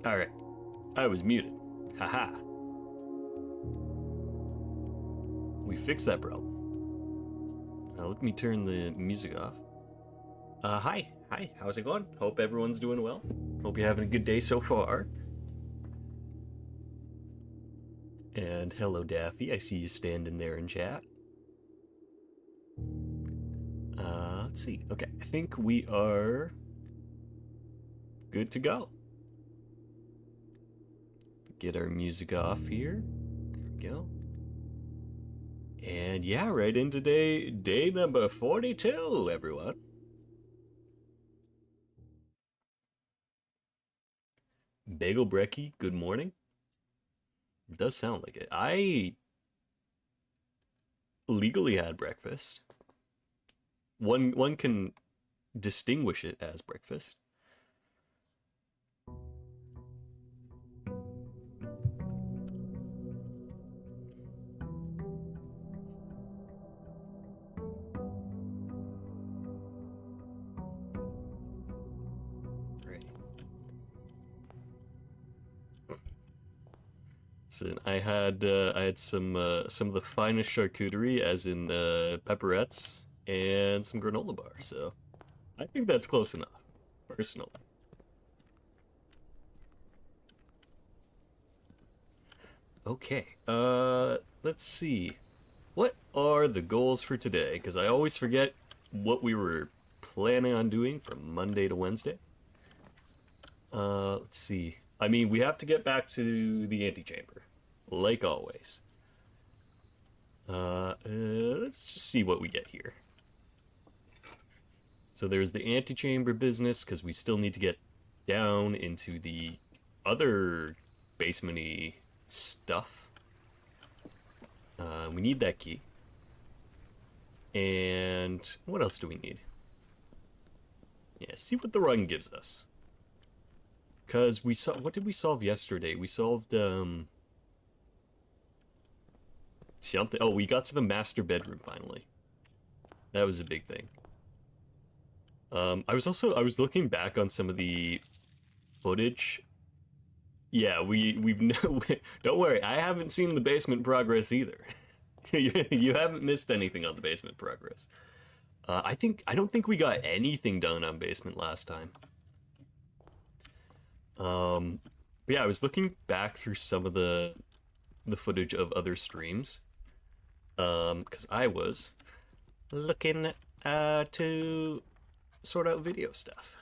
Alright, I was muted. Haha. We fixed that problem. Let me turn the music off. Hi, how's it going? Hope everyone's doing well. Hope you're having a good day so far. And hello, Daffy. I see you standing there in chat. Let's see. Okay, I think we are good to go. Get our music off here. There we go. And yeah, right into day number 42, everyone. Bagel Brecky, good morning. It does sound like it. I legally had breakfast. One can distinguish it as breakfast. So I had some of the finest charcuterie, as in pepperettes and some granola bars. So I think that's close enough, personally. Okay, let's see. What are the goals for today? Because I always forget what we were planning on doing from Monday to Wednesday. Let's see. I mean, we have to get back to the antechamber, like always. Let's just see what we get here. So there's the antechamber business, because we still need to get down into the other basement-y stuff. We need that key. And what else do we need? Yeah, see what the run gives us. Because we saw, what did we solve yesterday? We solved, something. Oh, we got to the master bedroom finally. That was a big thing. I was looking back on some of the footage. Yeah, we've no, don't worry, I haven't seen the basement progress either. You haven't missed anything on the basement progress. I don't think we got anything done on basement last time. But yeah, I was looking back through some of the footage of other streams, because I was looking to sort out video stuff,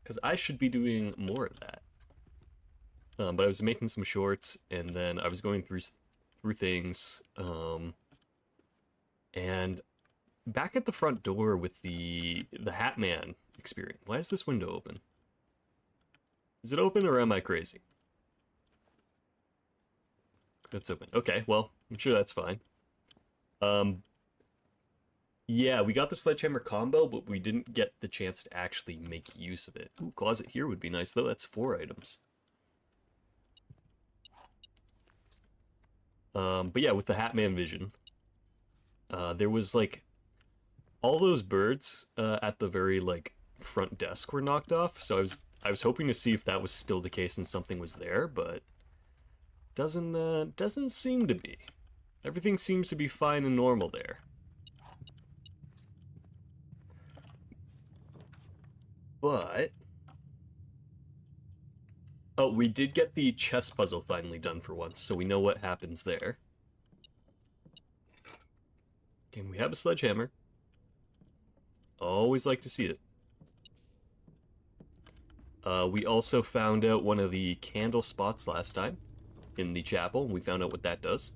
because I should be doing more of that. But I was making some shorts, and then I was going through things, and back at the front door with the Hat Man experience. Why is this window open? Is it open, or am I crazy? That's open. Okay, well, I'm sure that's fine. Yeah, we got the sledgehammer combo, but we didn't get the chance to actually make use of it. Ooh, closet here would be nice, though. That's 4 items. But yeah, with the Hatman vision, there was, like, all those birds at the very, like, front desk were knocked off, so I was hoping to see if that was still the case and something was there, but doesn't seem to be. Everything seems to be fine and normal there. But oh, we did get the chess puzzle finally done for once, so we know what happens there. Okay, we have a sledgehammer. Always like to see it. We also found out one of the candle spots last time in the chapel, and we found out what that does.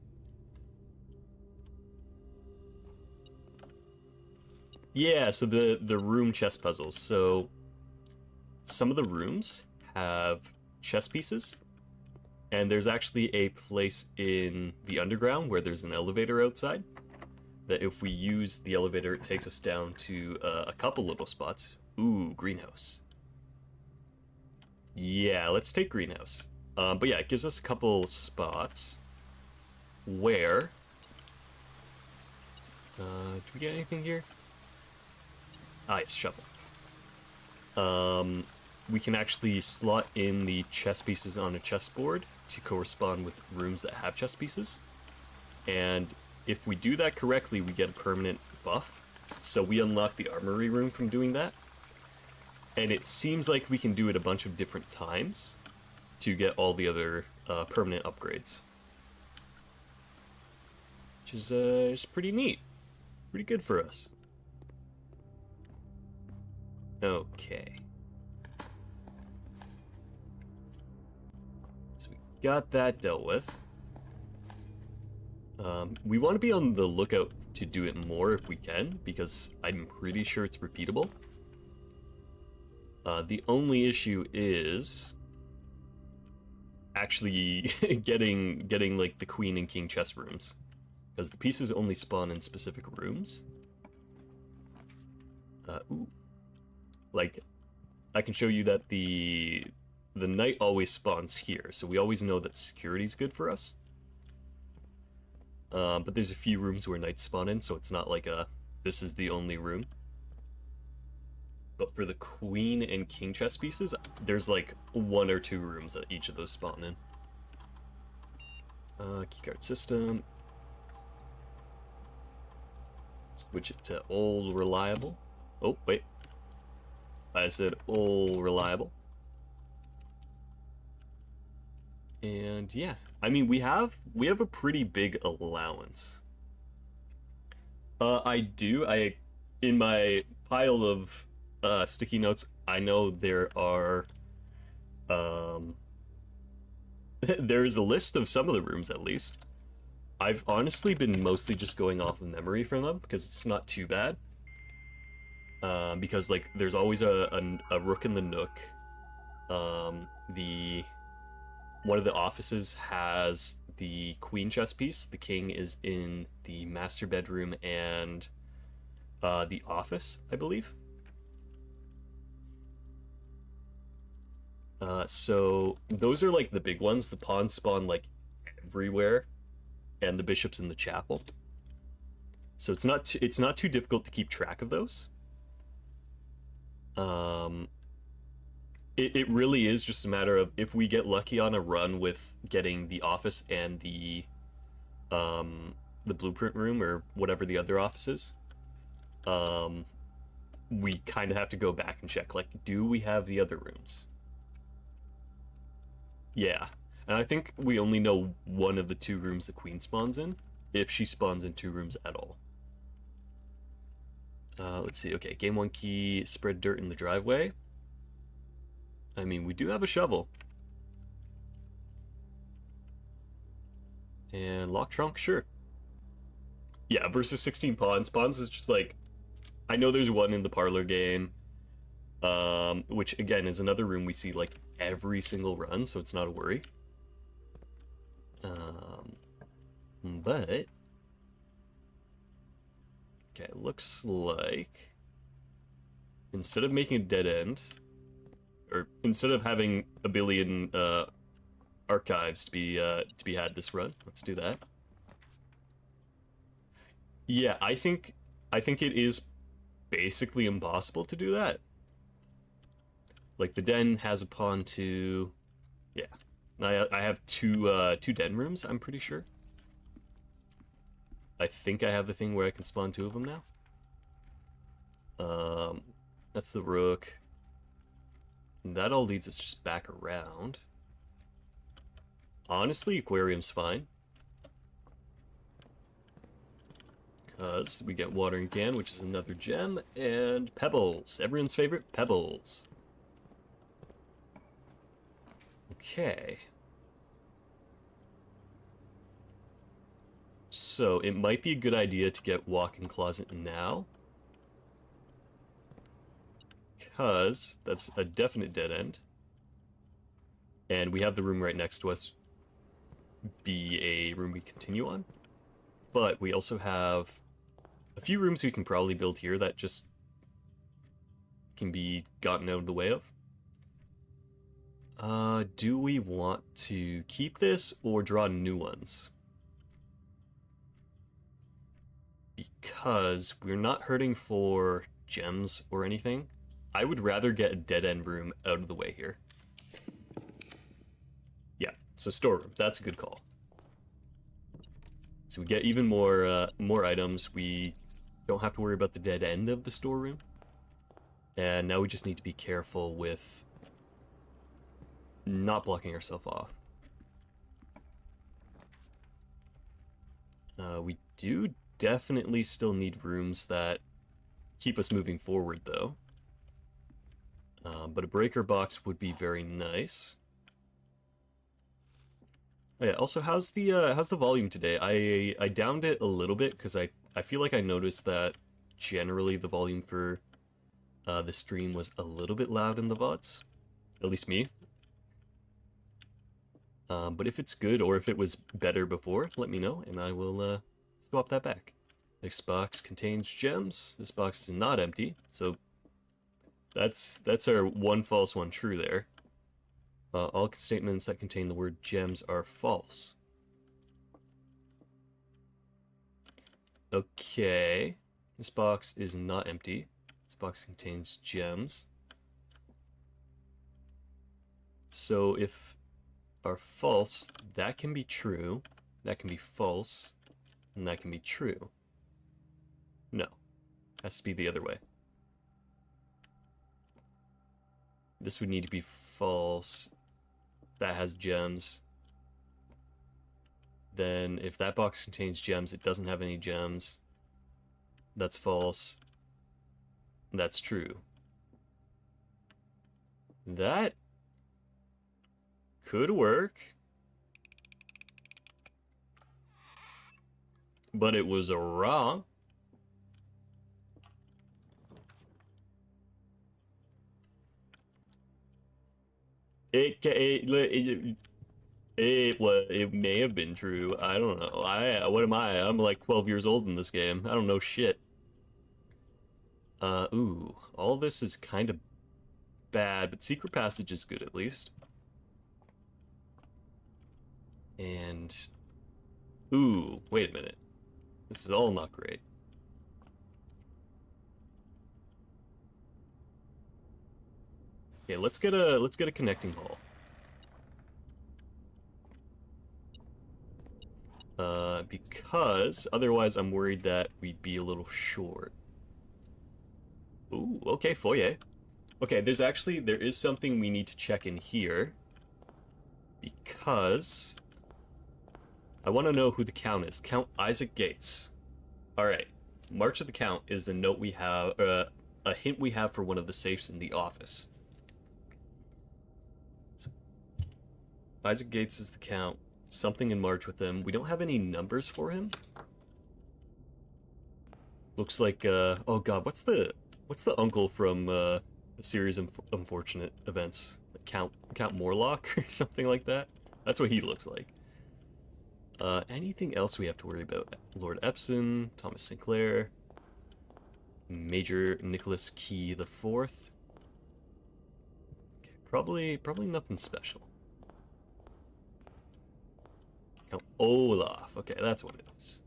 Yeah, so the room chess puzzles. So some of the rooms have chess pieces, and there's actually a place in the underground where there's an elevator outside, that if we use the elevator, it takes us down to a couple little spots. Ooh, greenhouse. Yeah, let's take greenhouse. But yeah, it gives us a couple spots where... do we get anything here? Ah, yes, shovel. we can actually slot in the chess pieces on a chessboard to correspond with rooms that have chess pieces. And if we do that correctly, we get a permanent buff. So we unlock the armory room from doing that. And it seems like we can do it a bunch of different times to get all the other permanent upgrades. Which is pretty neat. Pretty good for us. Okay. So we got that dealt with. We want to be on the lookout to do it more if we can, because I'm pretty sure it's repeatable. The only issue is actually getting like the queen and king chess rooms, because the pieces only spawn in specific rooms. Like, I can show you that the knight always spawns here, so we always know that security's good for us. But there's a few rooms where knights spawn in, so it's not like this is the only room. But for the queen and king chess pieces, there's like 1 or 2 rooms that each of those spawn in. Keycard system. Switch it to old reliable. Oh, wait. I said old reliable. And yeah, I mean, we have a pretty big allowance. In my pile of sticky notes, I know there are there is a list of some of the rooms at least. I've honestly been mostly just going off of memory from them because it's not too bad. Because like there's always a rook in the nook. One of the offices has the queen chess piece. The king is in the master bedroom and the office, I believe. So those are like the big ones. The pawns spawn like everywhere, and the bishop's in the chapel. So it's not too difficult to keep track of those. It really is just a matter of if we get lucky on a run with getting the office and the blueprint room or whatever the other office is. We kind of have to go back and check, like, do we have the other rooms? Yeah, and I think we only know one of the 2 rooms the queen spawns in, if she spawns in 2 rooms at all. Let's see, okay, game 1 key, spread dirt in the driveway. I mean, we do have a shovel. And lock trunk, sure. Yeah, versus 16 pawns. Pawns is just like, I know there's one in the parlor game, which again is another room we see like every single run, so it's not a worry. But okay, it looks like instead of making a dead end, or instead of having a billion archives to be had this run, let's do that. Yeah, I think it is basically impossible to do that. Like the den has a pawn to, yeah. I have two den rooms, I'm pretty sure. I think I have the thing where I can spawn 2 of them now. That's the rook. And that all leads us just back around. Honestly, aquarium's fine. Because we get watering can, which is another gem, and pebbles. Everyone's favorite, pebbles. Okay. So it might be a good idea to get walk-in closet now, because that's a definite dead end. And we have the room right next to us be a room we continue on. But we also have a few rooms we can probably build here that just can be gotten out of the way of. Do we want to keep this or draw new ones? Because we're not hurting for gems or anything. I would rather get a dead-end room out of the way here. Yeah, so storeroom. That's a good call. So we get even more items. We don't have to worry about the dead end of the storeroom. And now we just need to be careful with not blocking ourselves off. We do definitely still need rooms that keep us moving forward, though. But a breaker box would be very nice. Oh, yeah. Also, how's the volume today? I downed it a little bit because I feel like I noticed that generally the volume for the stream was a little bit loud in the VODs, at least me. But if it's good or if it was better before, let me know and I will swap that back. This box contains gems. This box is not empty, so that's our one false, one true there. All statements that contain the word gems are false. Okay, this box is not empty. This box contains gems. So if are false, that can be true, that can be false, and that can be true. No, has to be the other way. This would need to be false. That has gems. Then if that box contains gems, it doesn't have any gems. That's false. That's true. That could work. But it was wrong. It may have been true. I don't know. What am I? I'm like 12 years old in this game. I don't know shit. Ooh, all this is kind of bad, but secret passage is good at least. And ooh, wait a minute. This is all not great. Okay, let's get a connecting hall. Because otherwise I'm worried that we'd be a little short. Ooh, okay, foyer. Okay, there is something we need to check in here. Because I want to know who the Count is. Count Isaac Gates. Alright, March of the Count is a note we have, a hint we have for one of the safes in the office. So, Isaac Gates is the Count. Something in March with him. We don't have any numbers for him. Looks like, oh god, what's the uncle from, the series of unfortunate events? Count Morlock or something like that? That's what he looks like. Anything else we have to worry about? Lord Epson, Thomas Sinclair, Major Nicholas Key the Fourth. Okay, probably nothing special. Count Olaf. Okay, that's what it is.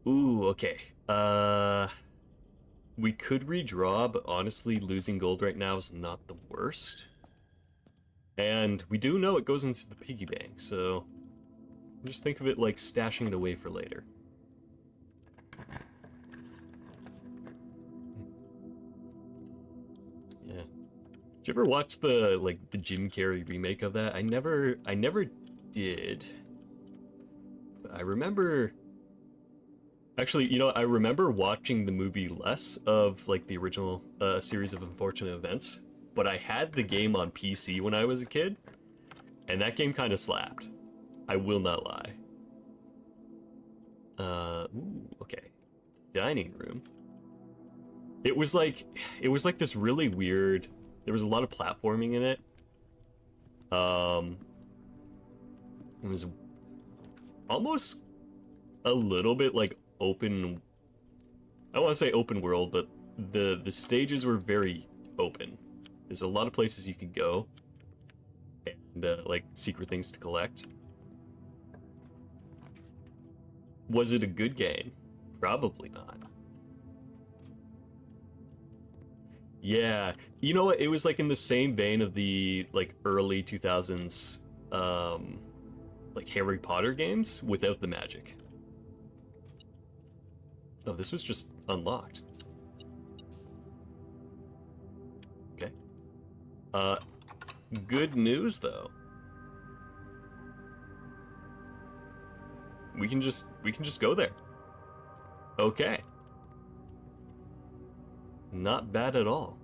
Ooh, okay. We could redraw, but honestly, losing gold right now is not the worst. And we do know it goes into the piggy bank, so just think of it like stashing it away for later. Yeah. Did you ever watch the Jim Carrey remake of that? I never did. But I remember. Actually, you know, I remember watching the movie less of like the original series of unfortunate events, but I had the game on PC when I was a kid, and that game kind of slapped. I will not lie. Ooh, okay. Dining room. It was like this really weird. There was a lot of platforming in it. It was almost a little bit like open. I don't want to say open world, but the stages were very open. There's a lot of places you could go, and like secret things to collect. Was it a good game? Probably not. Yeah, you know what? It was like in the same vein of the like early 2000s, like Harry Potter games without the magic. Oh, this was just unlocked. Okay. Uh, good news though. We can just go there. Okay. Not bad at all.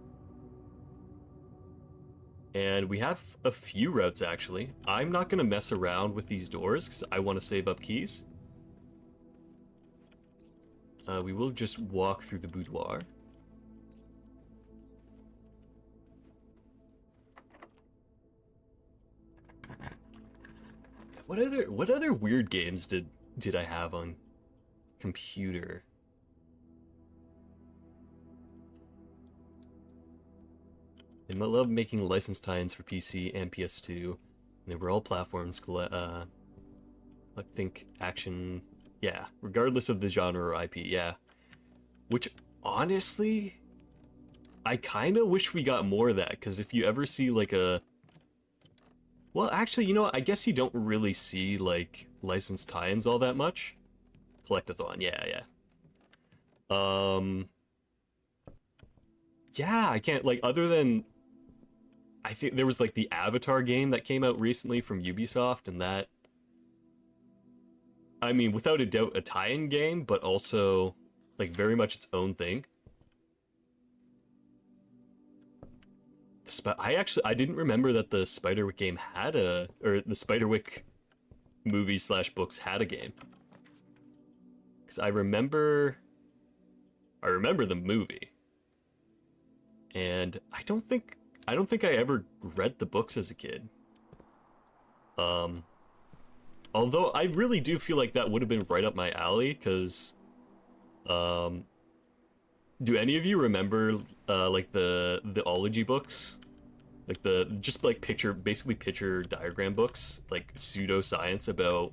And we have a few routes actually. I'm not gonna mess around with these doors because I want to save up keys. We will just walk through the boudoir. What other weird games did I have on computer? They love making license tie-ins for PC and PS2. They were all platforms. I think action, yeah, regardless of the genre or IP, yeah. Which honestly, I kind of wish we got more of that because if you ever see like a, well, actually, you know what? I guess you don't really see like licensed tie-ins all that much. Collectathon, yeah, yeah. Um, yeah, I can't like other than I think there was like the Avatar game that came out recently from Ubisoft, and that, I mean, without a doubt, a tie-in game, but also like very much its own thing. I didn't remember that the Spiderwick game had a, or the Spiderwick movie slash books had a game. Because I remember the movie, and I don't think I ever read the books as a kid. Um, Although I really do feel like that would have been right up my alley, because um, do any of you remember like the ology books, like the just like basically picture diagram books, like pseudoscience about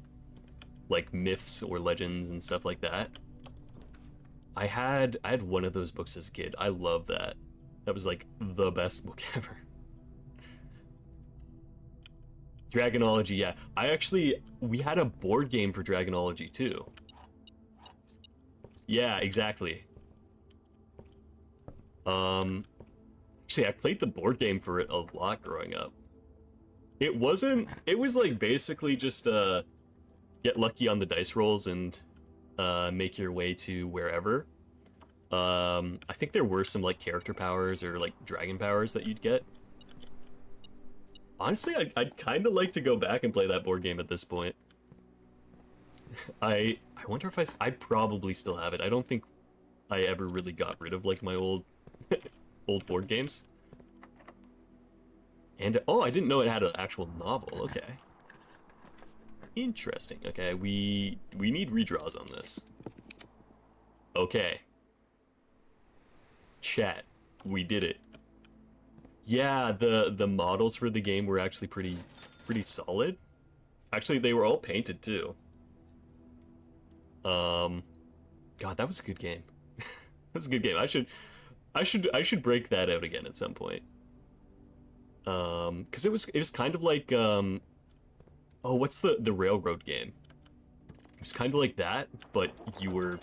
like myths or legends and stuff like that? I had one of those books as a kid. I love that. That was like the best book ever. Dragonology, yeah. We had a board game for Dragonology too. Yeah, exactly. Um, Actually, I played the board game for it a lot growing up. It was like basically just get lucky on the dice rolls and make your way to wherever. I think there were some like character powers or like dragon powers that you'd get. Honestly, I'd kind of like to go back and play that board game at this point. I wonder if I probably still have it. I don't think I ever really got rid of like my old old board games. And oh, I didn't know it had an actual novel. Okay, interesting. Okay, we need redraws on this. Okay, chat, we did it. Yeah, the models for the game were actually pretty solid. Actually, they were all painted too. Um, God, that was a good game. That's a good game. I should break that out again at some point. Because it was kind of like oh, what's the railroad game? It was kind of like that, but you were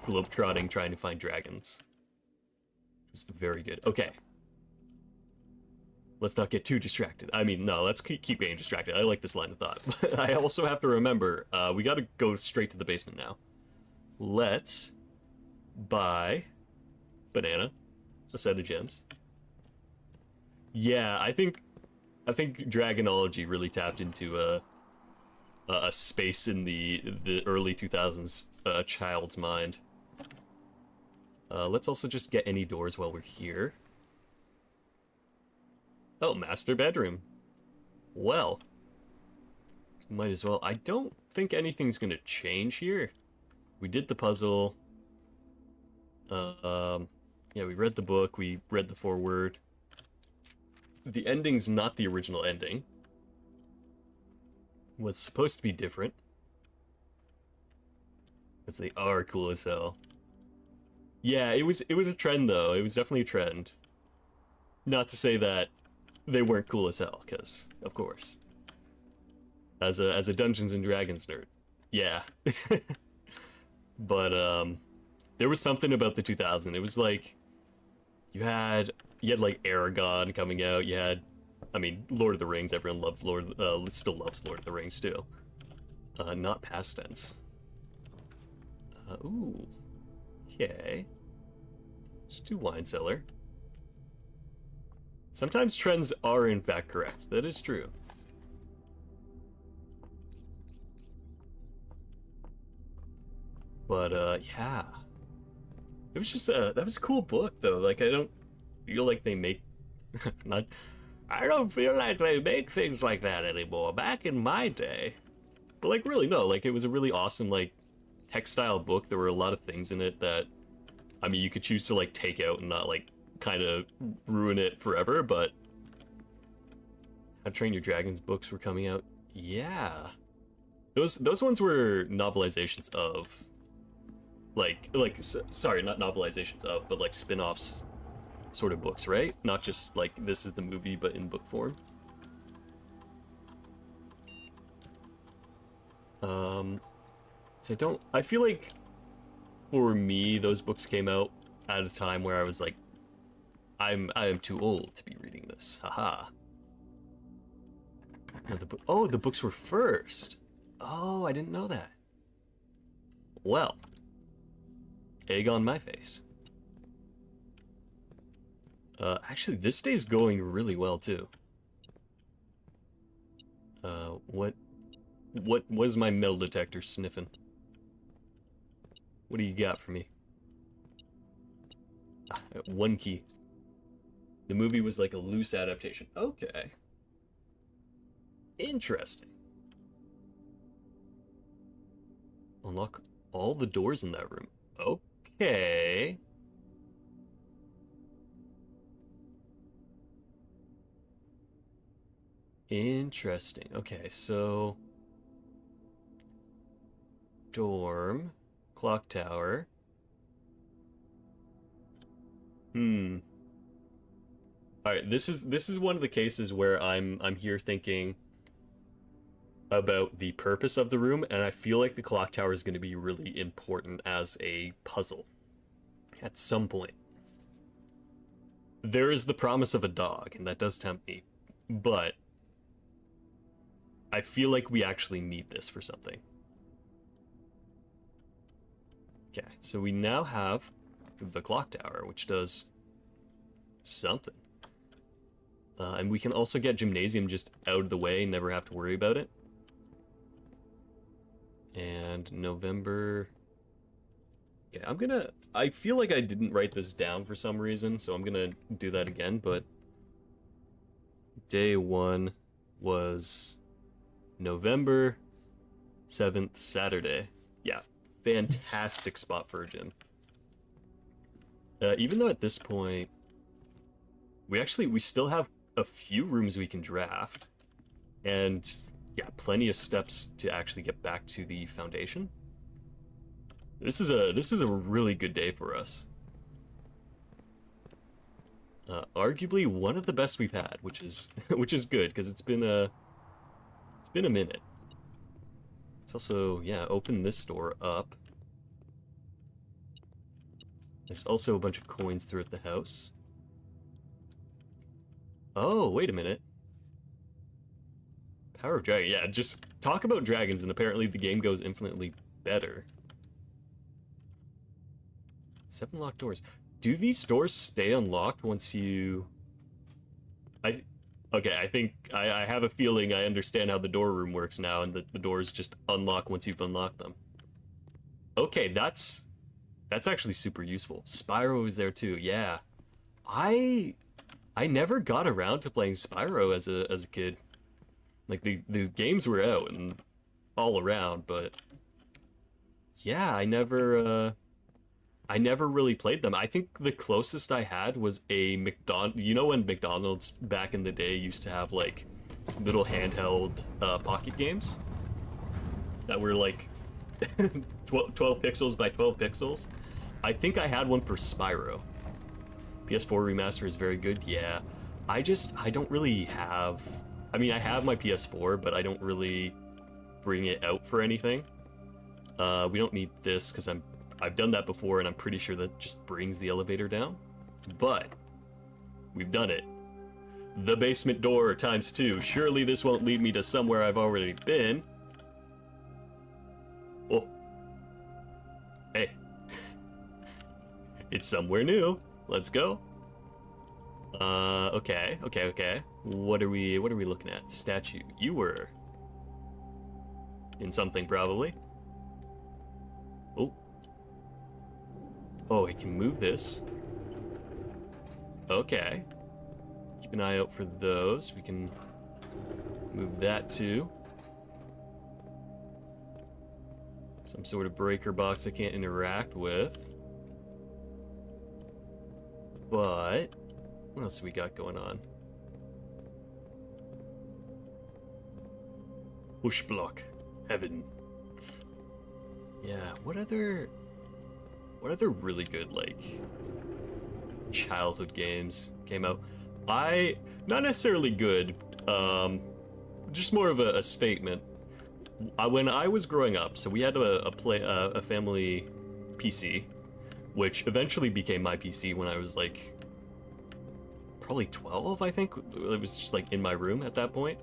globetrotting trying to find dragons. It was very good. Okay. Let's not get too distracted. I mean, no, let's keep getting distracted. I like this line of thought. But I also have to remember, we gotta go straight to the basement now. Let's buy banana, a set of gems. Yeah, I think Dragonology really tapped into a space in the early 2000s child's mind. Let's also just get any doors while we're here. Oh, master bedroom. Well, might as well. I don't think anything's gonna change here. We did the puzzle. Yeah, we read the book. We read the foreword. The ending's not the original ending. Was supposed to be different. But they are cool as hell. Yeah, it was a trend though. It was definitely a trend. Not to say that they weren't cool as hell, because of course, as a Dungeons and Dragons nerd, yeah. But there was something about the 2000. It was like you had like Aragon coming out. You had, I mean, Lord of the Rings. Everyone loved still loves Lord of the Rings too. Not past tense. Ooh, okay. Let's do wine cellar. Sometimes trends are in fact correct. That is true. But yeah, it was just that was a cool book though. Like I don't feel like they make not. I don't feel like they make things like that anymore. Back in my day, but like really no. Like it was a really awesome like textile book. There were a lot of things in it that, I mean, you could choose to like take out and not like kind of ruin it forever. But How to Train Your Dragons books were coming out. Yeah, those ones were novelizations of. Sorry, not novelizations of, but like spin-offs sort of books, right? Not just like this is the movie, but in book form. So I feel like for me, those books came out at a time where I was like, I am too old to be reading this. Haha. No, the books were first. Oh, I didn't know that. Well. Egg on my face. Actually, this day's going really well too. What was my metal detector sniffing? What do you got for me? One key. The movie was like a loose adaptation. Okay. Interesting. Unlock all the doors in that room. Okay. Interesting. Okay, so dorm, clock tower. All right, this is one of the cases where I'm here thinking about the purpose of the room, and I feel like the clock tower is going to be really important as a puzzle at some point. There is the promise of a dog, and that does tempt me, but I feel like we actually need this for something. Okay, so we now have the clock tower, which does something. And we can also get gymnasium just out of the way and never have to worry about it. And November. Okay, I feel like I didn't write this down for some reason, so I'm gonna do that again, but day 1 was November 7th, Saturday. Yeah, fantastic spot for a gym. Even though at this point, we still have a few rooms we can draft, and yeah, plenty of steps to actually get back to the foundation. This is a really good day for us. Arguably one of the best we've had, which is good because it's been a minute. Let's also, yeah, open this door up. There's also a bunch of coins throughout the house. Oh, wait a minute. Power of Dragon. Yeah, just talk about dragons and apparently the game goes infinitely better. 7 locked doors. Do these doors stay unlocked once you... Okay, I think I have a feeling I understand how the door room works now, and that the doors just unlock once you've unlocked them. Okay, that's actually super useful. Spyro is there too. Yeah, I never got around to playing Spyro as a kid. Like the games were out and all around, but yeah, I never really played them. I think the closest I had was a You know when McDonald's back in the day used to have like little handheld pocket games that were like 12 pixels by 12 pixels? I think I had one for Spyro. PS4 remaster is very good. Yeah, I don't really have. I mean, I have my PS4, but I don't really bring it out for anything. We don't need this because I've done that before, and I'm pretty sure that just brings the elevator down. But we've done it. The basement door ×2. Surely this won't lead me to somewhere I've already been. Oh. Hey. It's somewhere new. Let's go. Okay. What are we looking at? Statue. You were in something, probably. Oh. Oh, I can move this. Okay. Keep an eye out for those. We can move that too. Some sort of breaker box I can't interact with. But what else have we got going on? Push block. Heaven. Yeah, what other really good, like, childhood games came out? Not necessarily good, just more of a statement. When I was growing up, so we had a family PC, which eventually became my PC when I was like probably 12, I think. It was just like in my room at that point.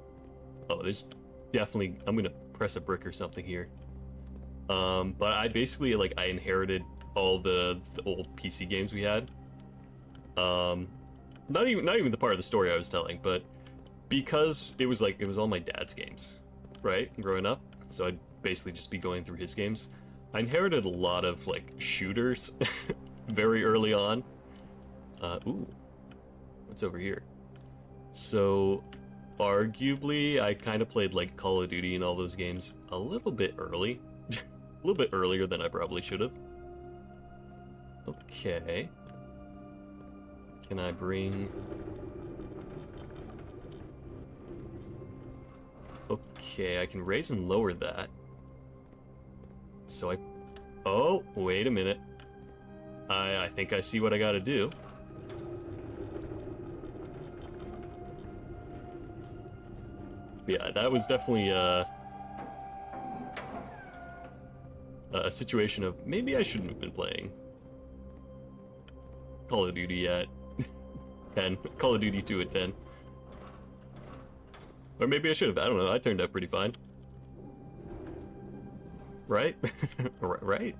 Oh, there's definitely, I'm gonna press a brick or something here. But I basically, like, I inherited all the old PC games we had. Not even the part of the story I was telling, but because it was all my dad's games, right? Growing up, so I'd basically just be going through his games. I inherited a lot of, like, shooters very early on. Ooh, what's over here? So, arguably, I kind of played, like, Call of Duty and all those games a little bit early. A little bit earlier than I probably should have. Okay. Can I bring... Okay, I can raise and lower that. So oh, wait a minute. I think I see what I gotta do. Yeah, that was definitely a situation of maybe I shouldn't have been playing Call of Duty at 10. Call of Duty 2 at 10. Or maybe I should have. I don't know. I turned out pretty fine. Right? Right?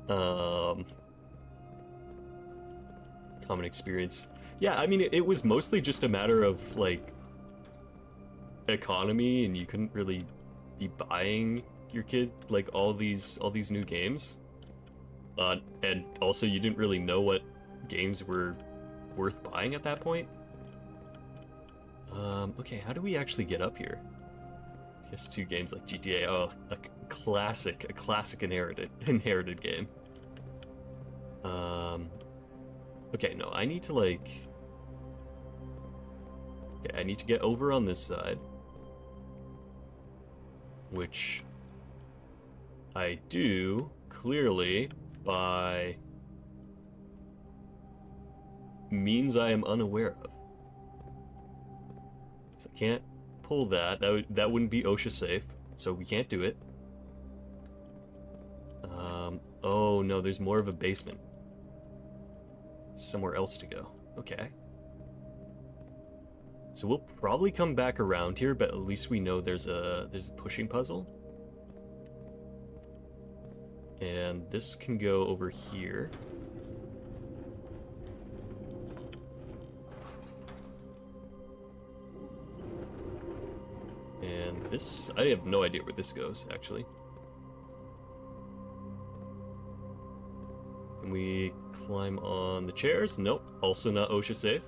Common experience. Yeah, I mean, it was mostly just a matter of, like, economy, and you couldn't really be buying your kid, like, all these new games. And also you didn't really know what games were worth buying at that point. Okay, how do we actually get up here? PS2 games like GTA, oh, a classic inherited game. Okay, no, I need to, like... Okay, I need to get over on this side. Which I do, clearly, by means I am unaware of. So I can't pull that. That wouldn't be OSHA safe, so we can't do it. Oh no, there's more of a basement. Somewhere else to go. Okay. So we'll probably come back around here, but at least we know there's a pushing puzzle. And this can go over here. And this, I have no idea where this goes, actually. Can we climb on the chairs? Nope, also not OSHA safe.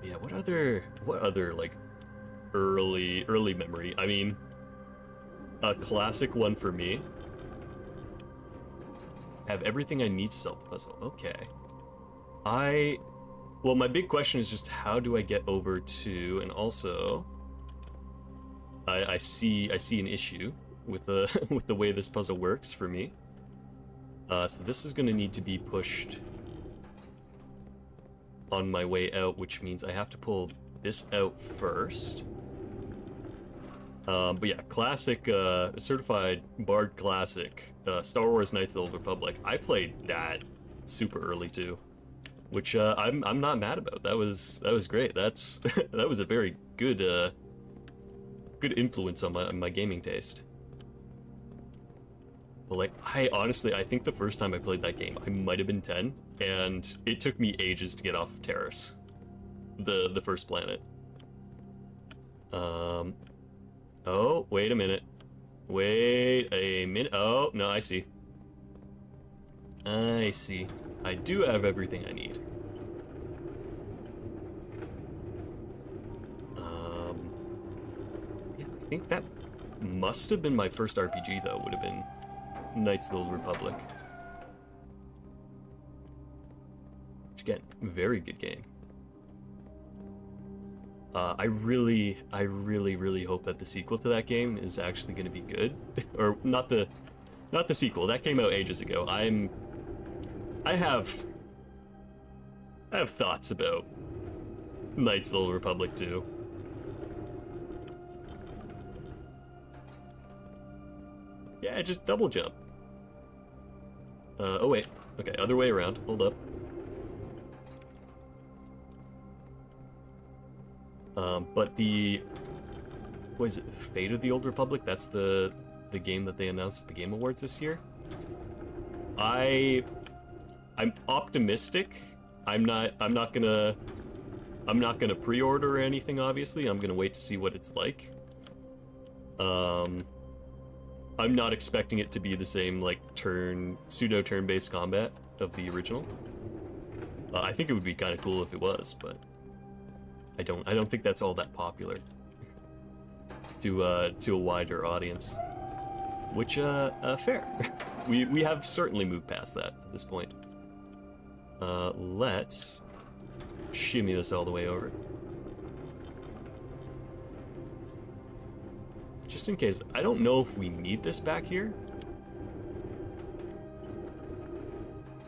Yeah, what other like early memory? I mean, a classic one for me. Have everything I need to solve the puzzle. Okay. Well, my big question is just how do I get over to, and also I see an issue with the with the way this puzzle works for me. So this is going to need to be pushed on my way out, which means I have to pull this out first. But yeah, classic, certified Bard classic, Star Wars Knights of the Old Republic. I played that super early too, which I'm not mad about. That was great. That's that was a very good good influence on my gaming taste. But like, I think the first time I played that game, I might have been 10, and it took me ages to get off of Terrace, the first planet. Oh, wait a minute. Wait a minute. Oh, no, I see. I see. I do have everything I need. Yeah, I think that must have been my first RPG, though, would have been Knights of the Old Republic. Which, again, very good game. I really hope that the sequel to that game is actually going to be good, or not the sequel. That came out ages ago. I have thoughts about Knights of the Old Republic too. Yeah, just double jump. Oh wait. Okay, other way around. Hold up. But what is it, Fate of the Old Republic? That's the game that they announced at the Game Awards this year. I'm optimistic. I'm not gonna pre-order or anything, obviously. I'm gonna wait to see what it's like. I'm not expecting it to be the same, like, pseudo turn-based combat of the original. I think it would be kind of cool if it was, but I don't think that's all that popular to a wider audience. Which fair. we have certainly moved past that at this point. Let's shimmy this all the way over. Just in case, I don't know if we need this back here.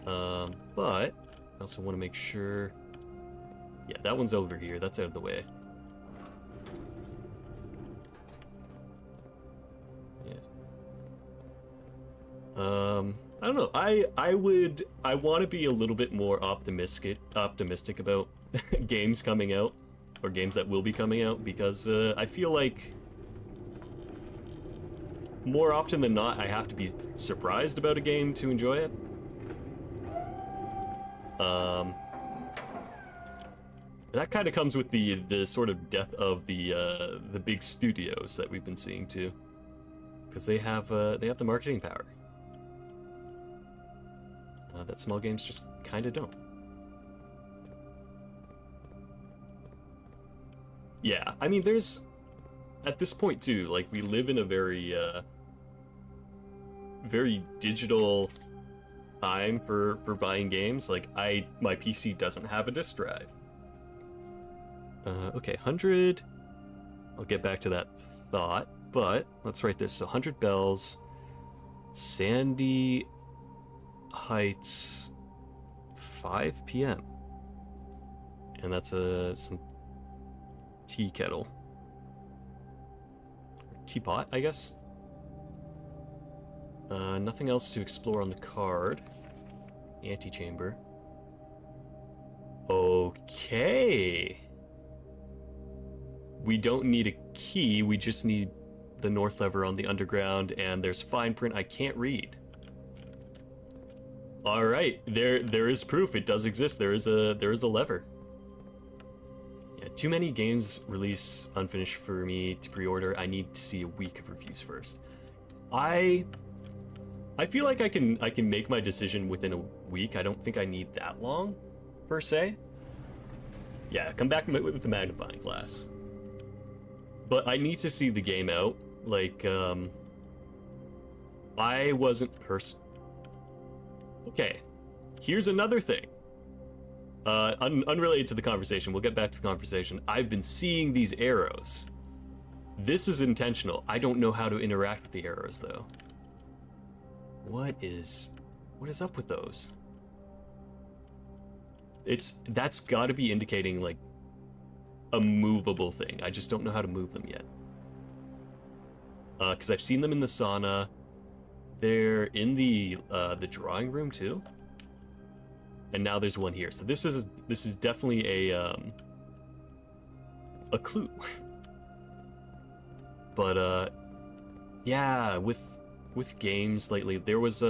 But I also want to make sure. Yeah, that one's over here. That's out of the way. Yeah. I don't know. I want to be a little bit more optimistic about games coming out, or games that will be coming out, because I feel like more often than not I have to be surprised about a game to enjoy it. That kind of comes with the sort of death of the big studios that we've been seeing too, because they have the marketing power that small games just kind of don't. Yeah, I mean, there's at this point too, like, we live in a very very digital time for buying games. Like, my PC doesn't have a disk drive. Okay, 100. I'll get back to that thought, but let's write this. So 100 bells, Sandy Heights, 5 p.m. And that's some tea kettle. Teapot, I guess. Nothing else to explore on the card. Antechamber. Okay. We don't need a key, we just need the north lever on the underground, and there's fine print I can't read. Alright, there is proof it does exist. There is a lever. Yeah, too many games release unfinished for me to pre-order. I need to see a week of reviews first. I feel like I can make my decision within a week. I don't think I need that long, per se. Yeah, come back with the magnifying glass. But I need to see the game out. Like, I wasn't Okay, here's another thing. Unrelated to the conversation, we'll get back to the conversation. I've been seeing these arrows. This is intentional. I don't know how to interact with the arrows, though. What is What is up with those? That's got to be indicating like a movable thing. I just don't know how to move them yet. Because I've seen them in the sauna. They're in the drawing room too. And now there's one here. So this is definitely a clue. But yeah, with games lately, there was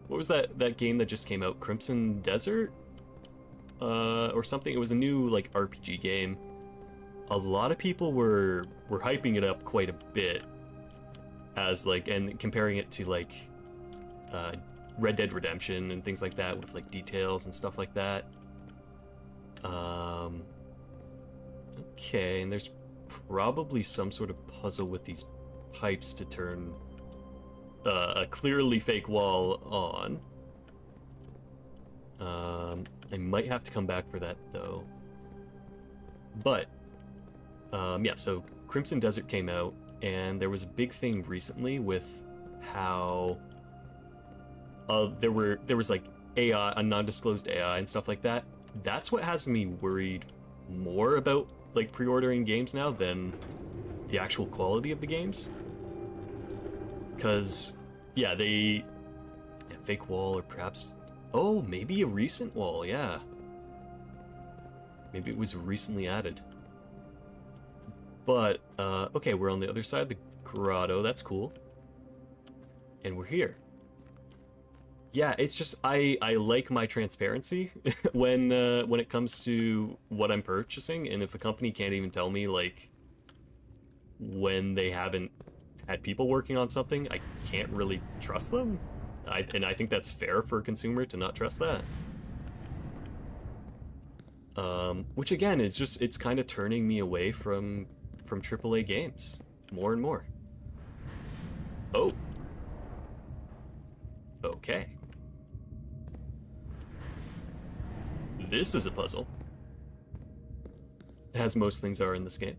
what was that game that just came out? Crimson Desert? Or something. It was a new like RPG game. A lot of people were hyping it up quite a bit as like, and comparing it to like Red Dead Redemption and things like that with like details and stuff like that. Okay, and there's probably some sort of puzzle with these pipes to turn a clearly fake wall on. I might have to come back for that though. But yeah, so Crimson Desert came out, and there was a big thing recently with how there was like AI, a non-disclosed AI and stuff like that. That's what has me worried more about like pre-ordering games now than the actual quality of the games. Because yeah, fake wall, or perhaps maybe a recent wall. Yeah, maybe it was recently added. But okay, we're on the other side of the grotto. That's cool, and we're here. Yeah, it's just I like my transparency when it comes to what I'm purchasing, and if a company can't even tell me like when they haven't had people working on something, I can't really trust them. And I think that's fair for a consumer to not trust that. Which again is just, it's kind of turning me away from AAA games more and more. Oh. Okay. This is a puzzle. As most things are in this game.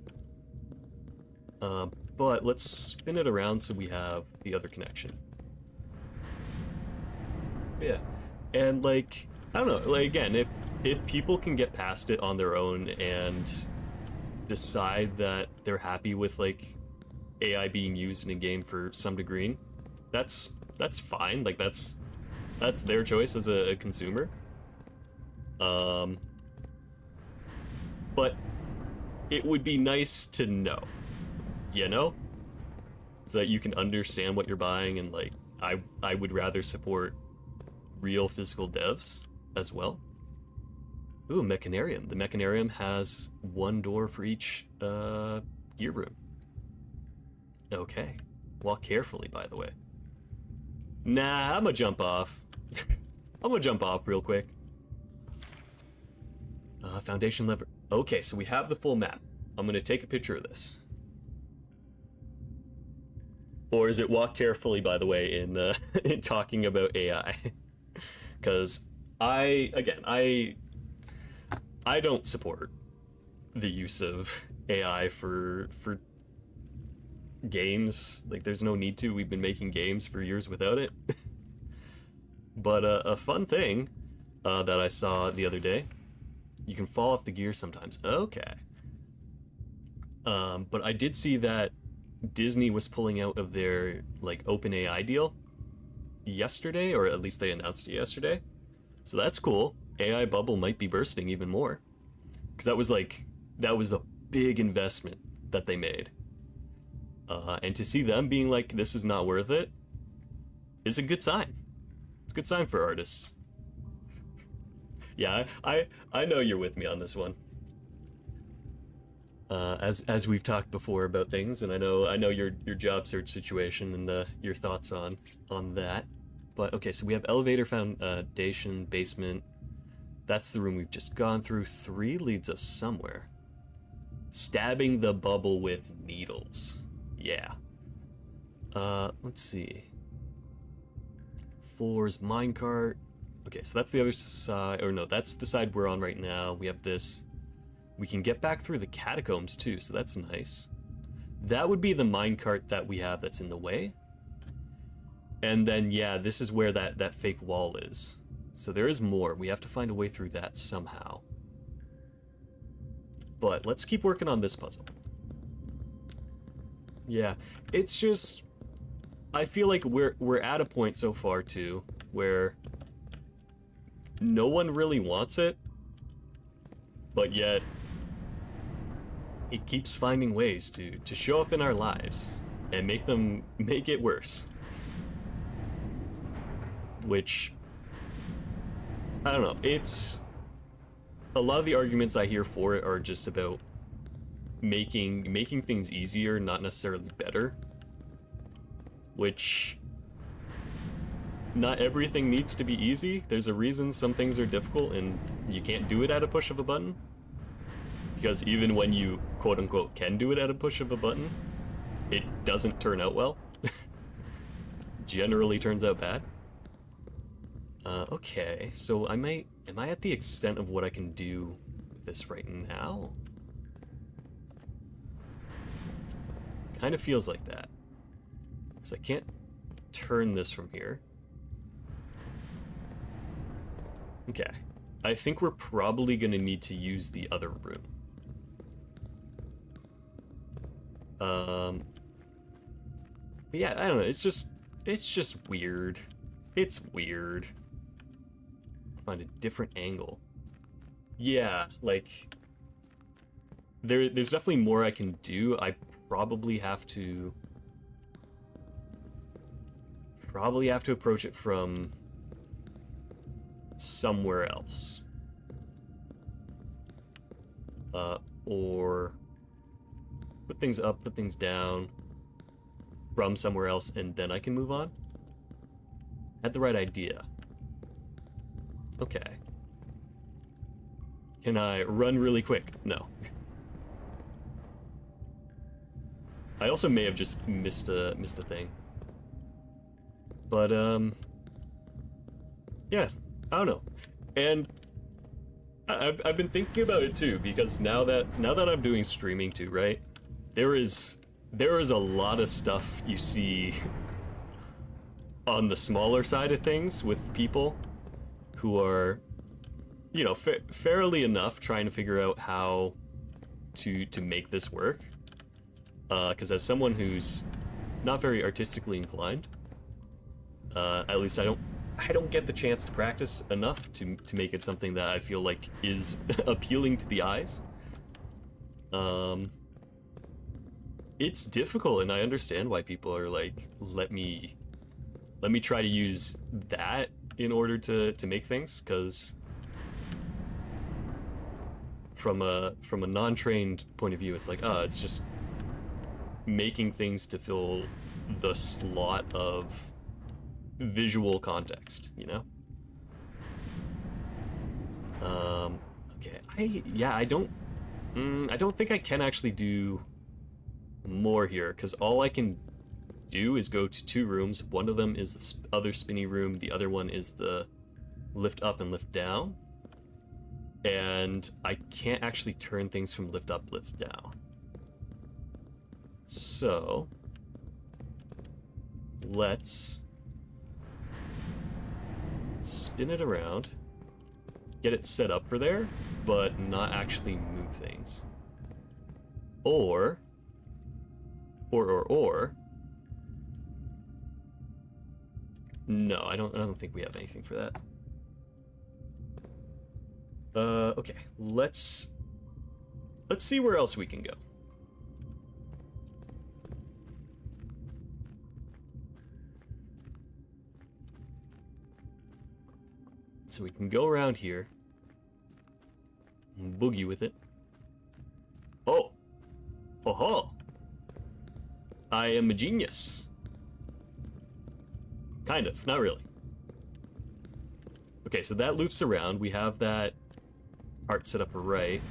But let's spin it around so we have the other connection. Yeah. And like, I don't know, like again, if people can get past it on their own and decide that they're happy with like AI being used in a game for some degree, that's fine. Like that's their choice as a consumer. But it would be nice to know, you know, so that you can understand what you're buying, and like I would rather support real physical devs as well. Ooh, Mechanarium. The Mechanarium has one door for each gear room. Okay. Walk carefully, by the way. Nah, I'm gonna jump off. I'm gonna jump off real quick. Foundation lever. Okay, so we have the full map. I'm gonna take a picture of this. Or is it walk carefully, by the way, in talking about AI? Because I don't support the use of AI for games. Like, there's no need to. We've been making games for years without it. But a fun thing that I saw the other day, you can fall off the gear sometimes. Okay. But I did see that Disney was pulling out of their like OpenAI deal yesterday, or at least they announced it yesterday. So that's cool. AI bubble might be bursting even more, because that was a big investment that they made. And to see them being like, this is not worth it, is a good sign. It's a good sign for artists. Yeah, I know you're with me on this one. As we've talked before about things, and I know your job search situation and your thoughts on that. But okay, so we have elevator, foundation, basement. That's the room we've just gone through. 3 leads us somewhere. Stabbing the bubble with needles. Yeah. Let's see. 4 is minecart. Okay, so that's the other side, or no, that's the side we're on right now. We have this. We can get back through the catacombs too, so that's nice. That would be the minecart that we have that's in the way. And then, yeah, this is where that fake wall is. So there is more. We have to find a way through that somehow. But let's keep working on this puzzle. Yeah, it's just... I feel like we're at a point so far, too, where no one really wants it, but yet it keeps finding ways to show up in our lives and make it worse. Which, I don't know, it's... A lot of the arguments I hear for it are just about making things easier, not necessarily better. Which... Not everything needs to be easy. There's a reason some things are difficult and you can't do it at a push of a button. Because even when you, quote-unquote, can do it at a push of a button, it doesn't turn out well. Generally turns out bad. Okay, so am I at the extent of what I can do with this right now? Kind of feels like that. Because I can't turn this from here. Okay. I think we're probably going to need to use the other room. Yeah, I don't know, it's just weird. It's weird. Find a different angle. Yeah, like there's definitely more I can do. I probably have to approach it from somewhere else. Or put things up, put things down from somewhere else, and then I can move on. Had the right idea. Okay. Can I run really quick? No. I also may have just missed a thing. But yeah, I don't know. And I've been thinking about it too, because now that I'm doing streaming too, right? There is a lot of stuff you see on the smaller side of things with people who are, you know, fairly enough trying to figure out how to make this work. Because as someone who's not very artistically inclined, at least I don't get the chance to practice enough to make it something that I feel like is appealing to the eyes. It's difficult, and I understand why people are like, let me try to use that in order to make things, because from a non-trained point of view, it's like, it's just making things to fill the slot of visual context, you know? Okay, I don't think I can actually do more here, because all I can do is go to two rooms. One of them is the other spinny room, the other one is the lift up and lift down. And I can't actually turn things from lift up, lift down. So let's spin it around, get it set up for there, but not actually move things. Or no, I don't think we have anything for that. Okay, let's see where else we can go. So we can go around here, boogie with it. Oh, oh, I am a genius. Kind of, not really. Okay, so that loops around. We have that part set up right.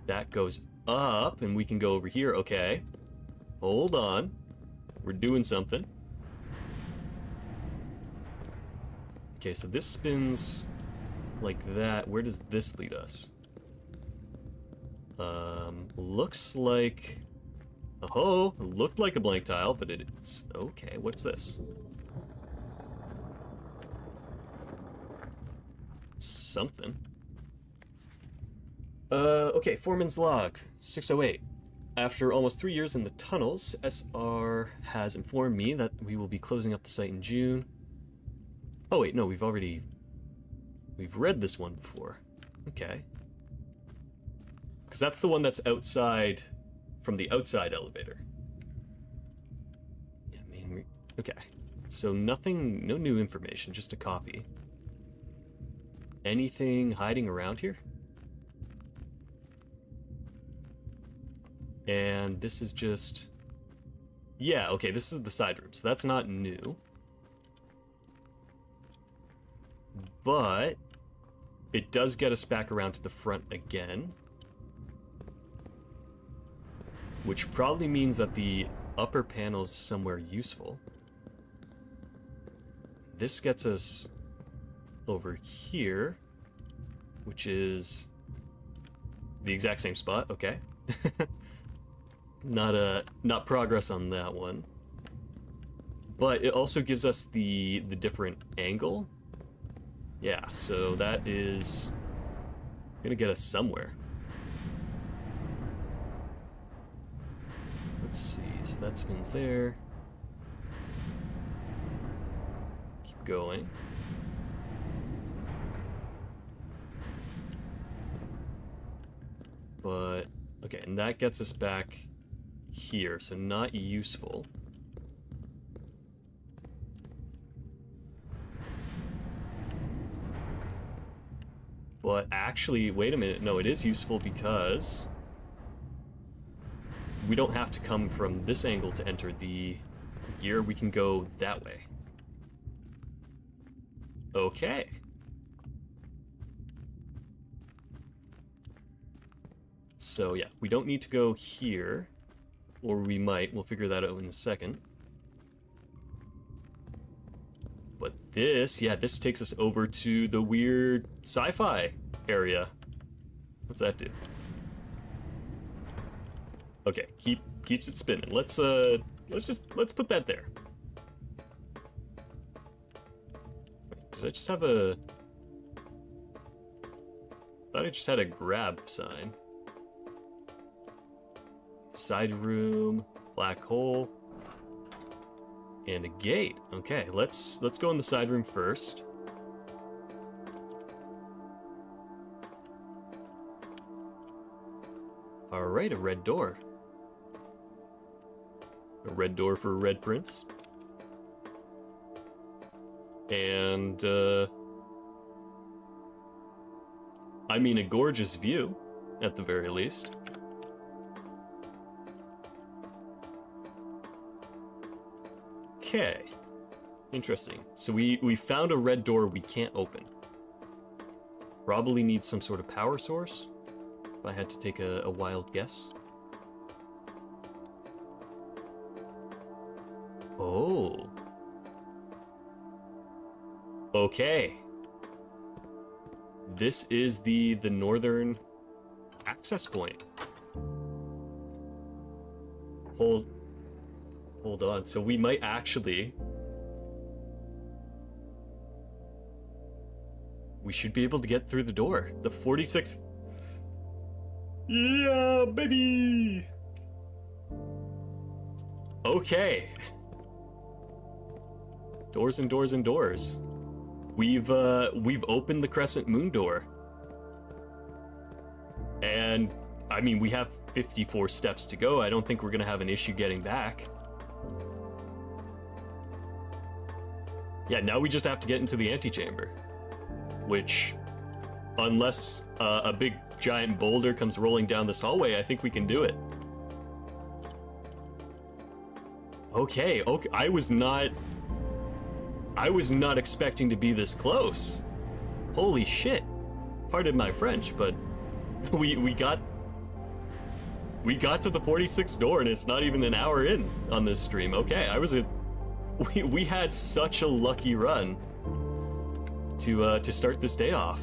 That goes up, and we can go over here. Okay, hold on. We're doing something. Okay, so this spins like that. Where does this lead us? Looks like Oh, looked like a blank tile, but it's... Okay, what's this? Something. Okay, Foreman's Log, 608. After almost 3 years in the tunnels, SR has informed me that we will be closing up the site in June. Oh wait, no, we've read this one before. Okay. Because that's the one that's outside, from the outside elevator. Yeah, okay. So nothing, no new information, just a copy. Anything hiding around here? And this is just... Yeah, okay, this is the side room, so that's not new. But it does get us back around to the front again. Which probably means that the upper panel is somewhere useful. This gets us over here, which is the exact same spot. Okay. Not progress on that one. But it also gives us the different angle. Yeah, so that is gonna get us somewhere. Let's see, so that spins there. Keep going. But, okay, and that gets us back here, so not useful. But actually, wait a minute, no, it is useful because we don't have to come from this angle to enter the gear, we can go that way. Okay. So yeah, we don't need to go here, or we might, we'll figure that out in a second. But this, yeah, this takes us over to the weird sci-fi area. What's that do? Okay, keeps it spinning. Let's put that there. Wait, did I just have a... thought I just had a grab sign. Side room, black hole, and a gate. Okay, let's go in the side room first. All right, a red door. A red door for a red prince. And I mean a gorgeous view, at the very least. Okay, interesting. So we found a red door we can't open. Probably needs some sort of power source, if I had to take a wild guess. Oh. Okay. This is the northern access point. Hold on, so we might actually... we should be able to get through the door. The 46... Yeah, baby! Okay. Doors and doors and doors. We've opened the Crescent Moon door. And, I mean, we have 54 steps to go. I don't think we're gonna have an issue getting back. Yeah, now we just have to get into the antechamber. Which, unless a big giant boulder comes rolling down this hallway, I think we can do it. Okay, I was not expecting to be this close. Holy shit. Pardon my French, but we got to the 46th door and it's not even an hour in on this stream. Okay, we had such a lucky run to start this day off.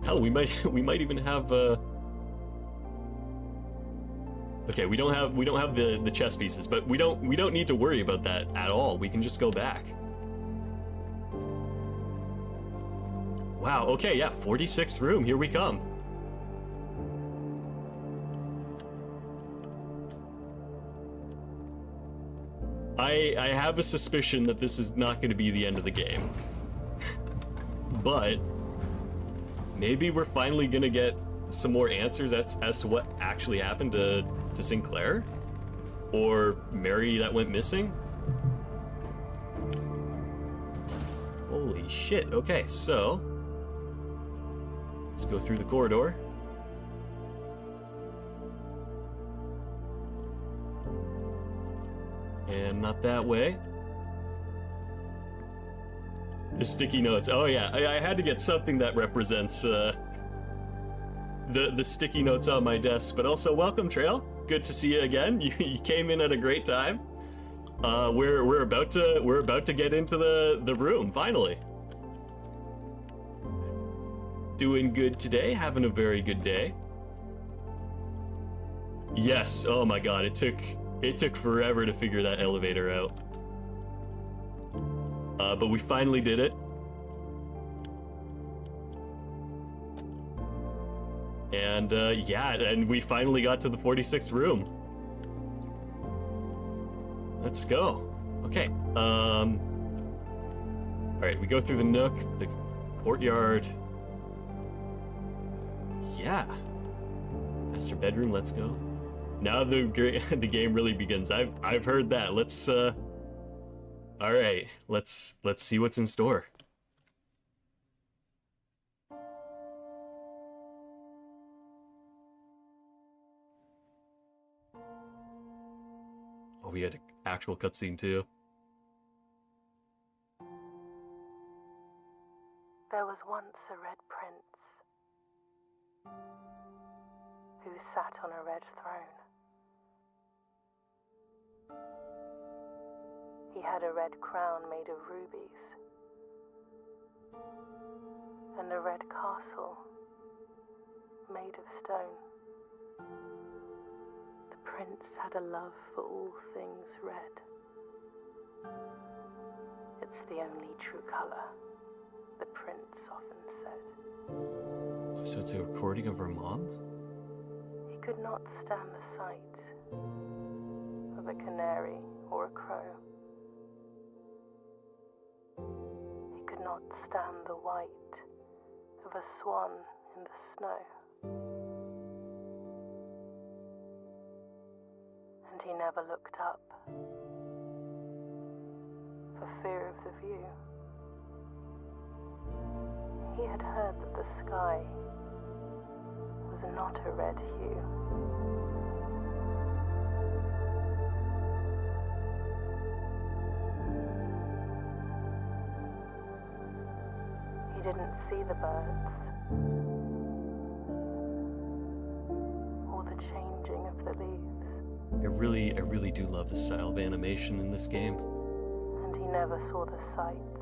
Hell, we might even have Okay, we don't have the chess pieces, but we don't need to worry about that at all. We can just go back. Wow, okay, yeah, 46th room, here we come. I have a suspicion that this is not going to be the end of the game. But maybe we're finally going to get some more answers as to what actually happened to Sinclair? Or Mary that went missing? Holy shit, okay, so let's go through the corridor. And not that way. The sticky notes. Oh yeah, I had to get something that represents the sticky notes on my desk. But also, welcome, Trail. Good to see you again. You came in at a great time. We're about to get into the room finally. Doing good today. Having a very good day. Yes. Oh my God. It took forever to figure that elevator out. But we finally did it. And yeah, and we finally got to the 46th room. Let's go. Okay. All right, we go through the Nook, the courtyard. Yeah. Master bedroom, let's go. Now the game really begins. I've heard that. Let's all right, let's see what's in store. Oh, we had an actual cutscene too. There was once a red prince who sat on a red throne. He had a red crown made of rubies and a red castle made of stone. The prince had a love for all things red. It's the only true color, the prince often said. So it's a recording of her mom? He could not stand the sight of a canary or a crow. He could not stand the white of a swan in the snow. And he never looked up for fear of the view. He had heard that the sky was not a red hue. He didn't see the birds or the changing of the leaves. I really do love the style of animation in this game. And he never saw the sights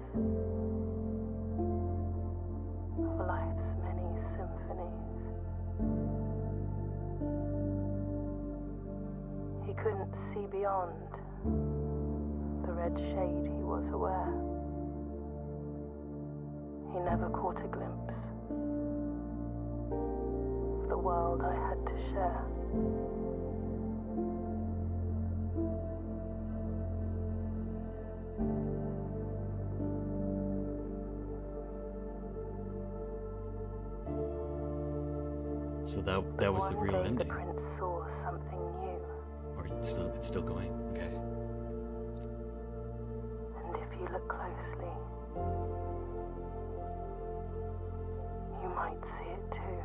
of life's many symphonies. He couldn't see beyond the red shade he was aware. He never caught a glimpse of the world I had to share. So that was the real ending. The prince saw something new. Or it's still going. Okay. And if you look closely, you might see it too.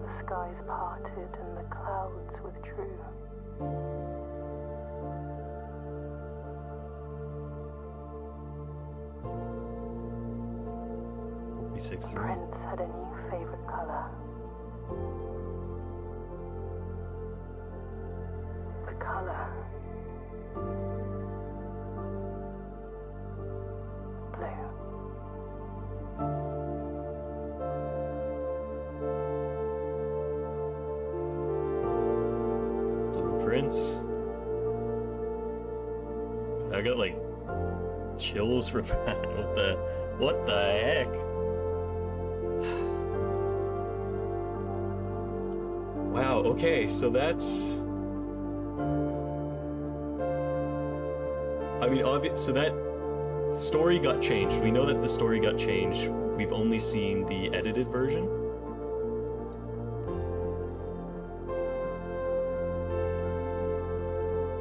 The skies parted and the clouds withdrew. 46th The room. prince had a new favorite color. The color blue. Prince. I got like chills from that. What the heck? Wow, okay, so that's... I mean, so that story got changed. We know that the story got changed. We've only seen the edited version.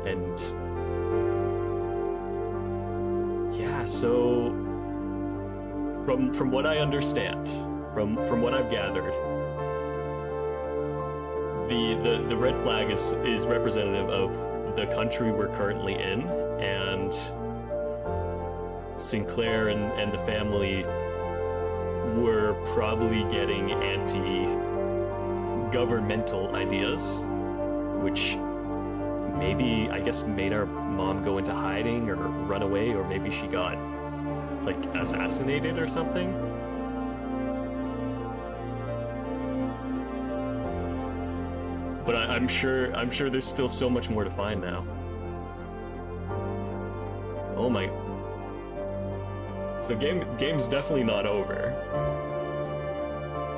And... yeah, so... From what I understand, from what I've gathered, the red flag is representative of the country we're currently in, and Sinclair and the family were probably getting anti-governmental ideas, which maybe, I guess, made our mom go into hiding or run away, or maybe she got, like, assassinated or something. But I'm sure there's still so much more to find now. Oh my... So game's definitely not over.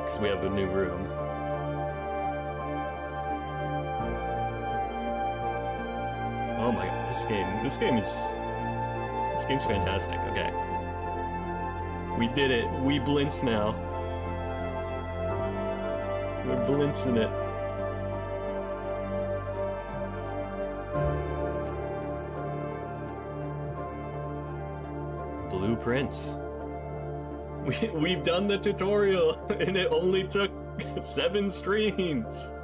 Because we have a new room. Oh my god, this game's fantastic. Okay. We did it. We blince now. We're blintzing it. Blueprints. We've done the tutorial, and it only took 7 streams.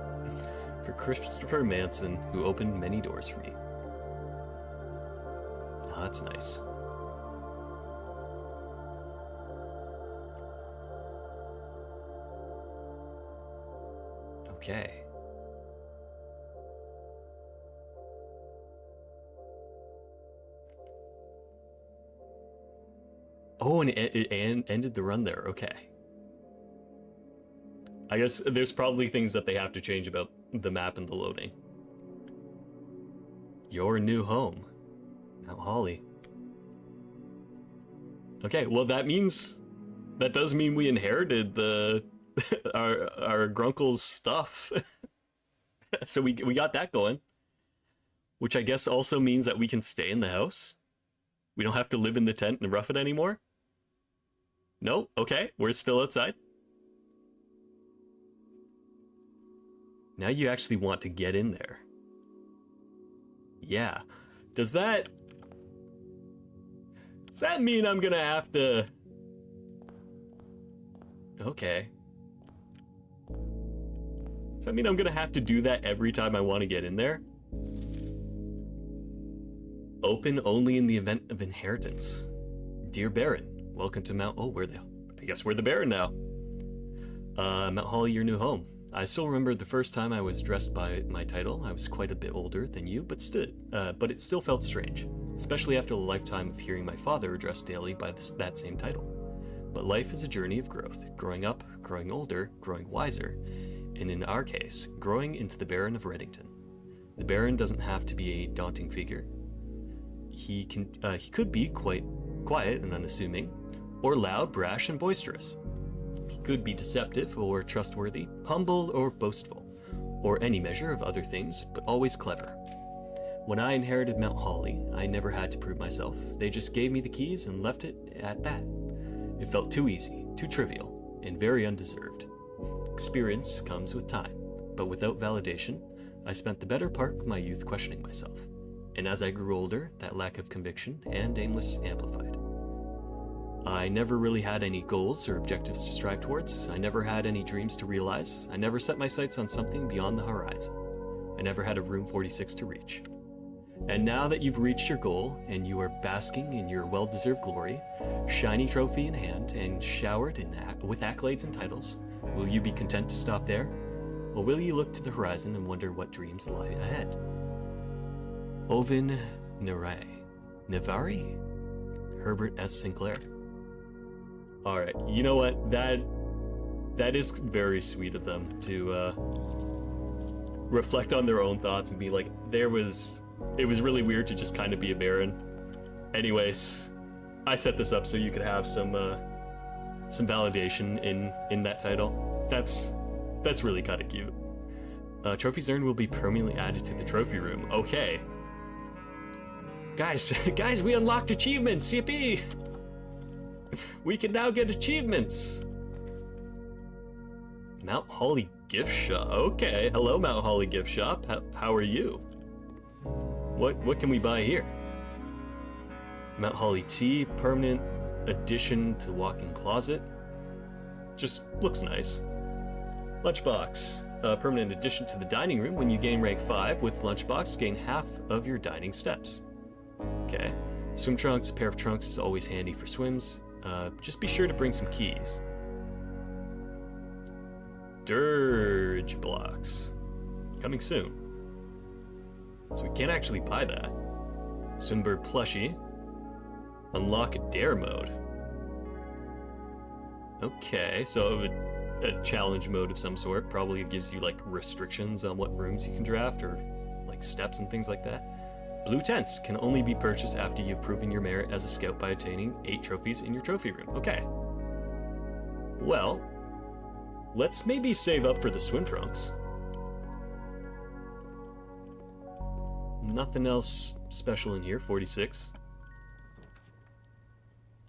For Christopher Manson, who opened many doors for me. Oh, that's nice. Okay. Oh, and it ended the run there. Okay. I guess there's probably things that they have to change about the map and the loading. Your new home. Mount Holly. Okay, well that does mean we inherited the our Grunkle's stuff. So we got that going. Which I guess also means that we can stay in the house. We don't have to live in the tent and rough it anymore. No? Okay, we're still outside. Now you actually want to get in there. Yeah. Does that mean I'm gonna have to... Okay. Does that mean I'm gonna have to do that every time I want to get in there? Open only in the event of inheritance. Dear Baron, welcome to Mount... Oh, I guess we're the Baron now. Mount Holly, your new home. I still remember the first time I was addressed by my title. I was quite a bit older than you, but it still felt strange, especially after a lifetime of hearing my father addressed daily by that same title. But life is a journey of growth, growing up, growing older, growing wiser, and in our case, growing into the Baron of Reddington. The Baron doesn't have to be a daunting figure. He could be quite quiet and unassuming, or loud, brash, and boisterous. He could be deceptive or trustworthy, humble or boastful, or any measure of other things, but always clever. When I inherited Mount Holly, I never had to prove myself. They just gave me the keys and left it at that. It felt too easy, too trivial, and very undeserved. Experience comes with time, but without validation, I spent the better part of my youth questioning myself. And as I grew older, that lack of conviction and aimless amplified. I never really had any goals or objectives to strive towards. I never had any dreams to realize. I never set my sights on something beyond the horizon. I never had a Room 46 to reach. And now that you've reached your goal and you are basking in your well-deserved glory, shiny trophy in hand and showered with accolades and titles, will you be content to stop there? Or will you look to the horizon and wonder what dreams lie ahead? Ovin Navari? Herbert S. Sinclair. Alright, you know what? That is very sweet of them to reflect on their own thoughts and be like, it was really weird to just kind of be a Baron. Anyways, I set this up so you could have some validation in that title. That's really kind of cute. Trophies earned will be permanently added to the trophy room. Okay. Guys, we unlocked achievements. Yippee! We can now get achievements. Mount Holly gift shop. Okay, hello Mount Holly gift shop. How are you? What can we buy here? Mount Holly tea, permanent addition to walk-in closet. Just looks nice. Lunchbox. Permanent addition to the dining room. When you gain rank 5 with Lunchbox, gain half of your dining steps. Okay. Swim trunks. A pair of trunks is always handy for swims. Just be sure to bring some keys. Dirge blocks. Coming soon. So we can't actually buy that. Swimbird plushie. Unlock a dare mode. Okay, so a challenge mode of some sort. Probably gives you like restrictions on what rooms you can draft or like steps and things like that. Blue tents can only be purchased after you've proven your merit as a scout by attaining 8 trophies in your trophy room. Okay. Well, let's maybe save up for the swim trunks. Nothing else special in here. 46.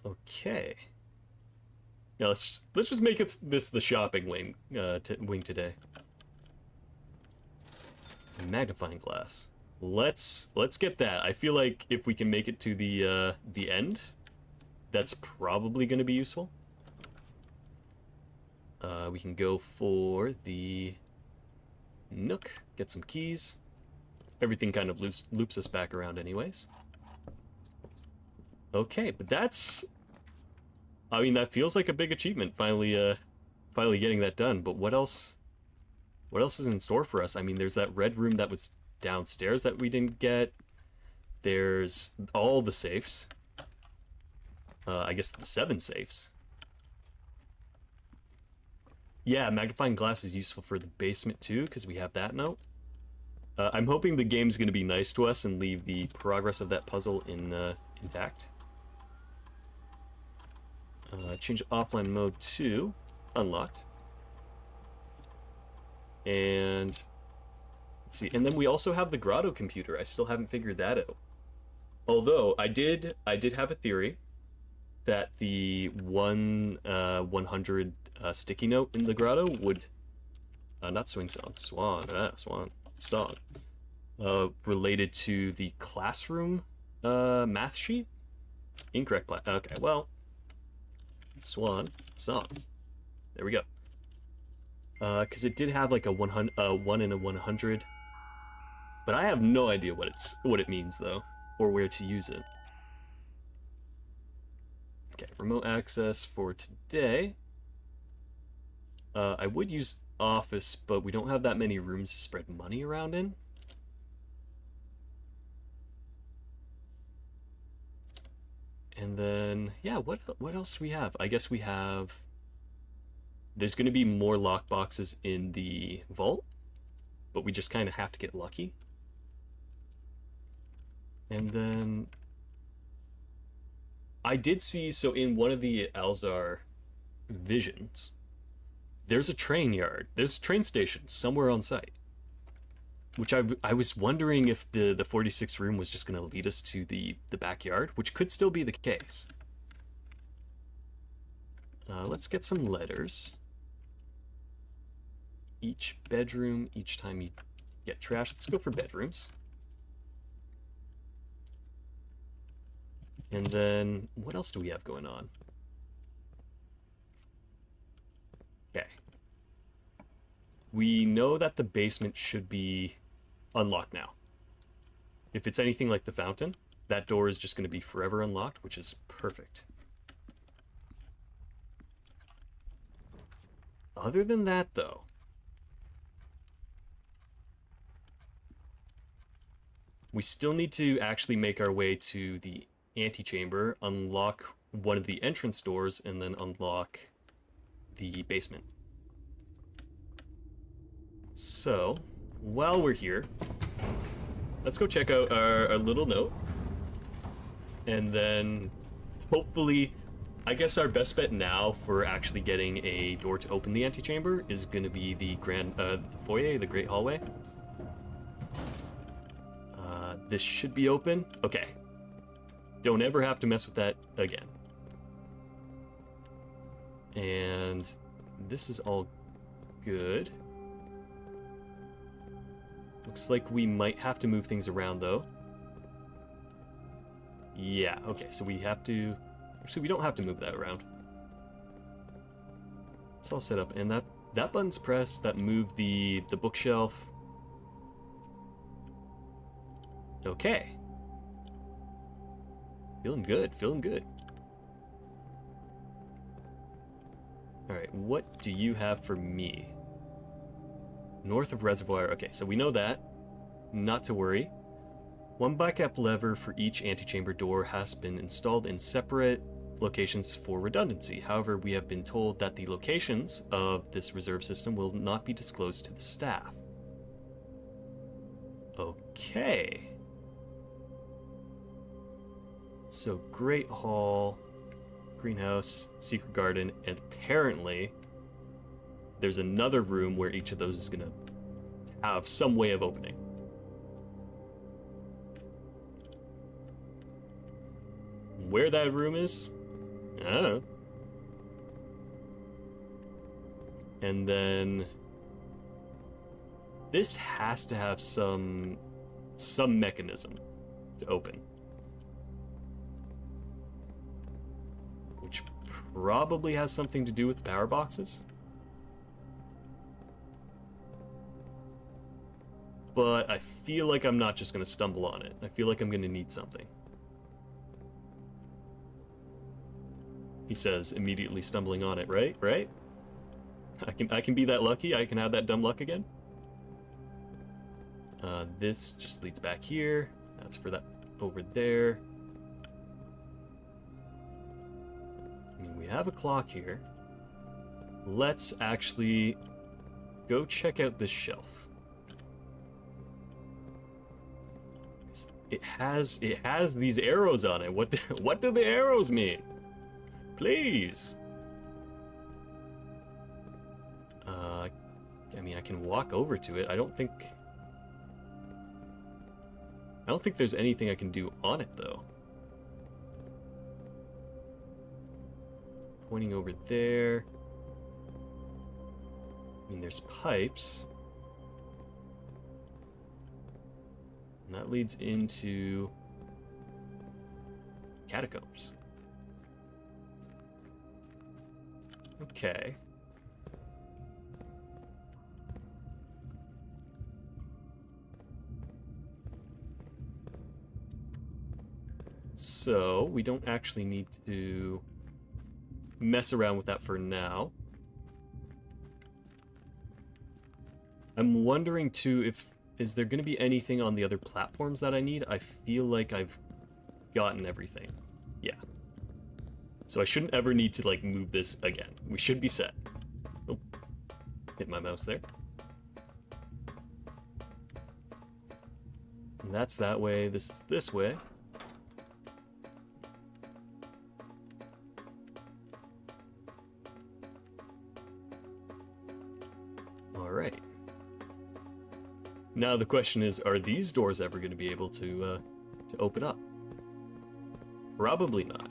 Okay. Now let's just make this the shopping wing wing today. A magnifying glass. Let's get that. I feel like if we can make it to the end, that's probably going to be useful. We can go for the Nook, get some keys. Everything kind of loops us back around anyways. Okay, but that's... I mean, that feels like a big achievement, finally getting that done. But what else is in store for us? I mean, there's that red room that was downstairs that we didn't get. There's all the safes. I guess the 7 safes. Yeah, magnifying glass is useful for the basement too, because we have that note. I'm hoping the game's going to be nice to us and leave the progress of that puzzle intact. Change offline mode to unlocked. And let's see. And then we also have the grotto computer. I still haven't figured that out. Although I did have a theory that the 100 sticky note in the grotto would not swing song, swan song related to the classroom math sheet. Incorrect. Okay, well, swan song. There we go. Because it did have like a 1 in a 100, but I have no idea what it means though, or where to use it. Okay, remote access for today. I would use office, but we don't have that many rooms to spread money around in. And then, yeah, what else do we have? I guess we have... There's going to be more lockboxes in the vault, but we just kind of have to get lucky. And then... I did see, so in one of the Alzar visions, there's a train yard. There's a train station somewhere on site. Which I was wondering if the 46th room was just going to lead us to the backyard, which could still be the case. Let's get some letters. Each bedroom, each time you get trash. Let's go for bedrooms. And then, what else do we have going on? Okay. We know that the basement should be unlocked now. If it's anything like the fountain, that door is just going to be forever unlocked, which is perfect. Other than that, though, we still need to actually make our way to the antechamber, unlock one of the entrance doors, and then unlock the basement. So, while we're here, let's go check out our little note. And then, hopefully, I guess our best bet now for actually getting a door to open the antechamber is going to be the the foyer, the great hallway. This should be open. Okay. Don't ever have to mess with that again. And this is all good. Looks like we might have to move things around, though. Yeah, okay, so we have to... Actually, we don't have to move that around. It's all set up, and that button's pressed. That moved the bookshelf. Okay. Feeling good, feeling good. Alright, what do you have for me? North of Reservoir. Okay, so we know that. Not to worry. One backup lever for each antechamber door has been installed in separate locations for redundancy. However, we have been told that the locations of this reserve system will not be disclosed to the staff. Okay. So, Great Hall, Greenhouse, Secret Garden, and apparently there's another room where each of those is going to have some way of opening. Where that room is? I don't know. And then this has to have some mechanism to open. Which probably has something to do with the power boxes. But I feel like I'm not just going to stumble on it. I feel like I'm going to need something. He says, immediately stumbling on it, right? Right? I can be that lucky? I can have that dumb luck again? This just leads back here. That's for that over there. I mean, we have a clock here. Let's actually go check out this shelf. It has these arrows on it. What do the arrows mean? Please. I mean, I can walk over to it. I don't think there's anything I can do on it, though. Pointing over there. I mean, there's pipes. And that leads into catacombs. Okay. So, we don't actually need to mess around with that for now. I'm wondering too is there going to be anything on the other platforms that I need? I feel like I've gotten everything. Yeah. So I shouldn't ever need to, like, move this again. We should be set. Oh. Hit my mouse there. And that's that way. This is this way. Alright. Now the question is, are these doors ever going to be able to open up? Probably not.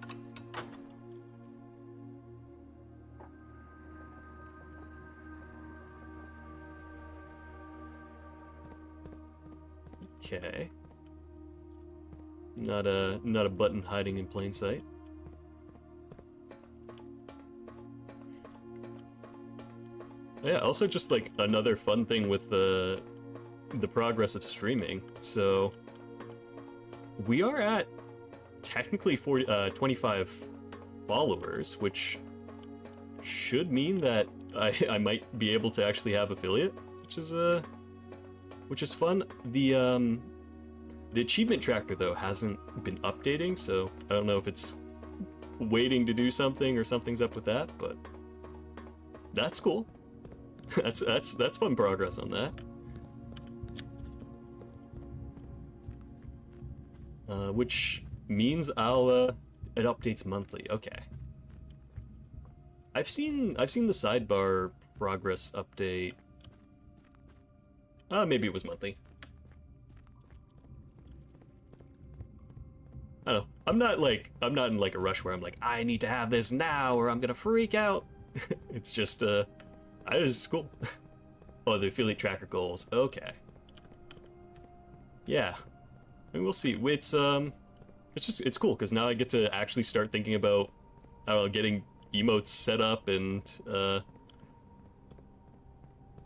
Okay. Not a button hiding in plain sight. Yeah, also just like another fun thing with the progress of streaming. So we are at technically 25 followers, which should mean that I might be able to actually have affiliate, which is fun. The achievement tracker though hasn't been updating, so I don't know if it's waiting to do something or something's up with that, but that's cool. that's fun progress on that. which means it updates monthly. Okay. I've seen the sidebar progress update. Maybe it was monthly. I don't know. I'm not in like a rush where I'm like, I need to have this now or I'm gonna freak out. It's just it's cool. Oh, the affiliate tracker goals. Okay. Yeah. I mean, we'll see. It's cool because now I get to actually start thinking about, I don't know, getting emotes set up and I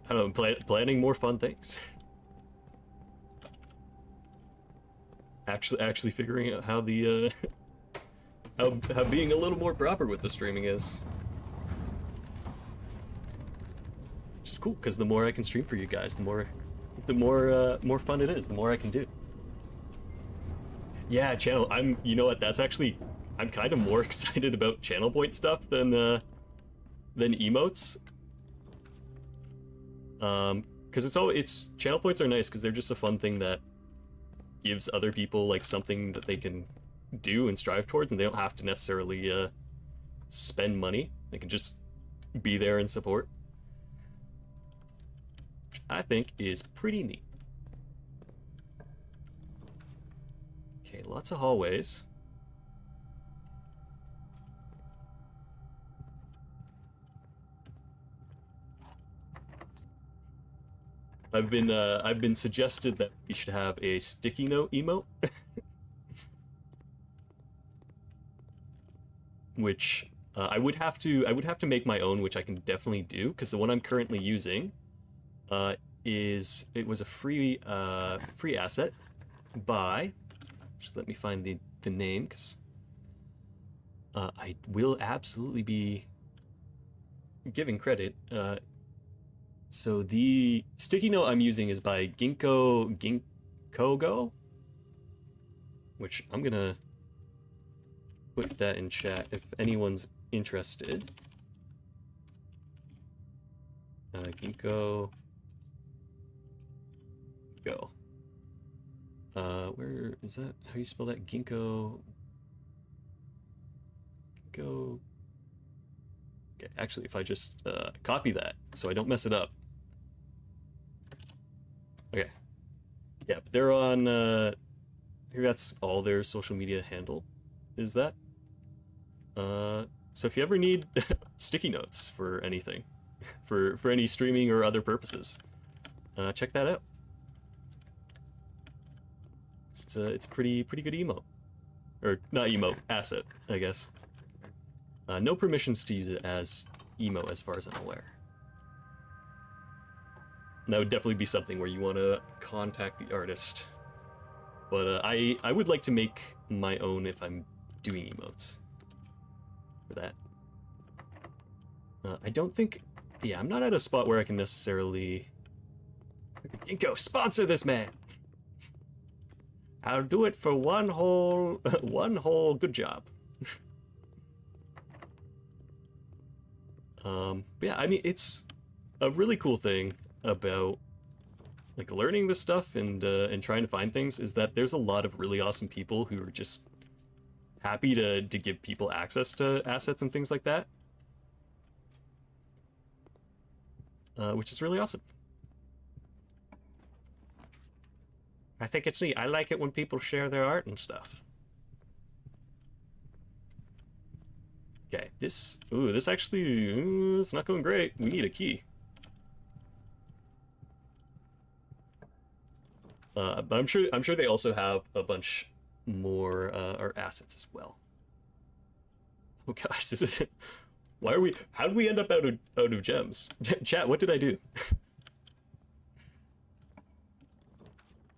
don't know, planning more fun things. Actually figuring out how the how being a little more proper with the streaming is. Which is cool because the more I can stream for you guys, the more fun it is, the more I can do. Yeah, channel. You know what? I'm kind of more excited about channel point stuff than emotes. Because it's channel points are nice because they're just a fun thing that gives other people like something that they can do and strive towards, and they don't have to necessarily spend money. They can just be there and support, which I think is pretty neat. Okay, lots of hallways. I've been suggested that we should have a sticky note emote, which I would have to make my own, which I can definitely do because the one I'm currently using it was a free asset by. Just let me find the name because I will absolutely be giving credit. So the sticky note I'm using is by Ginkgo, which I'm gonna put that in chat if anyone's interested. Ginkgo go. Where is that? How do you spell that? Ginkgo. Okay, actually, if I just copy that so I don't mess it up. Okay. Yeah, but they're on. I think that's all their social media handle. Is that? So if you ever need sticky notes for anything, for any streaming or other purposes, check that out. It's pretty good emote, or not emote, asset, I guess. No permissions to use it as emote, as far as I'm aware. And that would definitely be something where you want to contact the artist. But I would like to make my own if I'm doing emotes for that. I don't think... Yeah, I'm not at a spot where I can necessarily... Ginkgo, sponsor this man! I'll do it for one whole good job. Yeah, I mean, it's a really cool thing about like learning this stuff and trying to find things is that there's a lot of really awesome people who are just happy to give people access to assets and things like that, which is really awesome. I think it's neat. I like it when people share their art and stuff. Okay, this actually, it's not going great. We need a key. But I'm sure they also have a bunch more or assets as well. Oh gosh, this is how did we end up out of gems? Chat, what did I do?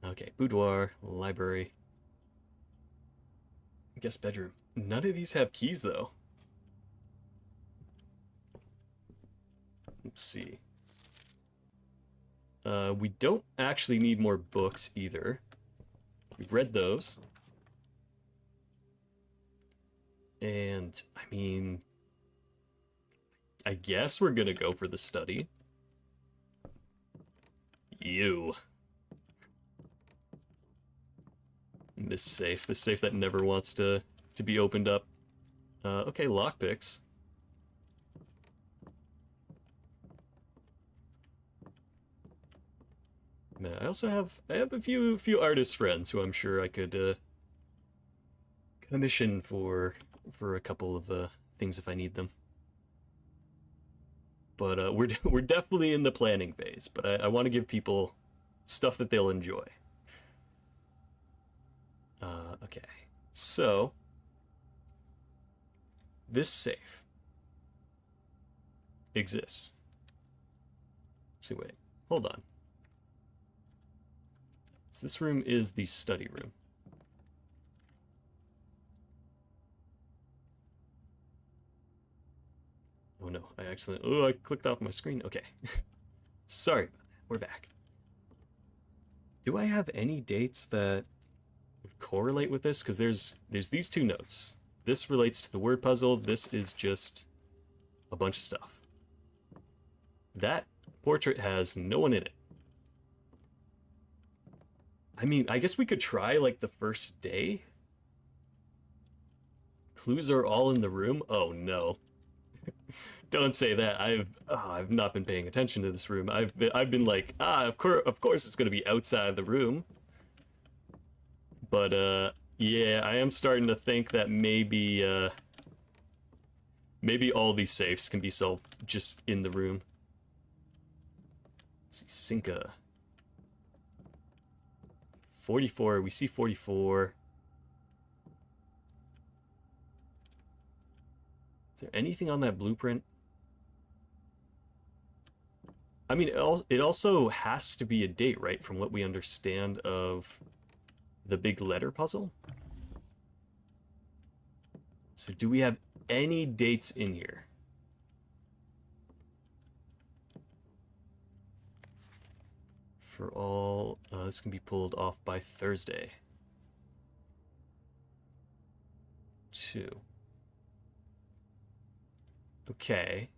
Okay, boudoir, library, guest bedroom. None of these have keys though. Let's see. We don't actually need more books either. We've read those. And, I mean, I guess we're gonna go for the study. This safe that never wants to be opened up. Okay, lockpicks. Man, I also have a few artist friends who I'm sure I could commission for a couple of things if I need them. But we're definitely in the planning phase. But I want to give people stuff that they'll enjoy. Okay, so this safe exists. Actually, wait, hold on. So this room is the study room. Oh no, I clicked off my screen. Okay. Sorry about that. We're back. Do I have any dates that would correlate with this? Because there's these two notes. This relates to the word puzzle. This is just a bunch of stuff. That portrait has no one in it. I mean, I guess we could try like the first day. Clues are all in the room. Oh no. Don't say that. I've not been paying attention to this room. I've been like, of course it's going to be outside the room. But yeah, I am starting to think that maybe all these safes can be solved just in the room. Let's see, Cinca. 44, we see 44. Is there anything on that blueprint? I mean, it also has to be a date, right? From what we understand of the big letter puzzle. So do we have any dates in here? For all, this can be pulled off by Thursday. 2. Okay.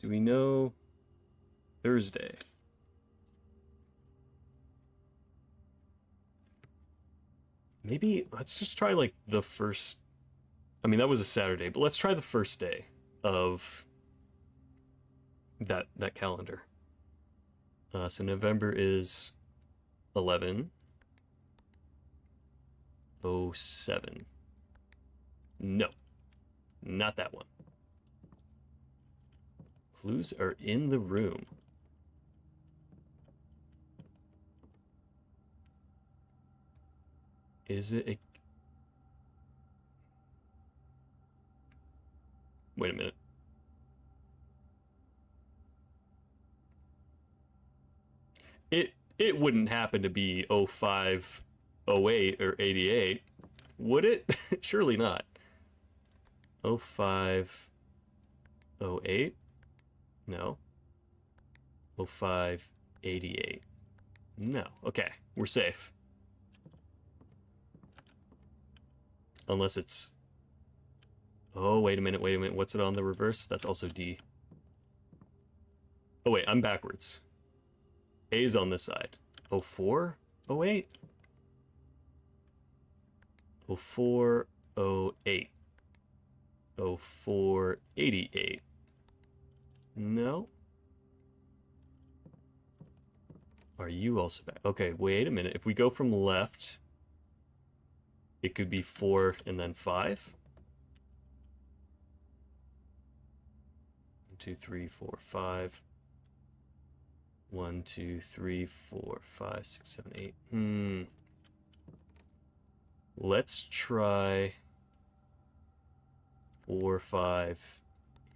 Do we know Thursday? Maybe let's just try like the first. I mean, that was a Saturday, but let's try the first day of that calendar. So November is 11/07. No, not that one. Clues are in the room. Is it a... Wait a minute. It wouldn't happen to be 05, 08, or 88, would it? Surely not. 05, 08? No. 05, 88. No. Okay, we're safe. Unless it's... Oh, wait a minute. What's it on the reverse? That's also D. Oh, wait, I'm backwards. A's on this side. 04, 08? 04, 08. 04, 88. No. Are you also back? Okay, wait a minute. If we go from left, it could be 4 and then 5. 1, 2, 3, 4, 5. 1, 2, 3, 4, 5, 6, 7, 8. Let's try 4, 5,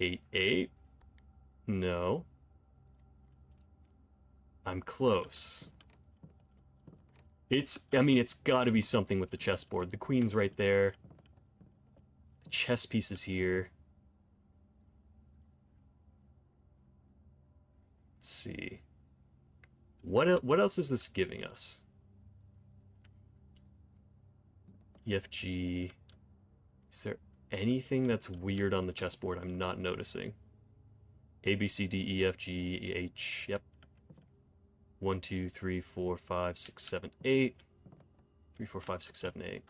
8, 8. No. I'm close. I mean, it's got to be something with the chessboard. The queen's right there. The chess piece is here. Let's see. What else is this giving us? EFG. Is there anything that's weird on the chessboard I'm not noticing? A, B, C, D, E, F, G, H. Yep. 1, 2, 3, 4, 5, 6, 7, 8. 3, 4, 5, 6, 7, 8.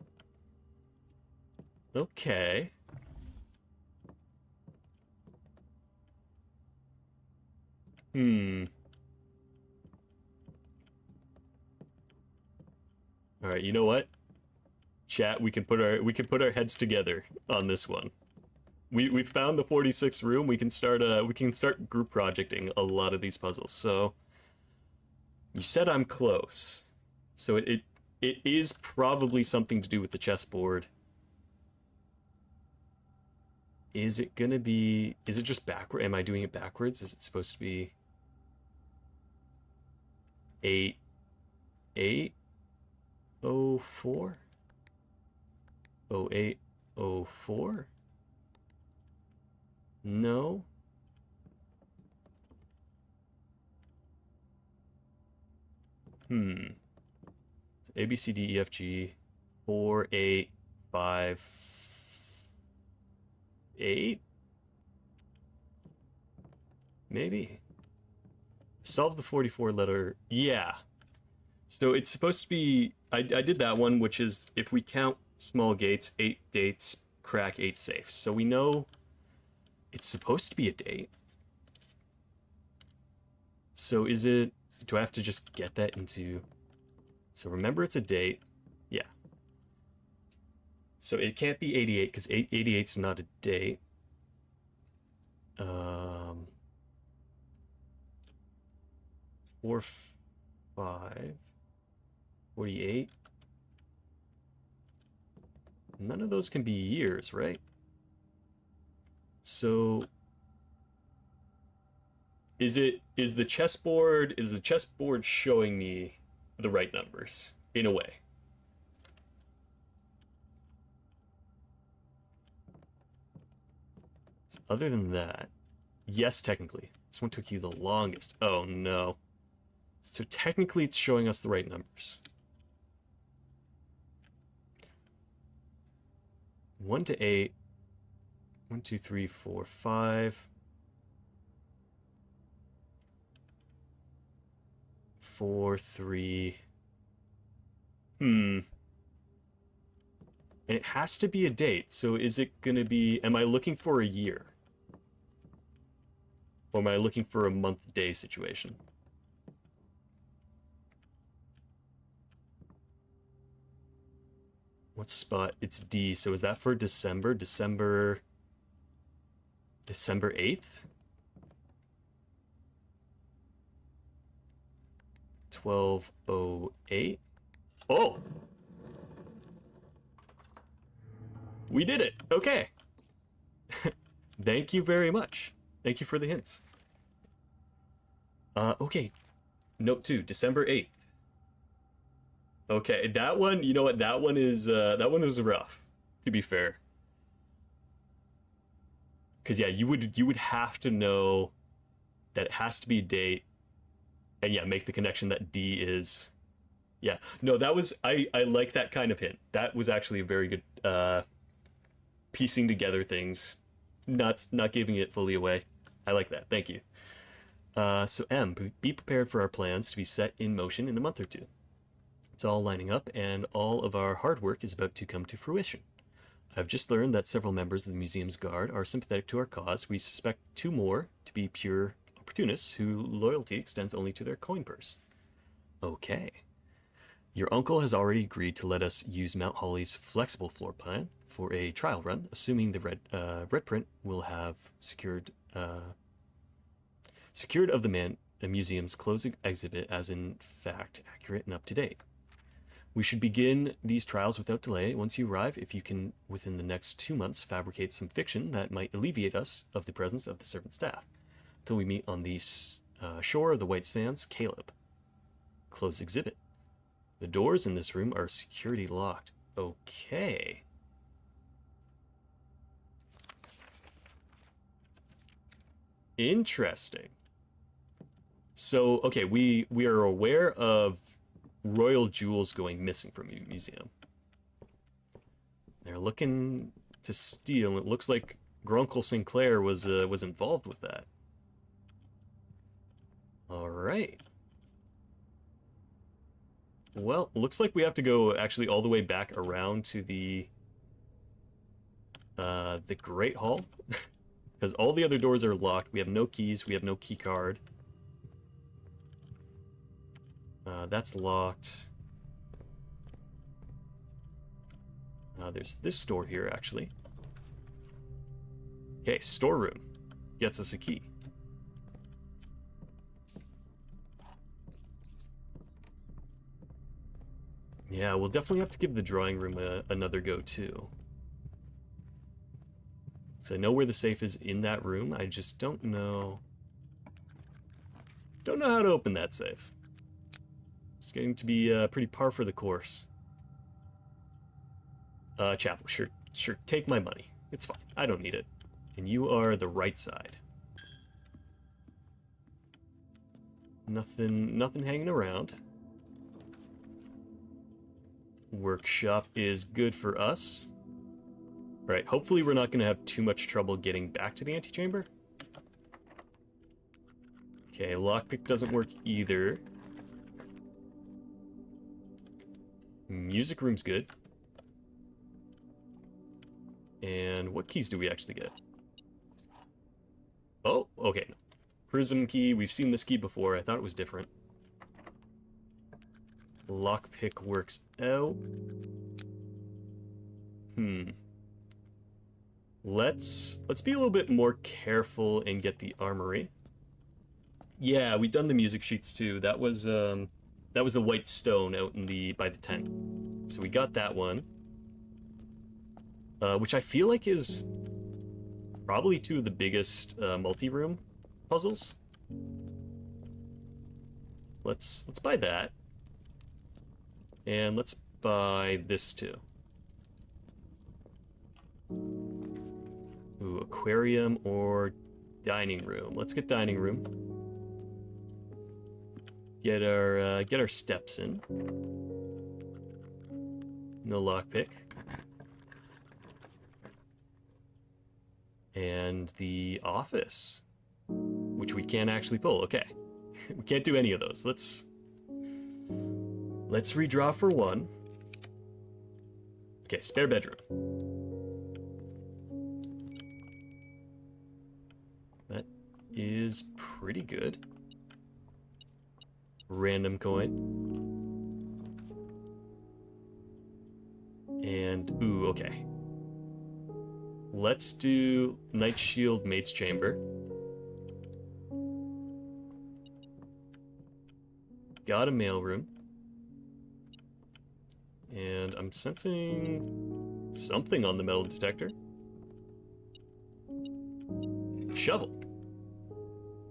Okay. All right, you know what? Chat, we can put our heads together on this one. We found the 46th room. We can start group projecting a lot of these puzzles. So you said I'm close. So it is probably something to do with the chessboard. Is it gonna be, is it just backward? Am I doing it backwards? Is it supposed to be 8 8 0 4 0 8 0 4? No. So A B C D E F G 4 8 5 8. Maybe. Solve the 44 letter. Yeah. So it's supposed to be, I did that one, which is if we count small gates, 8 dates, crack 8 safes. So we know it's supposed to be a date. So is it, do I have to just get that into, so remember it's a date. Yeah. So it can't be 88 because 88 is not a date. 4 5 48. None of those can be years, right? So is the chessboard showing me the right numbers in a way? So other than that, yes, technically. This one took you the longest. Oh no. So technically it's showing us the right numbers. 1 to 8. 1, 2, 3, 4, 5. 4, 3. And it has to be a date. So is it going to be, am I looking for a year? Or am I looking for a month-day situation? What spot? It's D. So is that for December? December 8th? 12:08. Oh! We did it! Okay. Thank you very much. Thank you for the hints. Okay. Note 2, December 8th. Okay, that one, you know what? That one was rough, to be fair. Because yeah, you would have to know that it has to be a date, and yeah, make the connection that D is. Yeah, no, that was, I like that kind of hint. That was actually a very good piecing together things, not giving it fully away. I like that. Thank you. So M, be prepared for our plans to be set in motion in a month or two. It's all lining up, and all of our hard work is about to come to fruition. I've just learned that several members of the museum's guard are sympathetic to our cause. We suspect 2 more to be pure opportunists whose loyalty extends only to their coin purse. Okay. Your uncle has already agreed to let us use Mount Holly's flexible floor plan for a trial run, assuming the red print will have secured of the museum's closing exhibit as in fact accurate and up to date. We should begin these trials without delay. Once you arrive, if you can, within the next 2 months, fabricate some fiction that might alleviate us of the presence of the servant staff. Till we meet on the shore of the White Sands, Caleb. Close exhibit. The doors in this room are security locked. Okay. Interesting. So, okay, we are aware of royal jewels going missing from a museum. They're looking to steal. It looks like Grunkle Sinclair was involved with that. All right. Well, looks like we have to go actually all the way back around to the Great Hall. Because all the other doors are locked. We have no keys. We have no key card. That's locked. There's this door here, actually. Okay, storeroom. Gets us a key. Yeah, we'll definitely have to give the drawing room another go, too. So I know where the safe is in that room. I just don't know... Don't know how to open that safe. It's going to be pretty par for the course. Chapel, sure, take my money. It's fine. I don't need it. And you are the right side. Nothing hanging around. Workshop is good for us. Alright, hopefully we're not going to have too much trouble getting back to the antechamber. Okay, lockpick doesn't work either. Music room's good. And what keys do we actually get? Oh, okay. Prism key. We've seen this key before. I thought it was different. Lockpick works out. Let's be a little bit more careful and get the armory. Yeah, we've done the music sheets too. That was the white stone out in by the tent. So we got that one. Which I feel like is probably two of the biggest multi-room puzzles. Let's buy that. And let's buy this too. Ooh, aquarium or dining room. Let's get dining room. Get our steps in. No lockpick. And the office, which we can't actually pull. Okay, we can't do any of those. Let's redraw for one. Okay, spare bedroom. That is pretty good. Random coin. And, ooh, okay. Let's do Night Shield Mate's Chamber. Got a mailroom. And I'm sensing something on the metal detector. Shovel.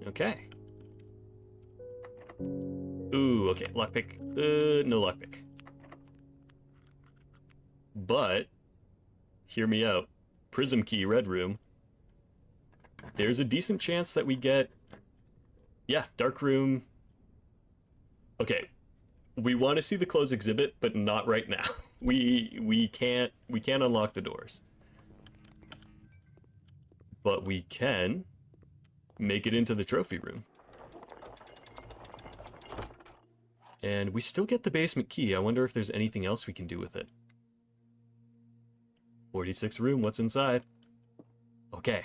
Okay. Ooh, okay. Lockpick. No lockpick. But, hear me out. Prism key, red room. There's a decent chance that we get... Yeah, dark room. Okay. We want to see the closed exhibit, but not right now. We can't unlock the doors. But we can make it into the trophy room. And we still get the basement key. I wonder if there's anything else we can do with it. 46 room, what's inside? Okay.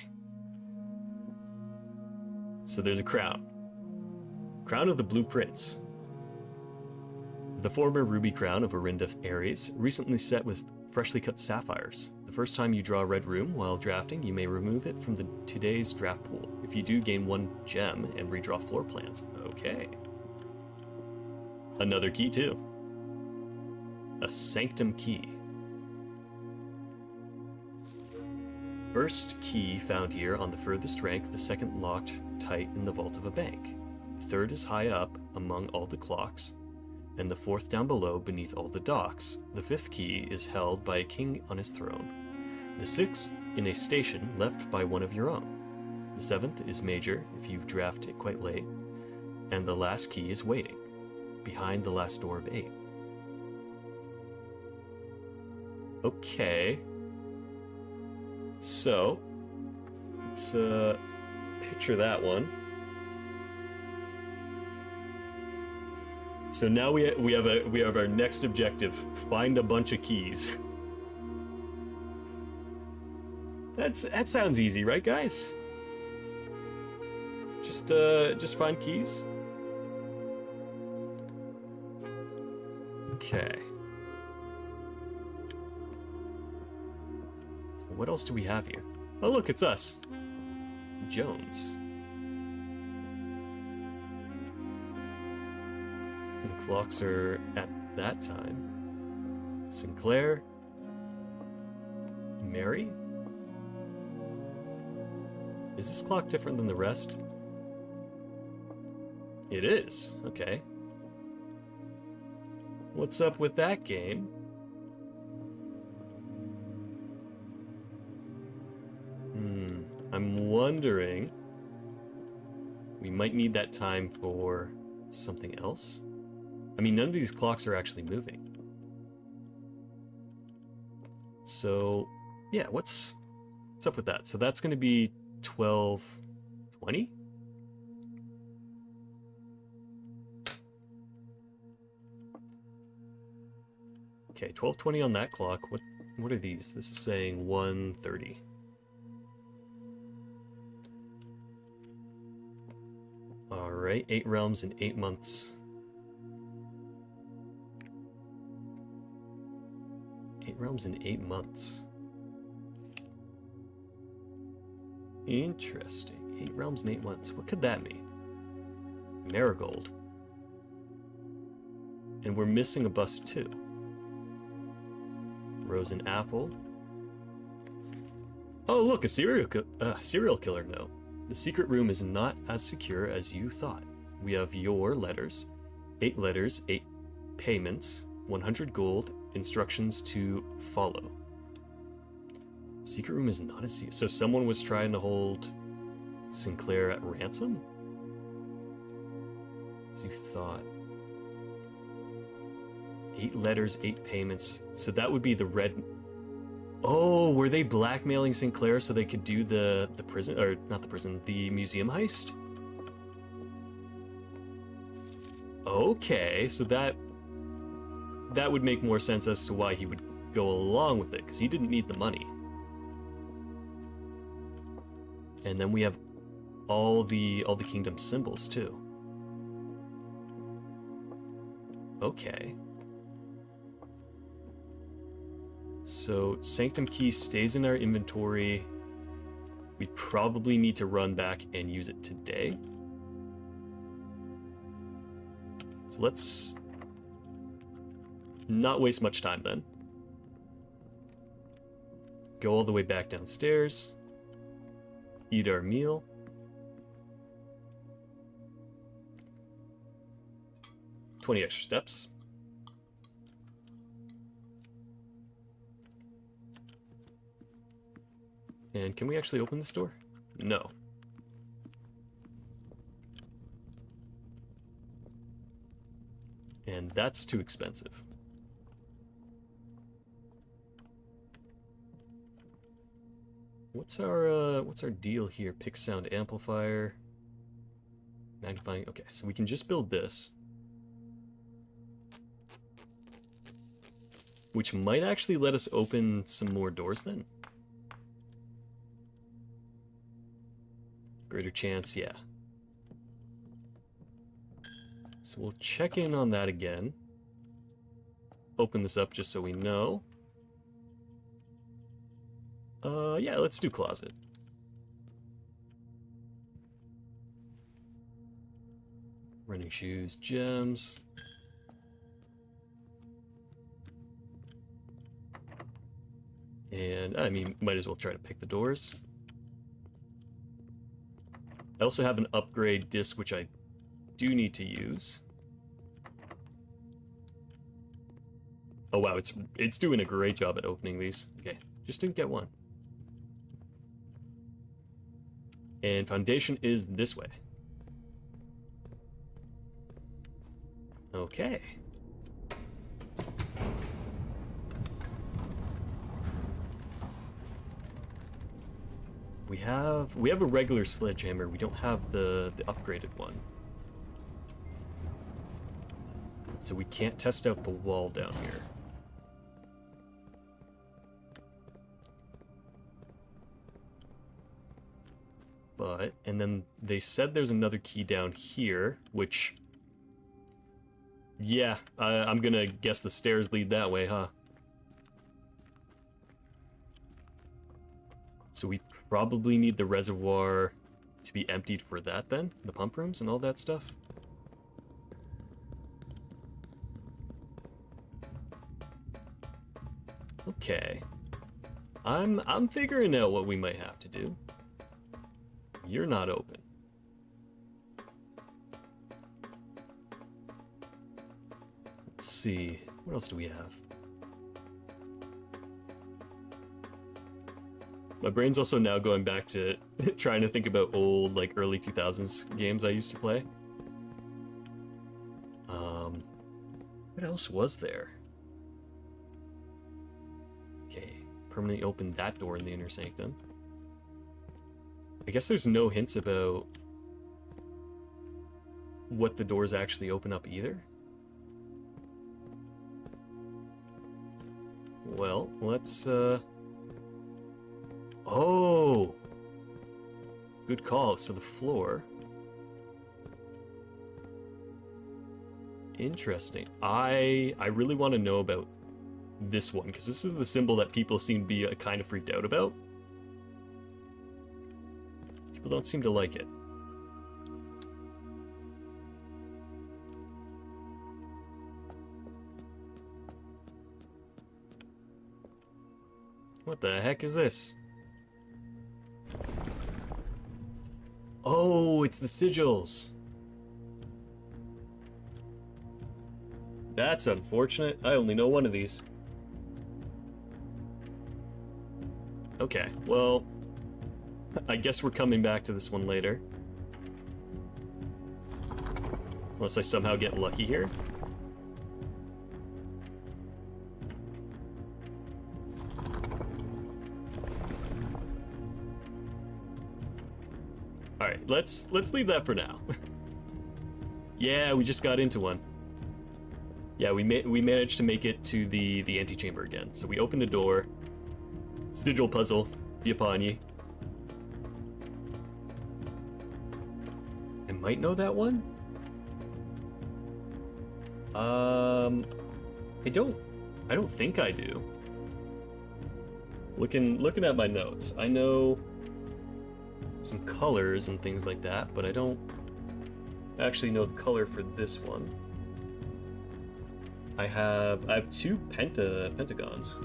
So there's a crown. Crown of the Blue Prince. The former ruby crown of Orinda Ares, recently set with freshly cut sapphires. The first time you draw a red room while drafting, you may remove it from today's draft pool. If you do, gain 1 gem and redraw floor plans. Okay. Another key too. A sanctum key. First key found here on the furthest rank, the second locked tight in the vault of a bank. Third is high up among all the clocks, and the fourth down below beneath all the docks. The fifth key is held by a king on his throne. The sixth in a station left by one of your own. The seventh is major if you draft it quite late, and the last key is waiting, behind the last door of 8. Okay. So, let's picture that one. So now we have our next objective: find a bunch of keys. That sounds easy, right, guys? Just find keys. Okay. So what else do we have here? Oh, look, it's us. Jones. The clocks are at that time. Sinclair. Mary? Is this clock different than the rest? It is. Okay. What's up with that game? I'm wondering... We might need that time for something else? I mean, none of these clocks are actually moving. So, yeah, what's up with that? So that's going to be 12:20? Okay, 12:20 on that clock. What are these? This is saying 1:30. Alright, 8 realms in 8 months. 8 realms in 8 months. Interesting. 8 realms in 8 months. What could that mean? Marigold. And we're missing a bus too. Rose and Apple. Oh, look, a serial killer note. The secret room is not as secure as you thought. We have your letters. 8 letters, 8 payments, 100 gold, instructions to follow. Secret room is not as secure. So someone was trying to hold Sinclair at ransom? As you thought. 8 letters, 8 payments. So that would be the red... Oh, were they blackmailing Sinclair so they could do the prison, or not the prison, the museum heist? Okay, so that would make more sense as to why he would go along with it, because he didn't need the money. And then we have all the kingdom symbols too. Okay. So, Sanctum Key stays in our inventory. We probably need to run back and use it today. So let's not waste much time then. Go all the way back downstairs. Eat our meal. $20 extra steps. And can we actually open this door? No. And that's too expensive. What's our deal here? Pick sound amplifier. Magnifying. Okay, so we can just build this. Which might actually let us open some more doors then. Greater chance, yeah. So we'll check in on that again. Open this up just so we know. Yeah, let's do closet. Running shoes, gems. And, I mean, might as well try to pick the doors. I also have an upgrade disc, which I do need to use. Oh wow, it's doing a great job at opening these. Okay, just didn't get one. And foundation is this way. Okay. We have a regular sledgehammer. We don't have the upgraded one. So we can't test out the wall down here. But, and then they said there's another key down here, which... Yeah, I'm gonna guess the stairs lead that way, huh? So we probably need the reservoir to be emptied for that then? The pump rooms and all that stuff? Okay. I'm figuring out what we might have to do. You're not open. Let's see. What else do we have? My brain's also now going back to trying to think about old, like, early 2000s games I used to play. What else was there? Okay, permanently open that door in the inner sanctum. I guess there's no hints about what the doors actually open up either. Well, let's, Oh! Good call. So the floor. Interesting. I really want to know about this one, because this is the symbol that people seem to be kind of freaked out about. People don't seem to like it. What the heck is this? Oh, it's the sigils. That's unfortunate. I only know one of these. Okay, well, I guess we're coming back to this one later. Unless I somehow get lucky here. Alright, let's leave that for now. Yeah, we just got into one. Yeah, we managed to make it to the antechamber again. So we opened a door. Sigil puzzle, be upon ye. I might know that one. I don't think I do. Looking at my notes, I know some colors and things like that, but I don't actually know the color for this one. I have two pentagons.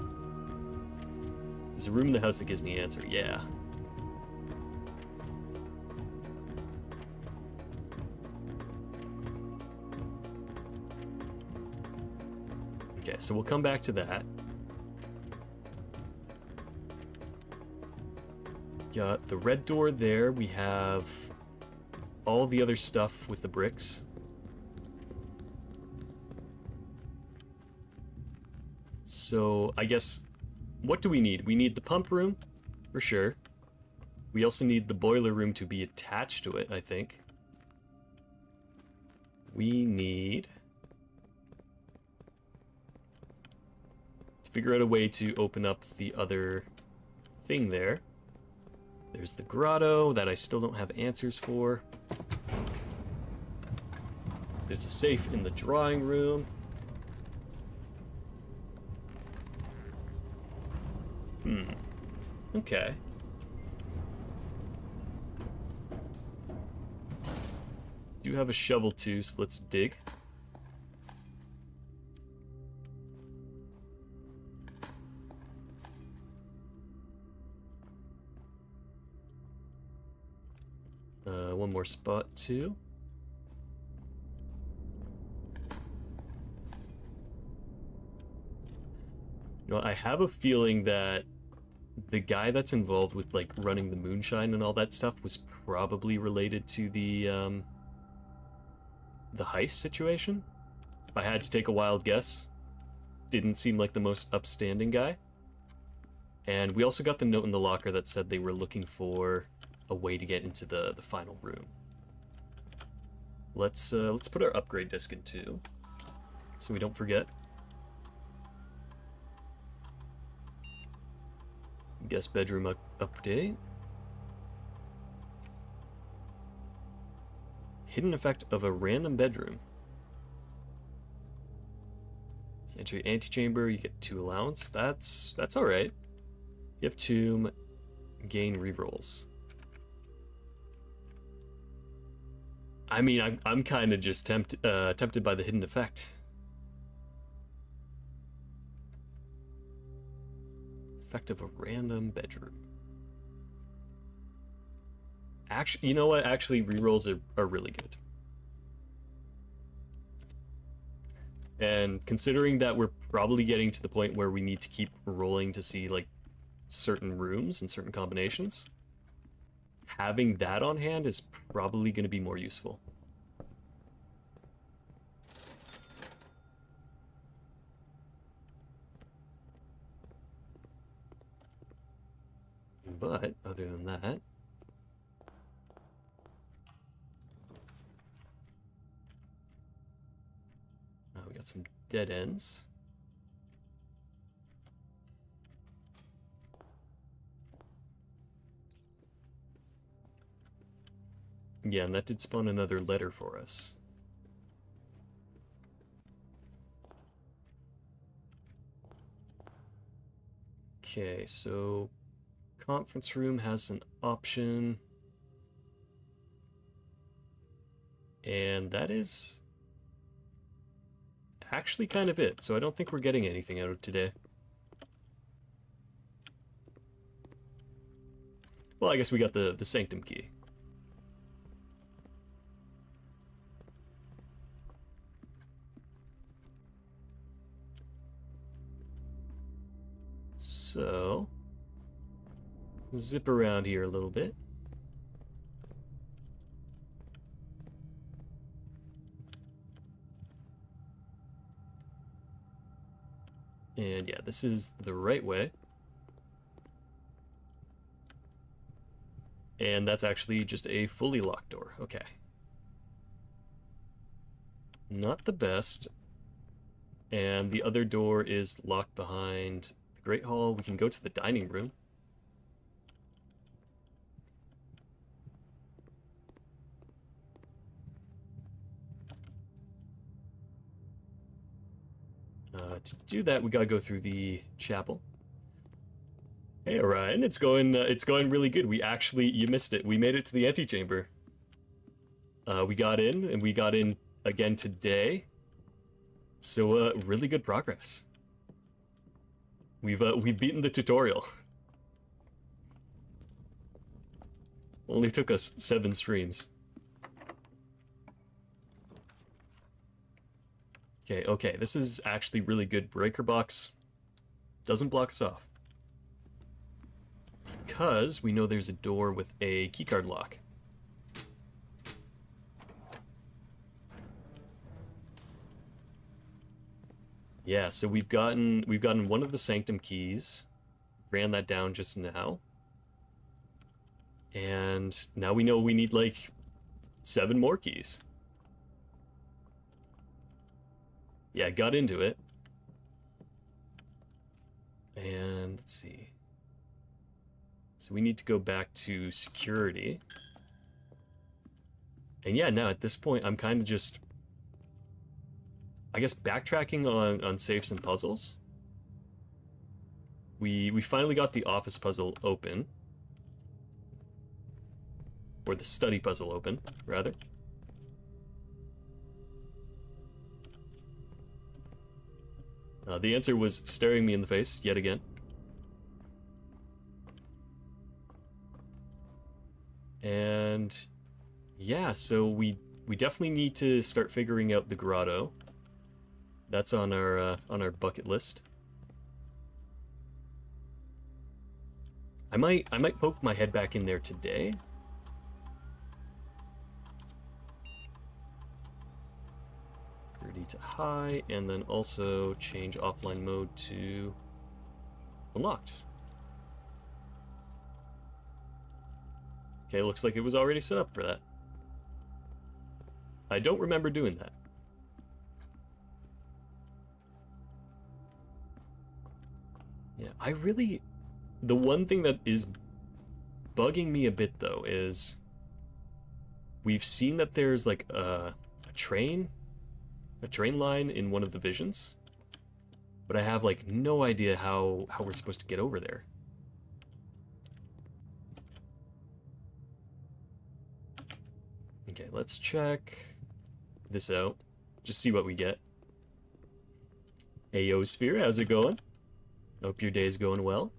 There's a room in the house that gives me answer, yeah. Okay, so we'll come back to that. Got the red door there. We have all the other stuff with the bricks. So I guess, what do we need? We need the pump room, for sure. We also need the boiler room to be attached to it, I think. We need to figure out a way to open up the other thing there. There's the grotto that I still don't have answers for. There's a safe in the drawing room. Okay. Do have a shovel too, so let's dig. One more spot too. You know, I have a feeling that the guy that's involved with like running the moonshine and all that stuff was probably related to the heist situation. If I had to take a wild guess, didn't seem like the most upstanding guy. And we also got the note in the locker that said they were looking for a way to get into the final room. Let's put our upgrade disc in too. so we don't forget. Guest bedroom update. Hidden effect of a random bedroom. You enter your antechamber, you get 2 allowance. That's alright. You have tomb, gain rerolls. I mean, I'm kind of just tempted by the hidden effect. Effect of a random bedroom. Actually, you know what? Actually, rerolls are really good. And considering that we're probably getting to the point where we need to keep rolling to see like certain rooms and certain combinations, having that on hand is probably going to be more useful. But other than that, we got some dead ends. Yeah, and that did spawn another letter for us. Okay, so conference room has an option. And that is actually kind of it, so I don't think we're getting anything out of today. Well, I guess we got the sanctum key. So, zip around here a little bit. And yeah, this is the right way. And that's actually just a fully locked door. Okay. Not the best. And the other door is locked behind the Great Hall. We can go to the dining room. To do that, we gotta go through the chapel. Hey, Orion, it's going really good. We actually, you missed it. We made it to the antechamber. We got in, and we got in again today. So, really good progress. We've beaten the tutorial. Only took us 7 streams. Okay, this is actually really good. Breaker box doesn't block us off. Because we know there's a door with a keycard lock. Yeah, so we've gotten one of the sanctum keys. Ran that down just now. And now we know we need like 7 more keys. Yeah, got into it. And let's see. So we need to go back to security. And yeah, now at this point, I'm kind of just, I guess, backtracking on safes and puzzles. We finally got the office puzzle open. Or the study puzzle open, rather. The answer was staring me in the face, yet again. And yeah, so we definitely need to start figuring out the grotto. That's on our bucket list. I might poke my head back in there today. To high, and then also change offline mode to unlocked. Okay, looks like it was already set up for that. I don't remember doing that. The one thing that is bugging me a bit, though, is we've seen that there's like a train line in one of the visions, but I have like no idea how we're supposed to get over there. Okay, let's check this out. Just see what we get. Ayo Sphere, how's it going? Hope your day's going well.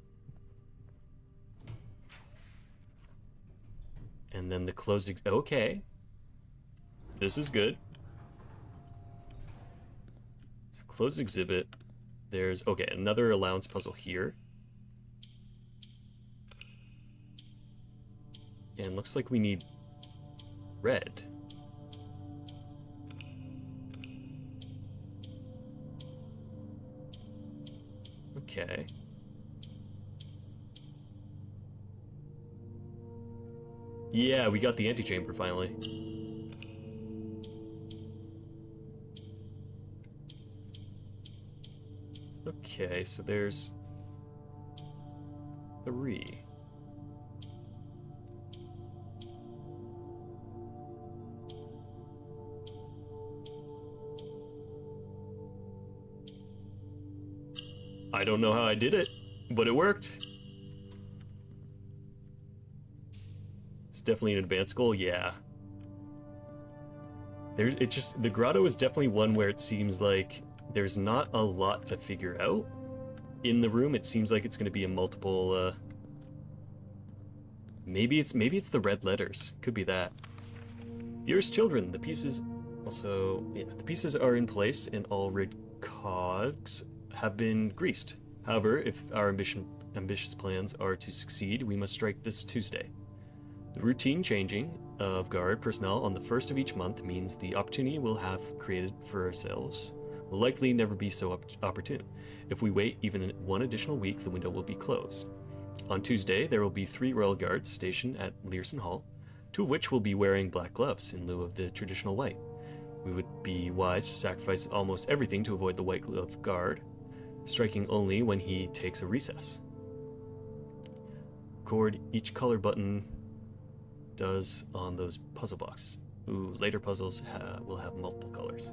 And then the closed okay. This is good. It's a closed exhibit. There's okay, another allowance puzzle here. And looks like we need red. Okay. Yeah, we got the antechamber finally. Okay, so there's 3. I don't know how I did it, but it worked. It's definitely an advanced goal, yeah. The grotto is definitely one where it seems like there's not a lot to figure out. In the room, it seems like it's going to be a multiple, maybe it's the red letters. Could be that. Dearest children, the pieces are in place and all rig cogs have been greased. However, if our ambitious plans are to succeed, we must strike this Tuesday. The routine changing of guard personnel on the first of each month means the opportunity we'll have created for ourselves will likely never be so opportune. If we wait even 1 additional week, the window will be closed. On Tuesday, there will be 3 royal guards stationed at Learson Hall, 2 of which will be wearing black gloves in lieu of the traditional white. We would be wise to sacrifice almost everything to avoid the white glove guard, striking only when he takes a recess. Record each color button does on those puzzle boxes. Ooh, later puzzles will have multiple colors.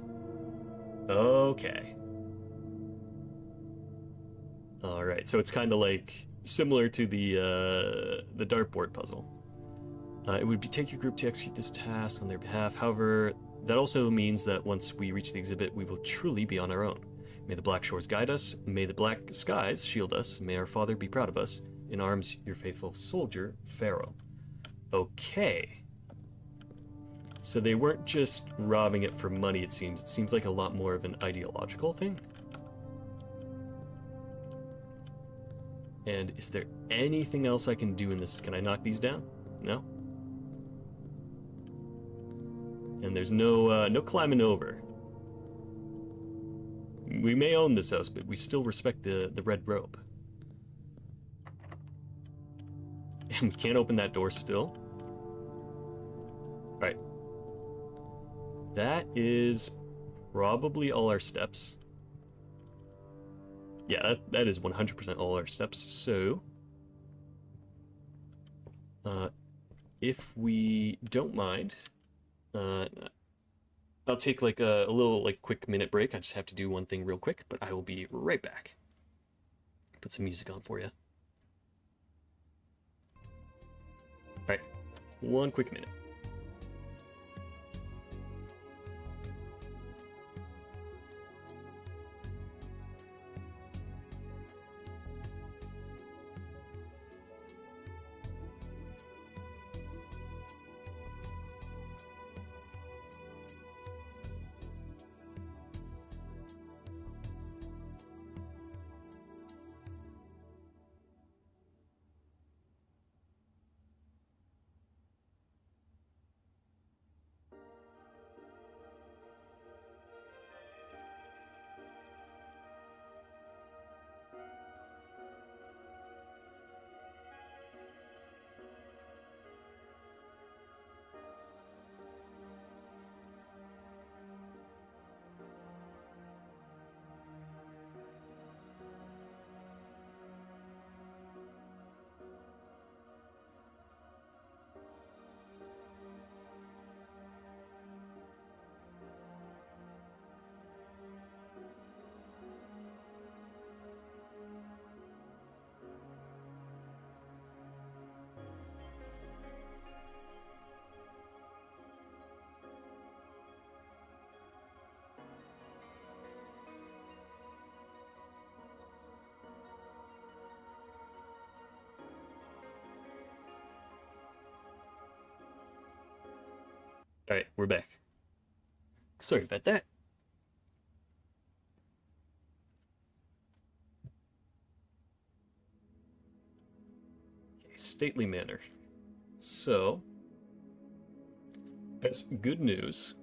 Okay. Alright, so it's kind of like similar to the dartboard puzzle. It would take your group to execute this task on their behalf. However, that also means that once we reach the exhibit, we will truly be on our own. May the black shores guide us. May the black skies shield us. May our father be proud of us. In arms, your faithful soldier, Pharaoh. Okay. So they weren't just robbing it for money, it seems. It seems like a lot more of an ideological thing. And is there anything else I can do in this? Can I knock these down? No? And there's no climbing over. We may own this house, but we still respect the red robe. And we can't open that door still. Alright. That is probably all our steps. Yeah, that is 100% all our steps. So, if we don't mind, I'll take like a little quick minute break. I just have to do one thing real quick, but I will be right back. Put some music on for you. Alright, one quick minute. Alright, we're back. Sorry about that. Okay, stately manner. So, as good news,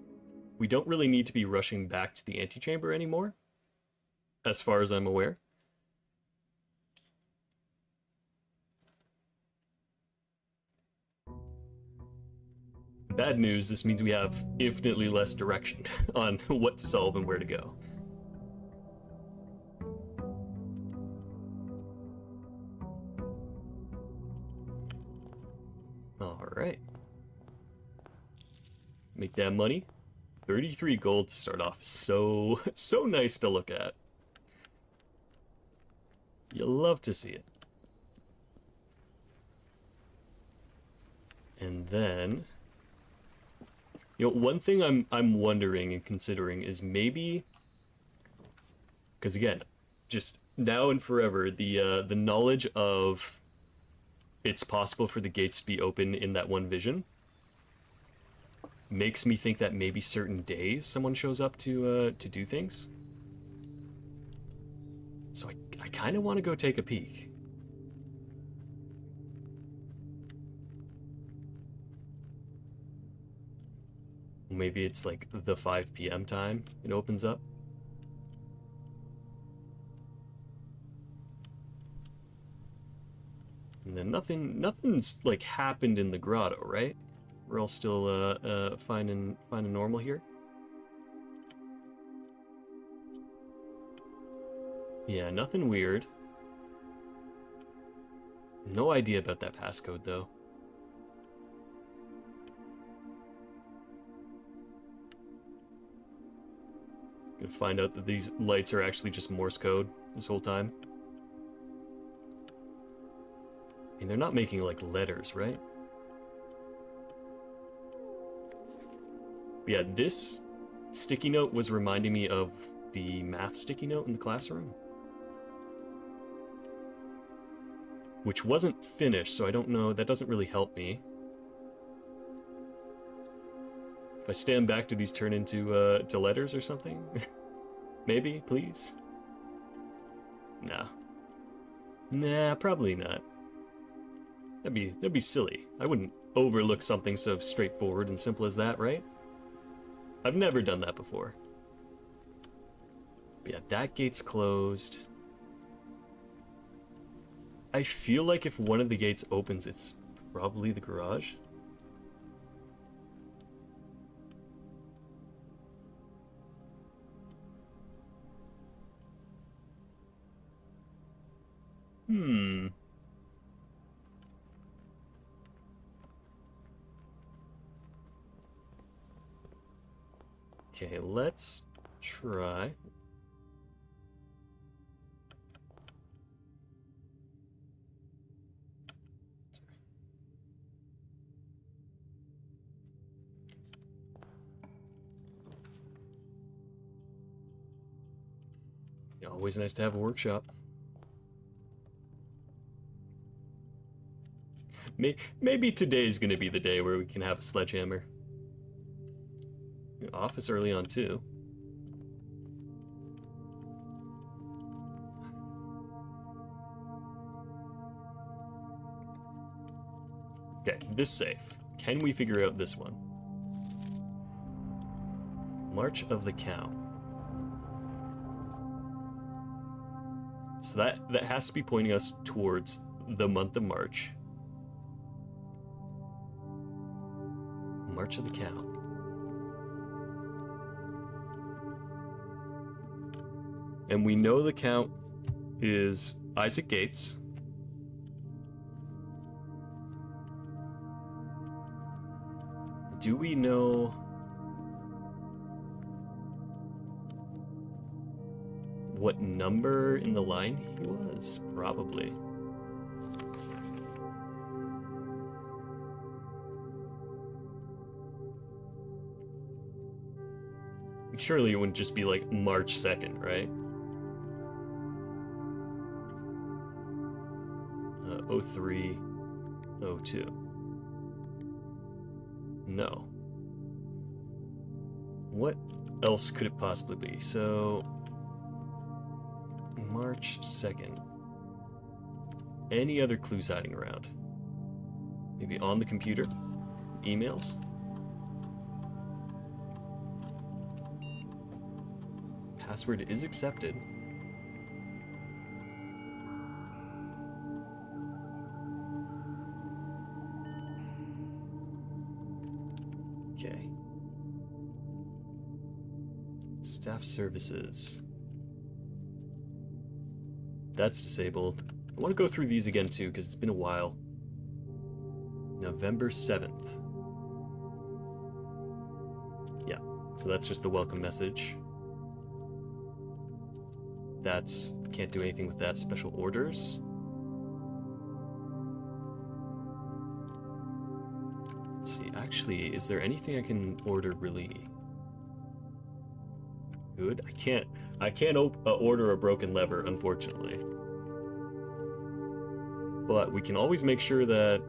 we don't really need to be rushing back to the antechamber anymore, as far as I'm aware. Bad news, this means we have infinitely less direction on what to solve and where to go. Alright. Make that money. 33 gold to start off. So nice to look at. You love to see it. And then, you know, one thing I'm wondering and considering is maybe, because again, just now and forever, the knowledge of it's possible for the gates to be open in that one vision makes me think that maybe certain days someone shows up to do things. So I kind of want to go take a peek. Maybe it's like the 5 p.m. time it opens up. And then nothing's like happened in the grotto, right? We're all still fine and normal here. Yeah, nothing weird. No idea about that passcode though. Gonna find out that these lights are actually just Morse code this whole time. I mean, they're not making like letters, right? But yeah, this sticky note was reminding me of the math sticky note in the classroom, which wasn't finished, so I don't know. That doesn't really help me. If I stand back, do these turn into to letters or something? Maybe, please? Nah, probably not. That'd be silly. I wouldn't overlook something so straightforward and simple as that, right? I've never done that before. But yeah, that gate's closed. I feel like if one of the gates opens, it's probably the garage. Okay, let's try. Always nice to have a workshop. Maybe today's gonna be the day where we can have a sledgehammer. Office early on too. Okay, this safe. Can we figure out this one? March of the Cow. So that has to be pointing us towards the month of March. March of the Cow. And we know the count is Isaac Gates. Do we know what number in the line he was? Probably. Surely it wouldn't just be like March 2nd, right? 03, 02. No. what else could it possibly be? So, March 2nd. Any other clues hiding around? Maybe on the computer? Emails? Password is accepted. Okay. Staff services. That's disabled. I want to go through these again too, because it's been a while. November 7th. Yeah, so that's just the welcome message. That's... can't do anything with that. Special orders. Let's see, actually, is there anything I can order really good? I can't order a broken lever, unfortunately. But we can always make sure that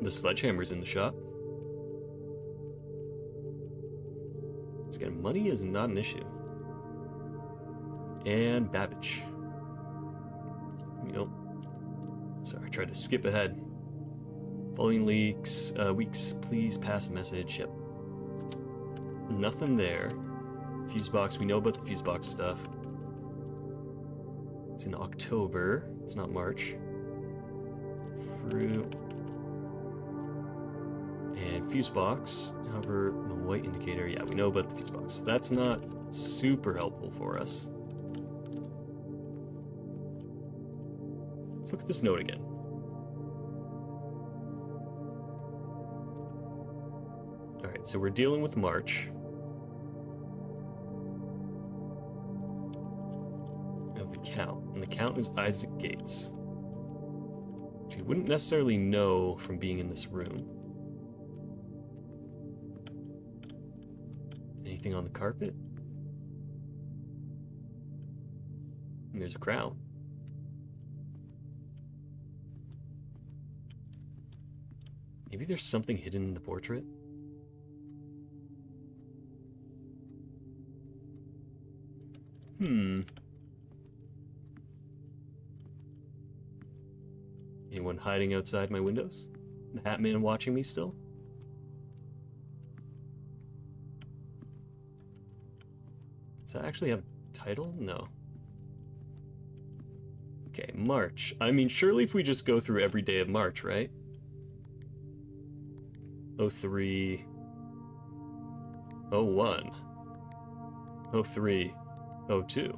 the sledgehammer's in the shop. So again, money is not an issue. And Babbage. Nope. Sorry, I tried to skip ahead. Following weeks, please pass a message. Yep. Nothing there. Fuse box, we know about the fuse box stuff. It's in October. It's not March. Fruit. And fuse box. However, the white indicator, yeah, we know about the fuse box. That's not super helpful for us. Let's look at this note again. Alright, so we're dealing with March. Of the Count. And the Count is Isaac Gates. Which you wouldn't necessarily know from being in this room. Anything on the carpet? And there's a crown. Maybe there's something hidden in the portrait? Anyone hiding outside my windows? The Hat Man watching me still? Does that actually have a title? No. Okay, March. I mean, surely if we just go through every day of March, right? 03, 01, 03, 02,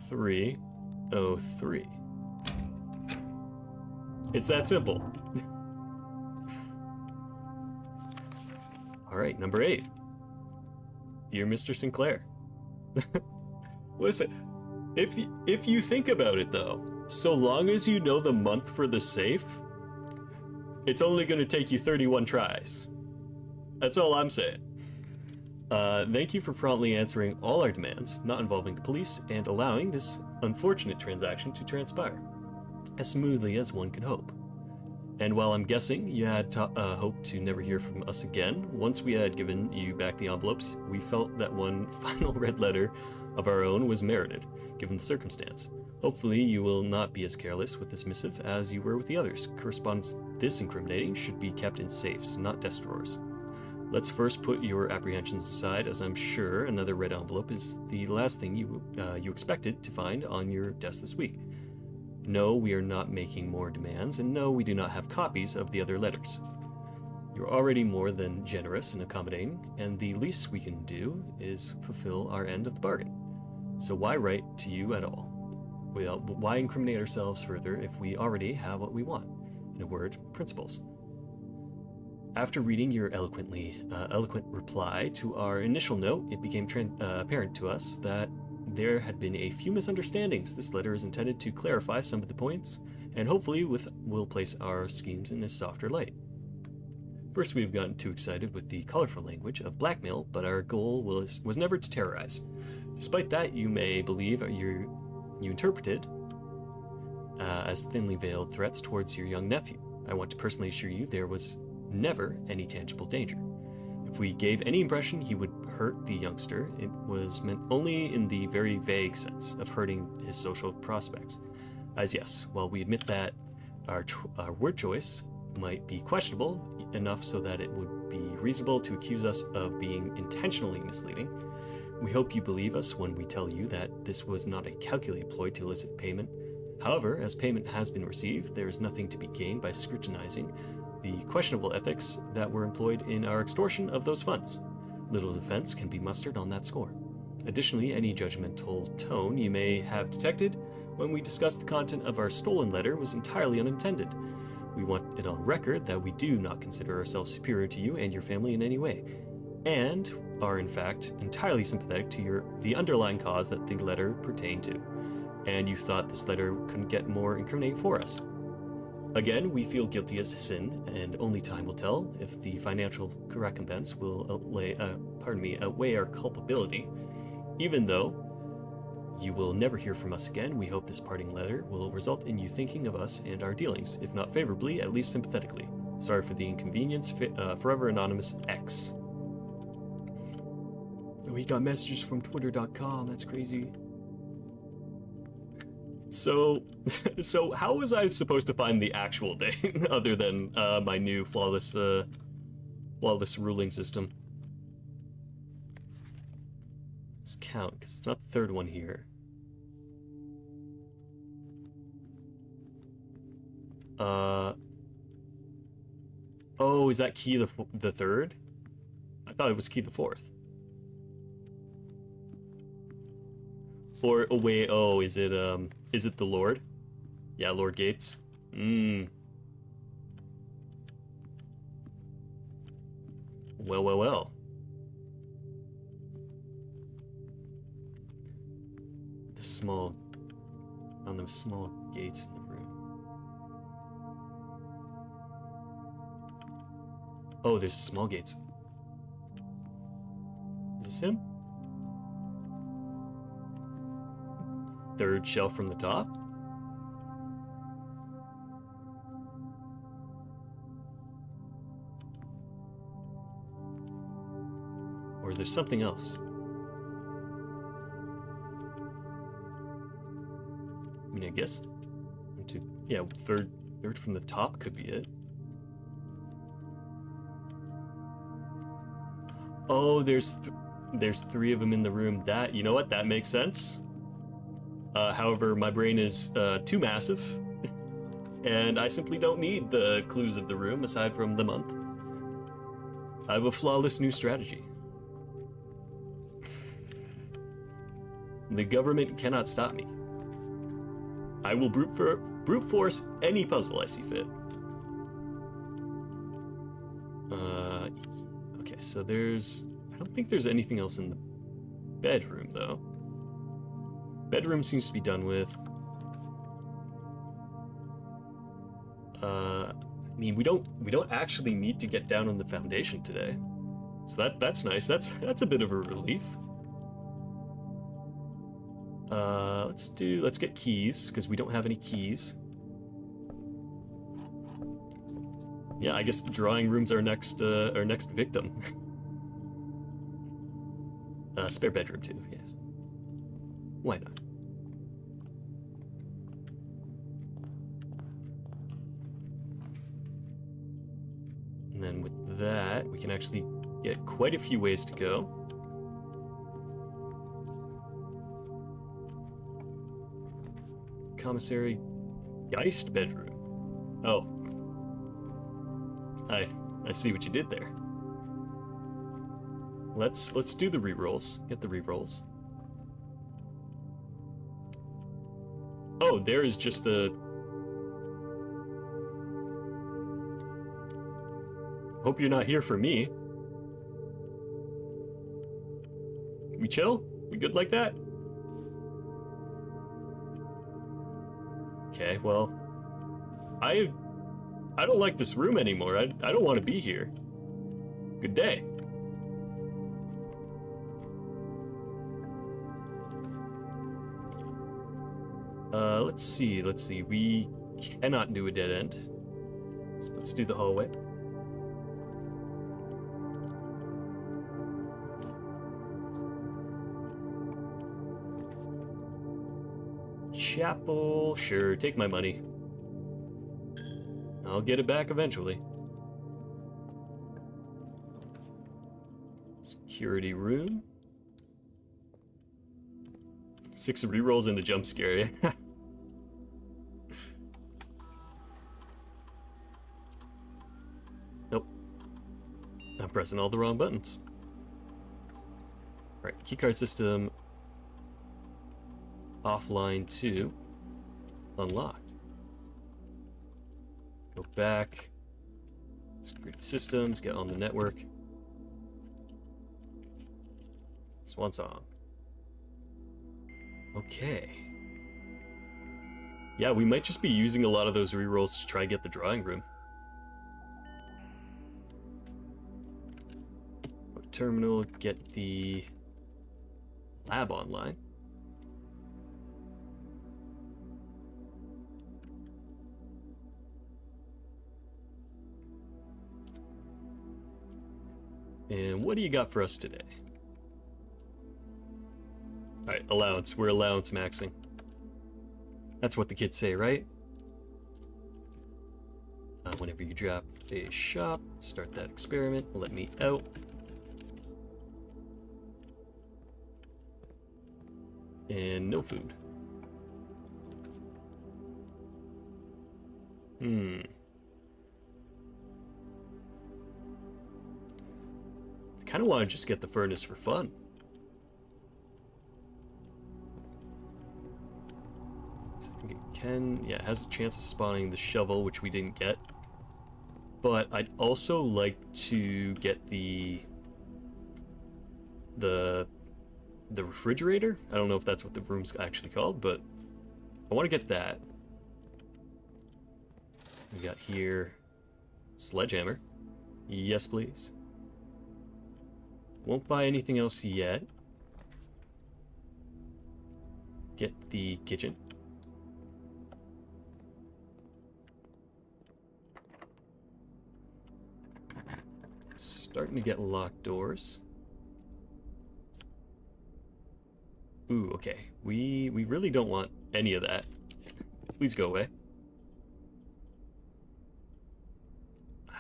03, 03. It's that simple. All right, number 8. Dear Mr. Sinclair. Listen, if you think about it though, so long as you know the month for the safe, it's only going to take you 31 tries. That's all I'm saying. Thank you for promptly answering all our demands, not involving the police, and allowing this unfortunate transaction to transpire as smoothly as one could hope. And while I'm guessing you had hoped to never hear from us again, once we had given you back the envelopes, we felt that one final red letter of our own was merited, given the circumstance. Hopefully you will not be as careless with this missive as you were with the others. Correspondence this incriminating should be kept in safes, not desk drawers. Let's first put your apprehensions aside, as I'm sure another red envelope is the last thing you expected to find on your desk this week. No, we are not making more demands, and no, we do not have copies of the other letters. You're already more than generous and accommodating, and the least we can do is fulfill our end of the bargain. So why write to you at all? Well, why incriminate ourselves further if we already have what we want? In a word, principles. After reading your eloquent reply to our initial note, it became apparent to us that there had been a few misunderstandings. This letter is intended to clarify some of the points, and hopefully will place our schemes in a softer light. First, we've gotten too excited with the colorful language of blackmail, but our goal was never to terrorize. Despite that, you may believe you interpreted as thinly veiled threats towards your young nephew. I want to personally assure you there was never any tangible danger. If we gave any impression he would hurt the youngster, it was meant only in the very vague sense of hurting his social prospects. As yes, while we admit that our word choice might be questionable enough so that it would be reasonable to accuse us of being intentionally misleading, we hope you believe us when we tell you that this was not a calculated ploy to elicit payment. However, as payment has been received, there is nothing to be gained by scrutinizing the questionable ethics that were employed in our extortion of those funds. Little defense can be mustered on that score. Additionally, any judgmental tone you may have detected when we discussed the content of our stolen letter was entirely unintended. We want it on record that we do not consider ourselves superior to you and your family in any way, and are in fact entirely sympathetic to the underlying cause that the letter pertained to, and you thought this letter couldn't get more incriminating for us. Again, we feel guilty as sin, and only time will tell if the financial recompense will outweigh our culpability. Even though you will never hear from us again, we hope this parting letter will result in you thinking of us and our dealings, if not favorably, at least sympathetically. Sorry for the inconvenience, Forever Anonymous X. We got messages from Twitter.com, that's crazy. So how was I supposed to find the actual date other than my new flawless ruling system? Let's count, because it's not the third one here. Oh, is that key the third? I thought it was key the fourth. Or, oh wait, oh, is it the Lord? Yeah, Lord Gates. Well. On the small gates in the room. Oh, there's small gates. Is this him? Third shelf from the top? Or is there something else? I mean, I guess yeah, third from the top could be it. Oh, there's three of them in the room. That, you know what? That makes sense. However, my brain is too massive, and I simply don't need the clues of the room aside from the month. I have a flawless new strategy. The government cannot stop me. I will brute force any puzzle I see fit. Okay, so I don't think there's anything else in the bedroom, though. Bedroom seems to be done with. I mean, we don't actually need to get down on the foundation today, so that's nice. That's a bit of a relief. Let's get keys, because we don't have any keys. Yeah, I guess drawing room's our next victim. Spare bedroom too, yeah. Why not? And then with that, we can actually get quite a few ways to go. Commissary Geist bedroom. Oh. I see what you did there. Let's do the rerolls. Get the rerolls. Oh, there is just a... Hope you're not here for me. We chill? We good like that? Okay, well, I don't like this room anymore. I don't want to be here. Good day. Let's see. We cannot do a dead end. So let's do the hallway. chapel. Sure, take my money. I'll get it back eventually. Security room. 6 rerolls and a jump scare. Nope. I'm pressing all the wrong buttons. Alright, keycard system offline 2 unlocked. Go back. Security systems, get on the network. Swan song. Okay. Yeah, we might just be using a lot of those rerolls to try and get the drawing room. Terminal, get the lab online. And what do you got for us today? Alright, allowance. We're allowance maxing. That's what the kids say, right? Whenever you drop a shop, start that experiment. Let me out. And no food. I kind of want to just get the furnace for fun. So I think it can, yeah, it has a chance of spawning the shovel, which we didn't get. But I'd also like to get the refrigerator. I don't know if that's what the room's actually called, but I want to get that. We got here sledgehammer. Yes, please. Won't buy anything else yet. Get the kitchen. Starting to get locked doors. Ooh, okay. We really don't want any of that. Please go away.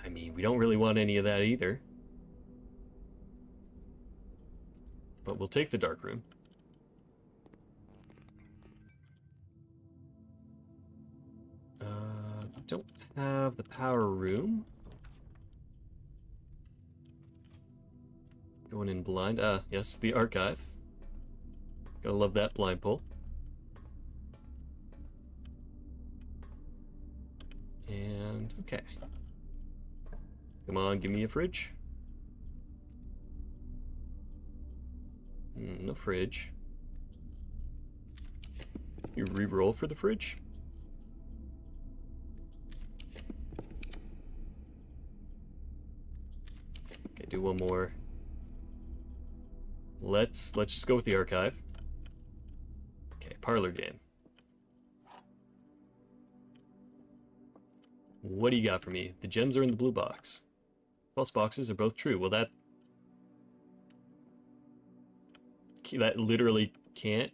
I mean, we don't really want any of that either. But we'll take the dark room. Don't have the power room. Going in blind. Yes, the archive. Gotta love that blind pull. And, okay. Come on, give me a fridge. No fridge. You re-roll for the fridge? Okay, do one more. Let's just go with the archive. Okay, parlor game. What do you got for me? The gems are in the blue box. False boxes are both true. Well, that literally can't.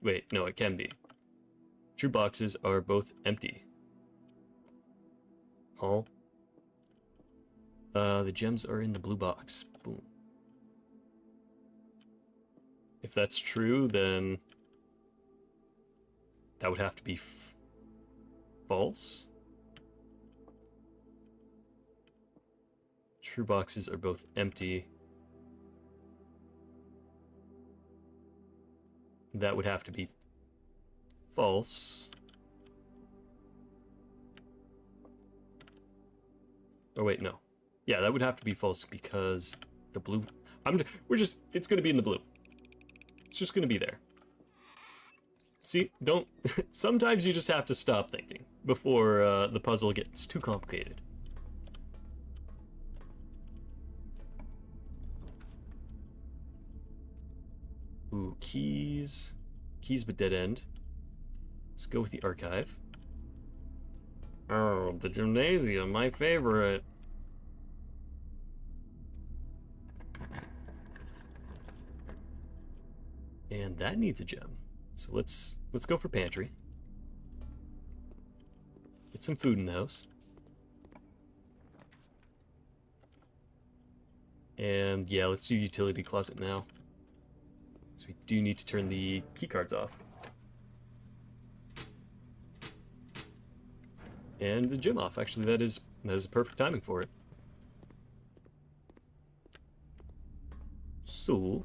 Wait, no, it can be. True boxes are both empty. Huh? The gems are in the blue box. Boom. If that's true, then that would have to be false. True boxes are both empty. That would have to be false. Oh wait, no. Yeah, that would have to be false because the blue. It's gonna be in the blue. It's just gonna be there. See, don't. Sometimes you just have to stop thinking before the puzzle gets too complicated. Ooh, keys. Keys but dead end. Let's go with the archive. Oh, the gymnasium, my favorite. And that needs a gem. So let's let's go for pantry. Get some food in the house. And yeah, let's do utility closet now. So we do need to turn the keycards off. And the gym off. Actually, that is perfect timing for it. So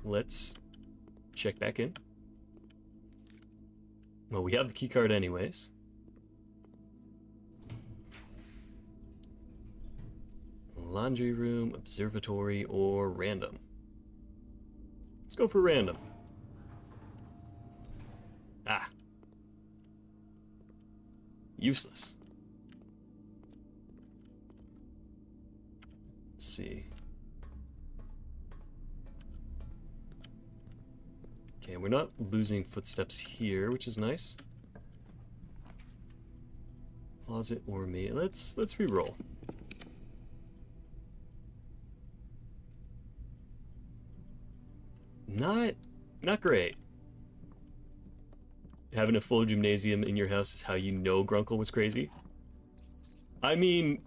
let's check back in. Well, we have the keycard anyways. Laundry room, observatory, or random. Let's go for random. Ah. Useless. Let's see. Okay, we're not losing footsteps here, which is nice. Closet or me. Let's re-roll. Not great. Having a full gymnasium in your house is how you know Grunkle was crazy. I mean,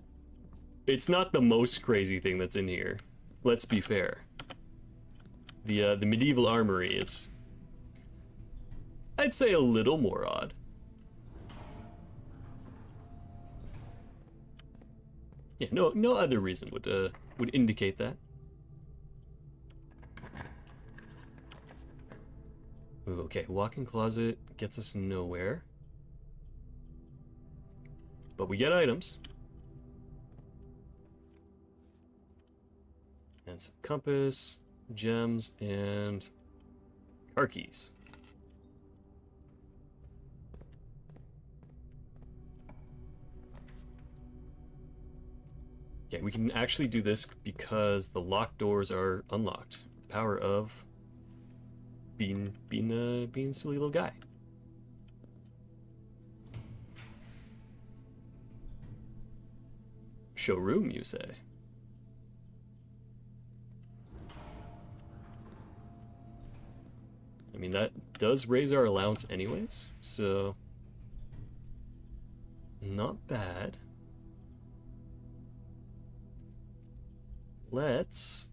it's not the most crazy thing that's in here. Let's be fair. The medieval armory is, I'd say, a little more odd. Yeah, no other reason would indicate that. Ooh, okay, walk-in closet gets us nowhere. But we get items. And some compass, gems, and car keys. Okay, we can actually do this because the locked doors are unlocked. The power of being a silly little guy. Showroom, you say? I mean, that does raise our allowance anyways, so not bad. Let's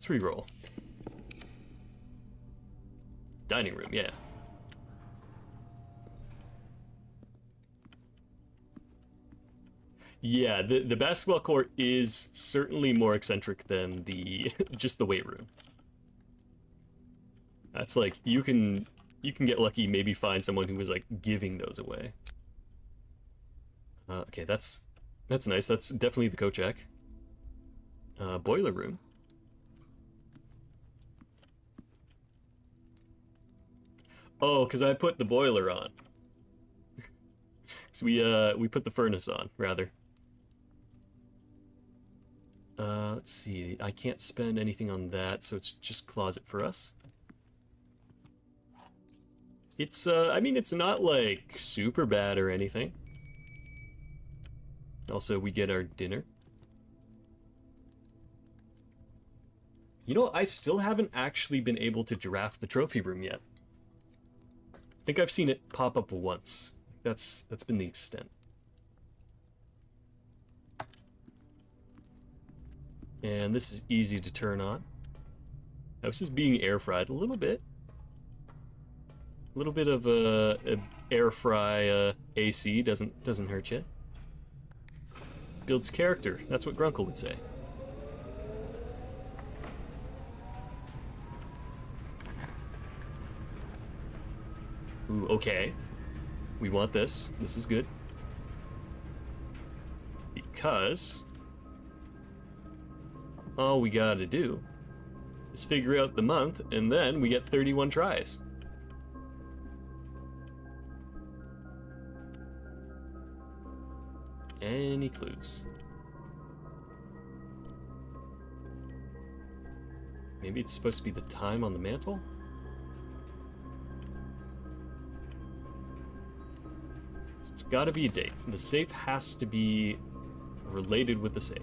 re-roll. Dining room, yeah. Yeah, the basketball court is certainly more eccentric than the just the weight room. That's like you can get lucky, maybe find someone who was like giving those away. Okay, that's nice. That's definitely the Kochak. Boiler room. Oh, because I put the boiler on. So we put the furnace on, rather. Let's see. I can't spend anything on that, so it's just closet for us. It's, I mean, it's not, like, super bad or anything. Also, we get our dinner. You know, I still haven't actually been able to giraffe the trophy room yet. I think I've seen it pop up once. That's been the extent. And this is easy to turn on. Now, this is being air fried a little bit. A little bit of a air fry AC doesn't hurt you. Builds character. That's what Grunkle would say. Ooh, okay. We want this. This is good. Because all we gotta do is figure out the month, and then we get 31 tries. Any clues? Maybe it's supposed to be the time on the mantle? It's gotta be a date. The safe has to be related with the safe.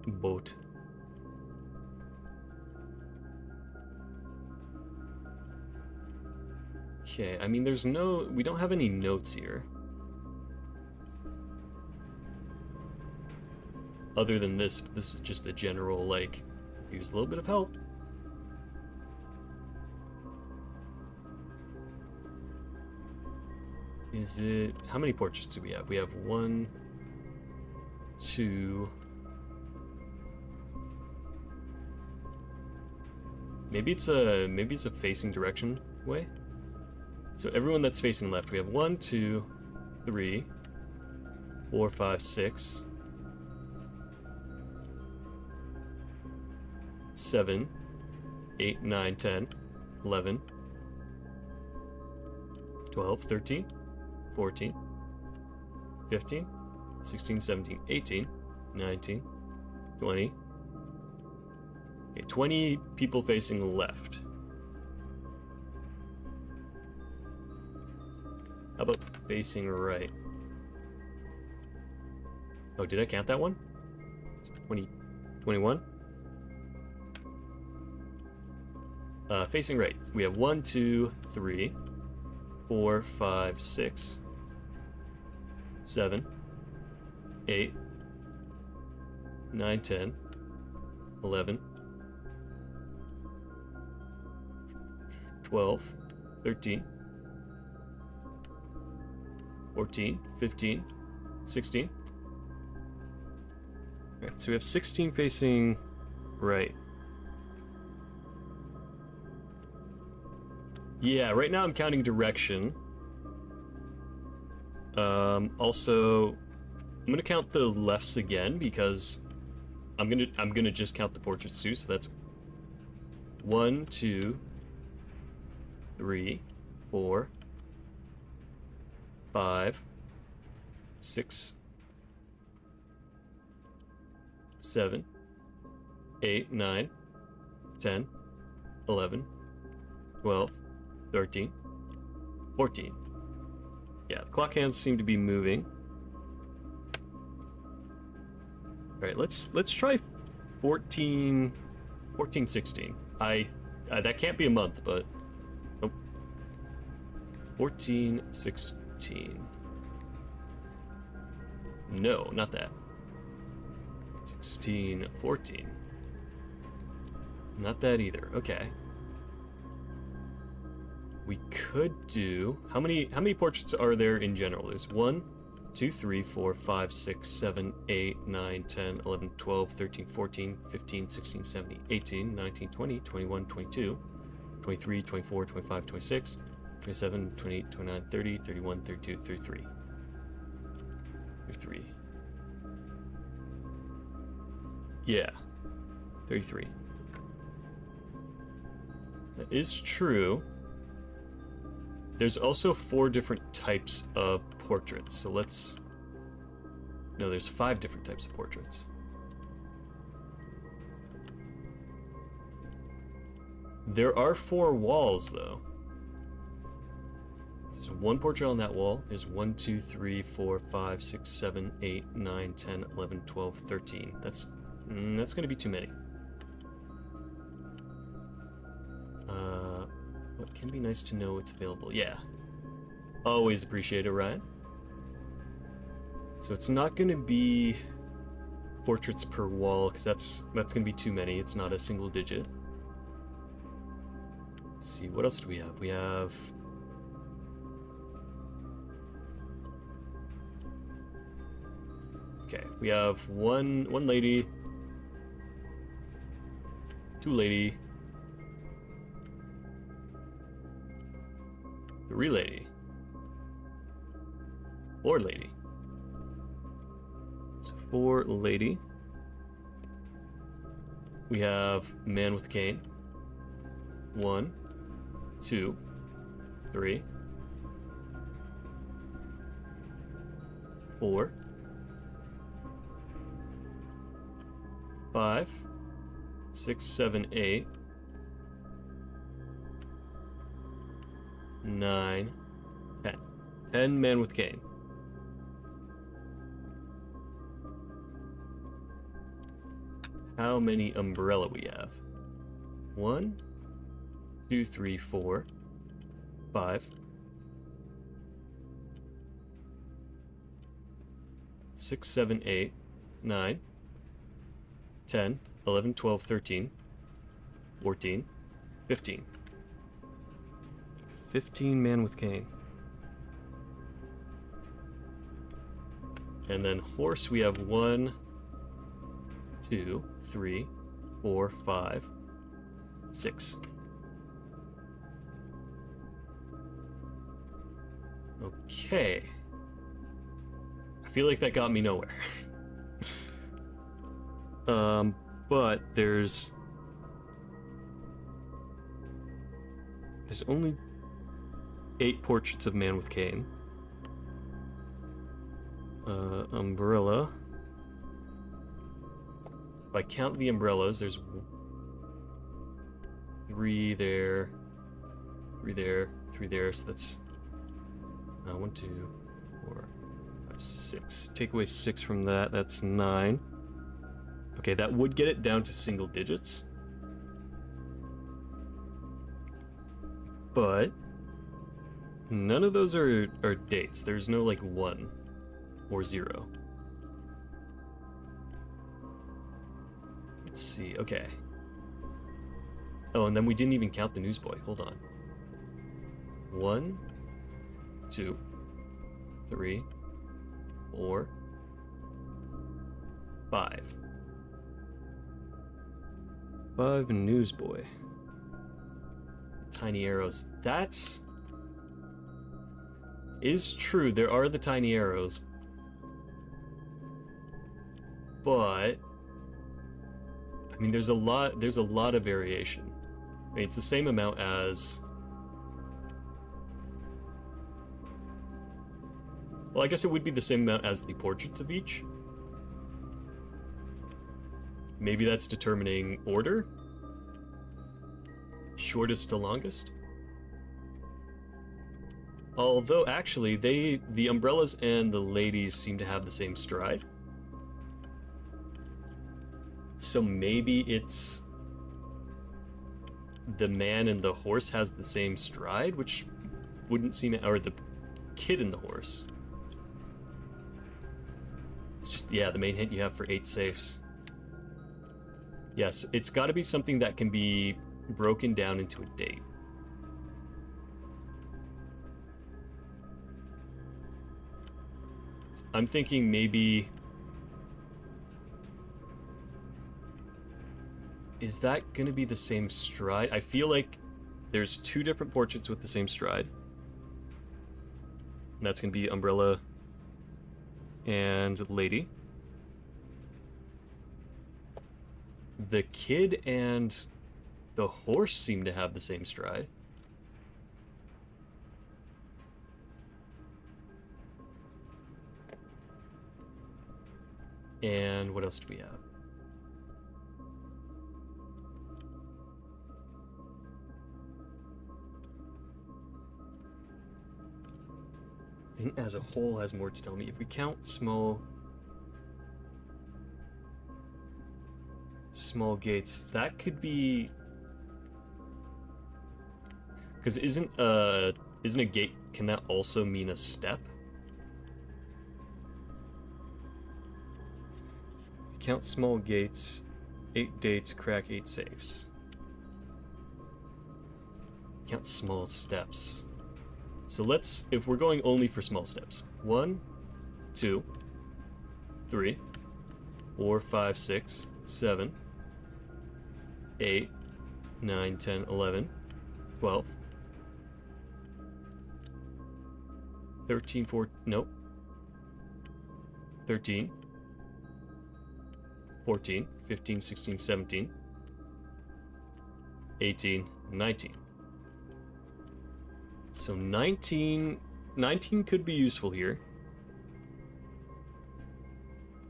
Boat. Okay, I mean, we don't have any notes here. Other than this, this is just a general, like, use a little bit of help. Is it... How many portraits do we have? We have 1, 2... Maybe it's a facing direction way. So everyone that's facing left, we have 1, 2, 3, 4, 5, 6, 7, 8, 9, 10, 11, 12, 13, 14, 15, 16, 17, 18, 19, 20. Okay, 20 people facing left. How about facing right? Oh, did I count that one? 20, 21? Facing right, we have 1, 2, 3, 4, 5, 6, 7, 8, 9, 10, 11, 12, 13, 14, 15, 16. Alright, so we have 16 facing right. Yeah, right now I'm counting direction. Also, I'm gonna count the lefts again because I'm gonna just count the portraits too. So that's 1, 2, 3, 4, 5, 6, 7, 8, 9, 10, 11, 12, 13, 14. Yeah, the clock hands seem to be moving. Alright, let's try 14, 16. That can't be a month, but... Nope. 14, 16. No, not that. 16, 14. Not that either. Okay. We could do... How many portraits are there in general? There's 1, 2, 3, 4, 5, 6, 7, 8, 9, 10, 11, 12, 13, 14, 15, 16, 17, 18, 19, 20, 21, 22, 23, 24, 25, 26, 27, 28, 29, 30, 31, 32, 33. 33. Yeah. 33. That is true. There's also 4 different types of portraits, so let's... No, there's 5 different types of portraits. There are 4 walls, though. So there's 1 portrait on that wall. There's 1, 2, 3, 4, 5, 6, 7, 8, 9, 10, 11, 12, 13. That's going to be too many. What can be nice to know what's available? Yeah. Always appreciate it, Ryan. So it's not going to be portraits per wall, because that's going to be too many. It's not a single digit. Let's see, what else do we have? We have... Okay, we have one lady, 2 lady, 3 lady, 4 lady. So 4 lady. We have man with cane. 1, 2, 3, 4, 5, 6, 7, 8, 9, 10. 10 men with cane. How many umbrella we have? 1, 2, 3, 4, 5, 6, 7, 8, 9, 10, 11, 12, 13, 14, 15. 15 man with cane. And then horse, we have 1, 2, 3, 4, 5, 6. Okay. I feel like that got me nowhere. But there's only 8 portraits of man with cane. Umbrella. If I count the umbrellas, there's 3 there, 3 there, 3 there, so that's 1, 2, 4, 5, 6. Take away 6 from that, that's 9. Okay, that would get it down to single digits. But none of those are dates. There's no like 1 or 0. Let's see, okay. Oh, and then we didn't even count the newsboy. Hold on. 1, 2, 3, 4, 5. 5 newsboy. Tiny arrows. That's... is true. There are the tiny arrows. But... I mean, there's a lot of variation. I mean, it's the same amount as... well, I guess it would be the same amount as the portraits of each. Maybe that's determining order? Shortest to longest? Although, actually, the umbrellas and the ladies seem to have the same stride. So maybe it's... the man and the horse has the same stride, which wouldn't seem... or the kid and the horse. It's just, yeah, the main hint you have for 8 safes. Yes, it's got to be something that can be broken down into a date. I'm thinking maybe... is that going to be the same stride? I feel like there's 2 different portraits with the same stride. And that's going to be umbrella and lady. The kid and the horse seem to have the same stride. And what else do we have? I think as a whole has more to tell me. If we count small gates, that could be... because isn't a gate, can that also mean a step? Count small gates, 8 dates, crack 8 safes. Count small steps. So let's, if we're going only for small steps, 1, 2, 3, 4, 5, 6, 7, 8, 9, 10, 11, 12, 13, 14, nope, 13, 14, 15, 16, 17, 18, 19. So 19 could be useful here.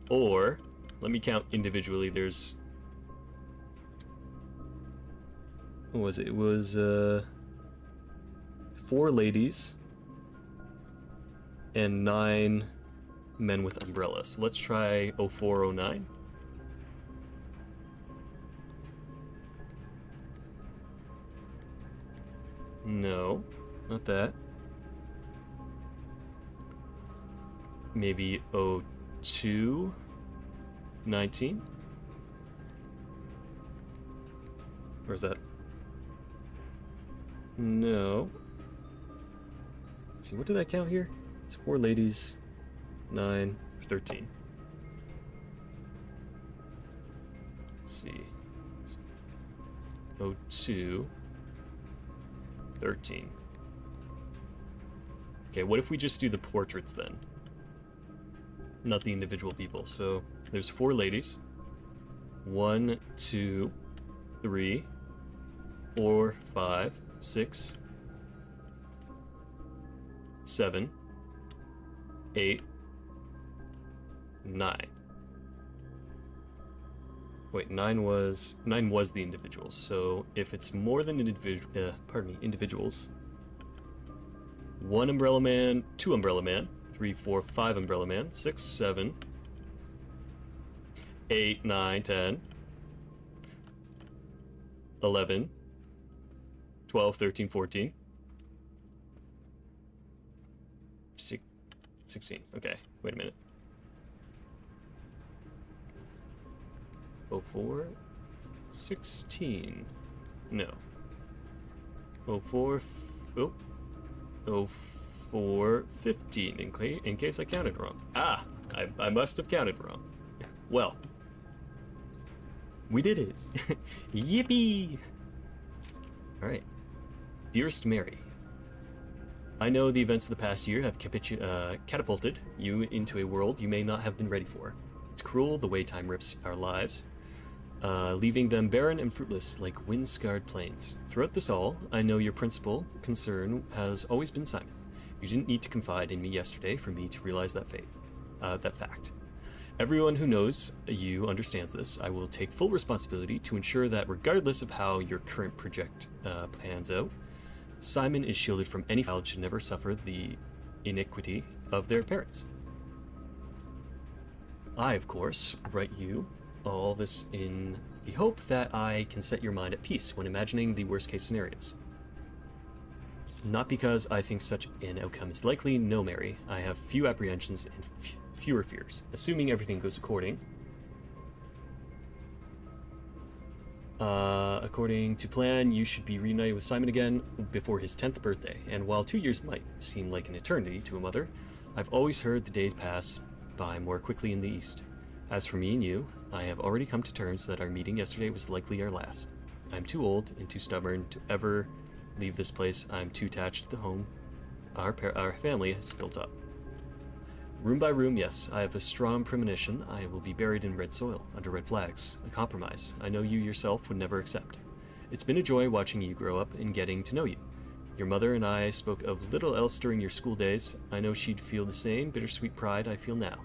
Or, let me count individually, there's... what was it? It was 4 ladies and 9 men with umbrellas. So let's try 0409. No, not that. Maybe 2, 19. Or is that? No. Let's see, what did I count here? It's 4 ladies, 9, 13. Let's see. 02, 13. Okay, what if we just do the portraits then? Not the individual people. So there's 4 ladies. 1, 2, 3, 4, 5, 6, 7, 8, 9. Wait, 9 was the individuals. So if it's more than individuals. 1 umbrella man, 2 umbrella man, 3, 4, 5 umbrella man, 6, 7, 8, 9, 10, 11, 12, 13, 14, 16. Okay, wait a minute. 04, 16. No. 04, oh, 04, 15, in case I counted wrong. Ah, I must have counted wrong. Well, we did it. Yippee! Alright. Dearest Mary, I know the events of the past year have catapulted you into a world you may not have been ready for. It's cruel the way time rips our lives, leaving them barren and fruitless like wind-scarred plains. Throughout this all, I know your principal concern has always been Simon. You didn't need to confide in me yesterday for me to realize that fact. Everyone who knows you understands this. I will take full responsibility to ensure that regardless of how your current project pans out, Simon is shielded from any child should never suffer the iniquity of their parents. I, of course, write you all this in the hope that I can set your mind at peace when imagining the worst-case scenarios. Not because I think such an outcome is likely, no, Mary. I have few apprehensions and fewer fears. Assuming everything goes according to plan, you should be reunited with Simon again before his 10th birthday. And while 2 years might seem like an eternity to a mother, I've always heard the days pass by more quickly in the East. As for me and you, I have already come to terms that our meeting yesterday was likely our last. I'm too old and too stubborn to ever leave this place. I'm too attached to the home our family has built up. Room by room, yes, I have a strong premonition I will be buried in red soil, under red flags, a compromise I know you yourself would never accept. It's been a joy watching you grow up and getting to know you. Your mother and I spoke of little else during your school days. I know she'd feel the same bittersweet pride I feel now.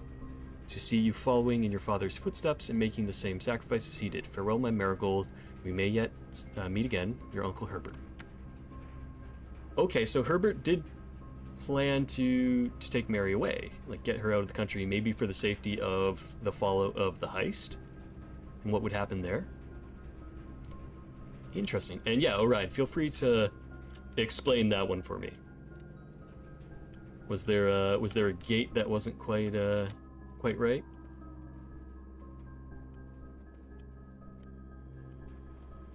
To see you following in your father's footsteps and making the same sacrifices he did. Farewell, my marigold. We may yet meet again. Your Uncle Herbert. Okay, so Herbert did plan to take Mary away, like get her out of the country, maybe for the safety of the follow of the heist and what would happen there. Interesting. And yeah, Orion, feel free to explain that one for me. Was there a gate that wasn't quite right?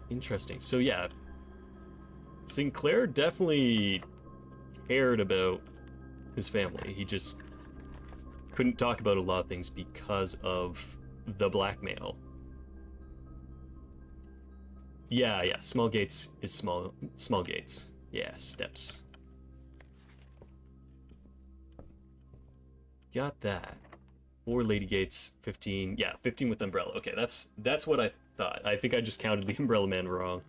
Interesting. So yeah, Sinclair definitely cared about his family. He just couldn't talk about a lot of things because of the blackmail. Yeah, small gates is small gates. Yeah, steps. Got that. 4 lady gates, 15. Yeah, 15 with umbrella. Okay, that's what I thought. I think I just counted the umbrella man wrong.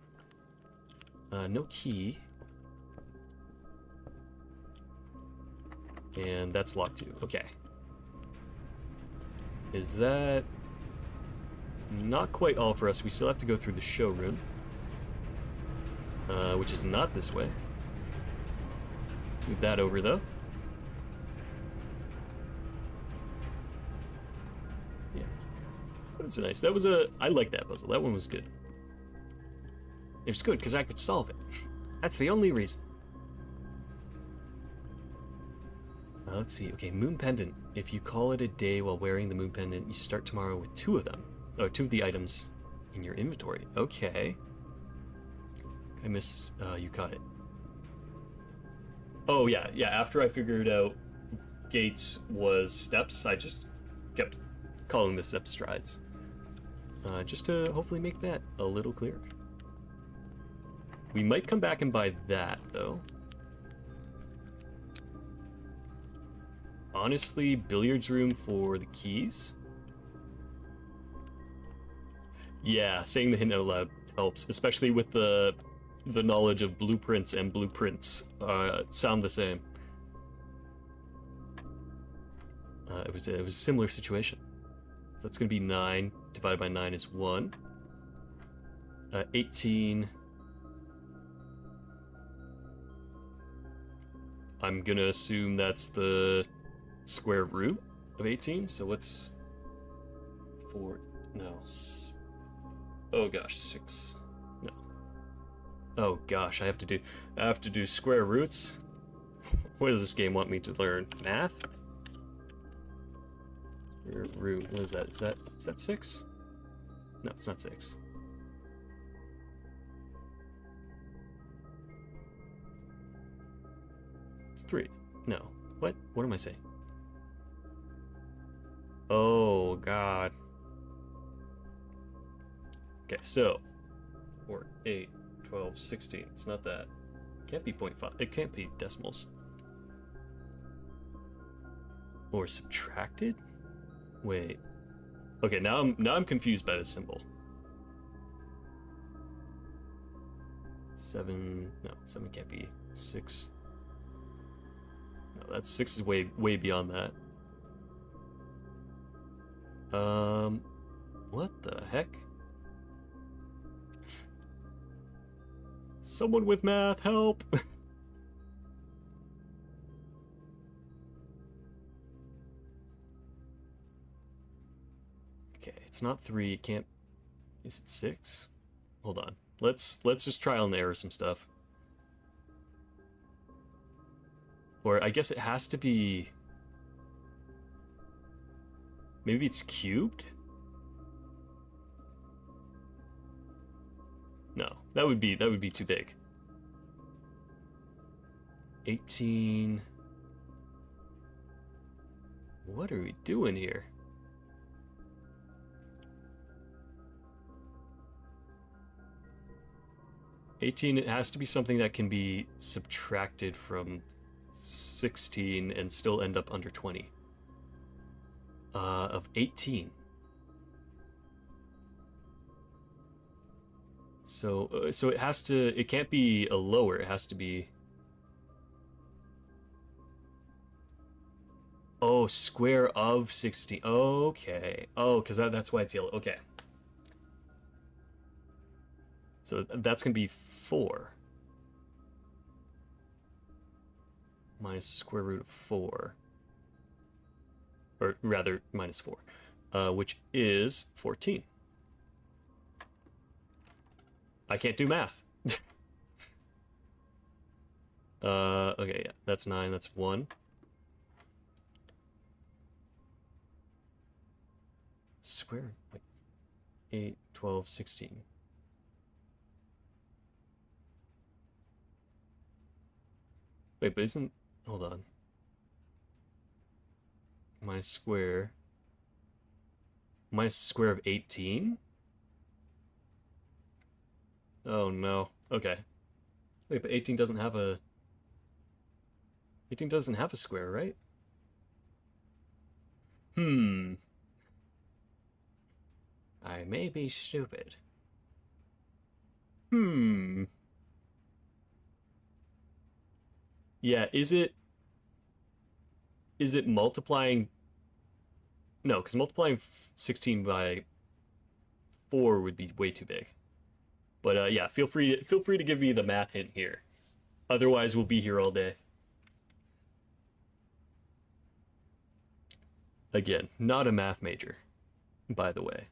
No key. And that's locked too. Okay. Is that not quite all for us? We still have to go through the showroom, which is not this way. Move that over though. Yeah, that's nice. That was I like that puzzle. That one was good. It was good because I could solve it. That's the only reason. Let's see. Okay, moon pendant. If you call it a day while wearing the moon pendant, you start tomorrow with 2 of them. Or 2 of the items in your inventory. Okay. I missed. You caught it. Oh, yeah. Yeah, after I figured out gates was steps, I just kept calling the steps strides. Just to hopefully make that a little clearer. We might come back and buy that, though. Honestly, billiards room for the keys? Yeah, saying the hint out loud helps, especially with the knowledge of blueprints and blueprints sound the same. It was a similar situation. So that's going to be 9 divided by 9 is 1. 18. I'm going to assume that's the square root of 18. So what's 4? No. Oh gosh, 6. No. Oh gosh, I have to do square roots. What does this game want me to learn? Math? Square root. What is that? Is that 6? No, it's not 6. It's 3. No. What? What am I saying? Oh god. Okay, so 4, 8, 12, 16. It's not that. It can't be 0.5. It can't be decimals. Or subtracted? Wait. Okay, now I'm confused by this symbol. 7. No, 7 can't be 6. No, that's 6 is way beyond that. What the heck? Someone with math, help! Okay, it's not 3, it can't... Is it 6? Hold on. Let's just trial and error some stuff. Or I guess it has to be... Maybe it's cubed? No, that would be too big. 18. What are we doing here? $18, it has to be something that can be subtracted from 16 and still end up under 20. Of 18. So it has to, it can't be a lower, it has to be... Oh, square of 16. Okay. Oh, because that's why it's yellow. Okay. So that's going to be 4. Minus square root of 4. Or rather, minus 4. Which is 14. I can't do math. Okay, yeah. That's 9. That's 1. Square. Wait. 8, 12, 16. Wait, but isn't... Hold on. Minus square... Minus the square of 18? Oh, no. Okay. Wait, but 18 doesn't have a... 18 doesn't have a square, right? I may be stupid. Yeah, is it multiplying? No, because multiplying 16 by 4 would be way too big. But yeah, feel free to give me the math hint here. Otherwise, we'll be here all day. Again, not a math major, by the way.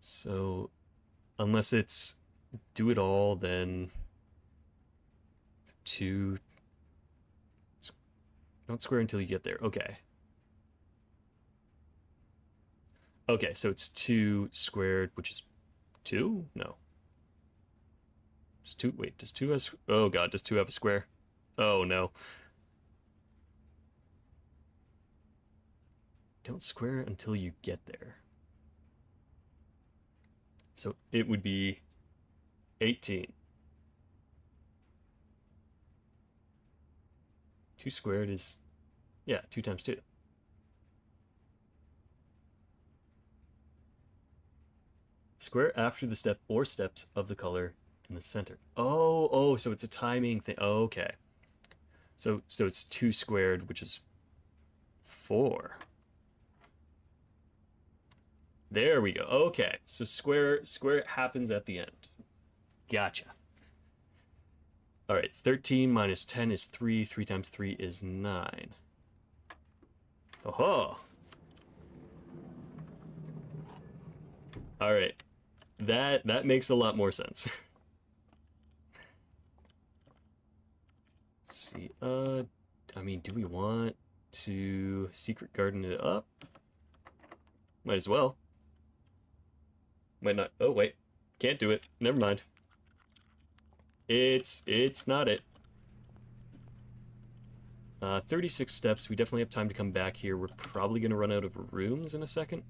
So, unless it's do it all, then 2, Don't square until you get there. Okay. Okay, so it's 2 squared, which is 2? No. Does 2... Wait, does 2 has... Oh, God, does 2 have a square? Oh, no. Don't square until you get there. So it would be 18. 2 squared is... Yeah, 2 times 2. Square after the step or steps of the color in the center. Oh, so it's a timing thing. Oh, okay. So it's 2 squared, which is 4. There we go. Okay, so square happens at the end. Gotcha. All right, 13 minus 10 is 3. 3 times 3 is 9. Oh. All right. That makes a lot more sense. Let's see. I mean, do we want to secret garden it up? Might as well. Might not. Oh, wait. Can't do it. Never mind. It's not it. 36 steps. We definitely have time to come back here. We're probably going to run out of rooms in a second.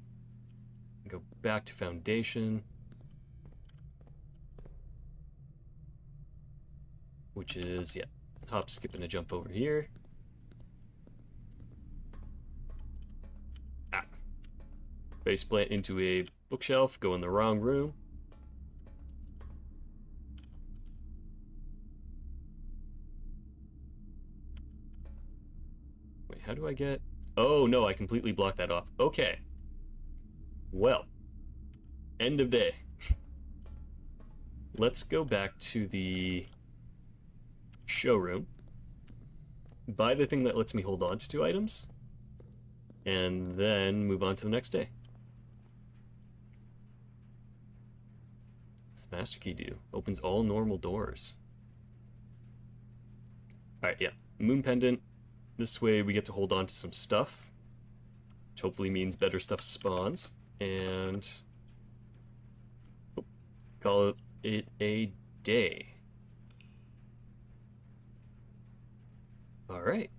Go back to foundation. Which is, yeah, hop, skip, and a jump over here. Ah. Face plant into a bookshelf. Go in the wrong room. Wait, how do I get... Oh, no, I completely blocked that off. Okay. Well. End of day. Let's go back to the showroom. Buy the thing that lets me hold on to 2 items. And then move on to the next day. What's the master key do? Opens all normal doors. Alright, yeah. Moon pendant. This way we get to hold on to some stuff. Which hopefully means better stuff spawns. And... call it a day. Alright.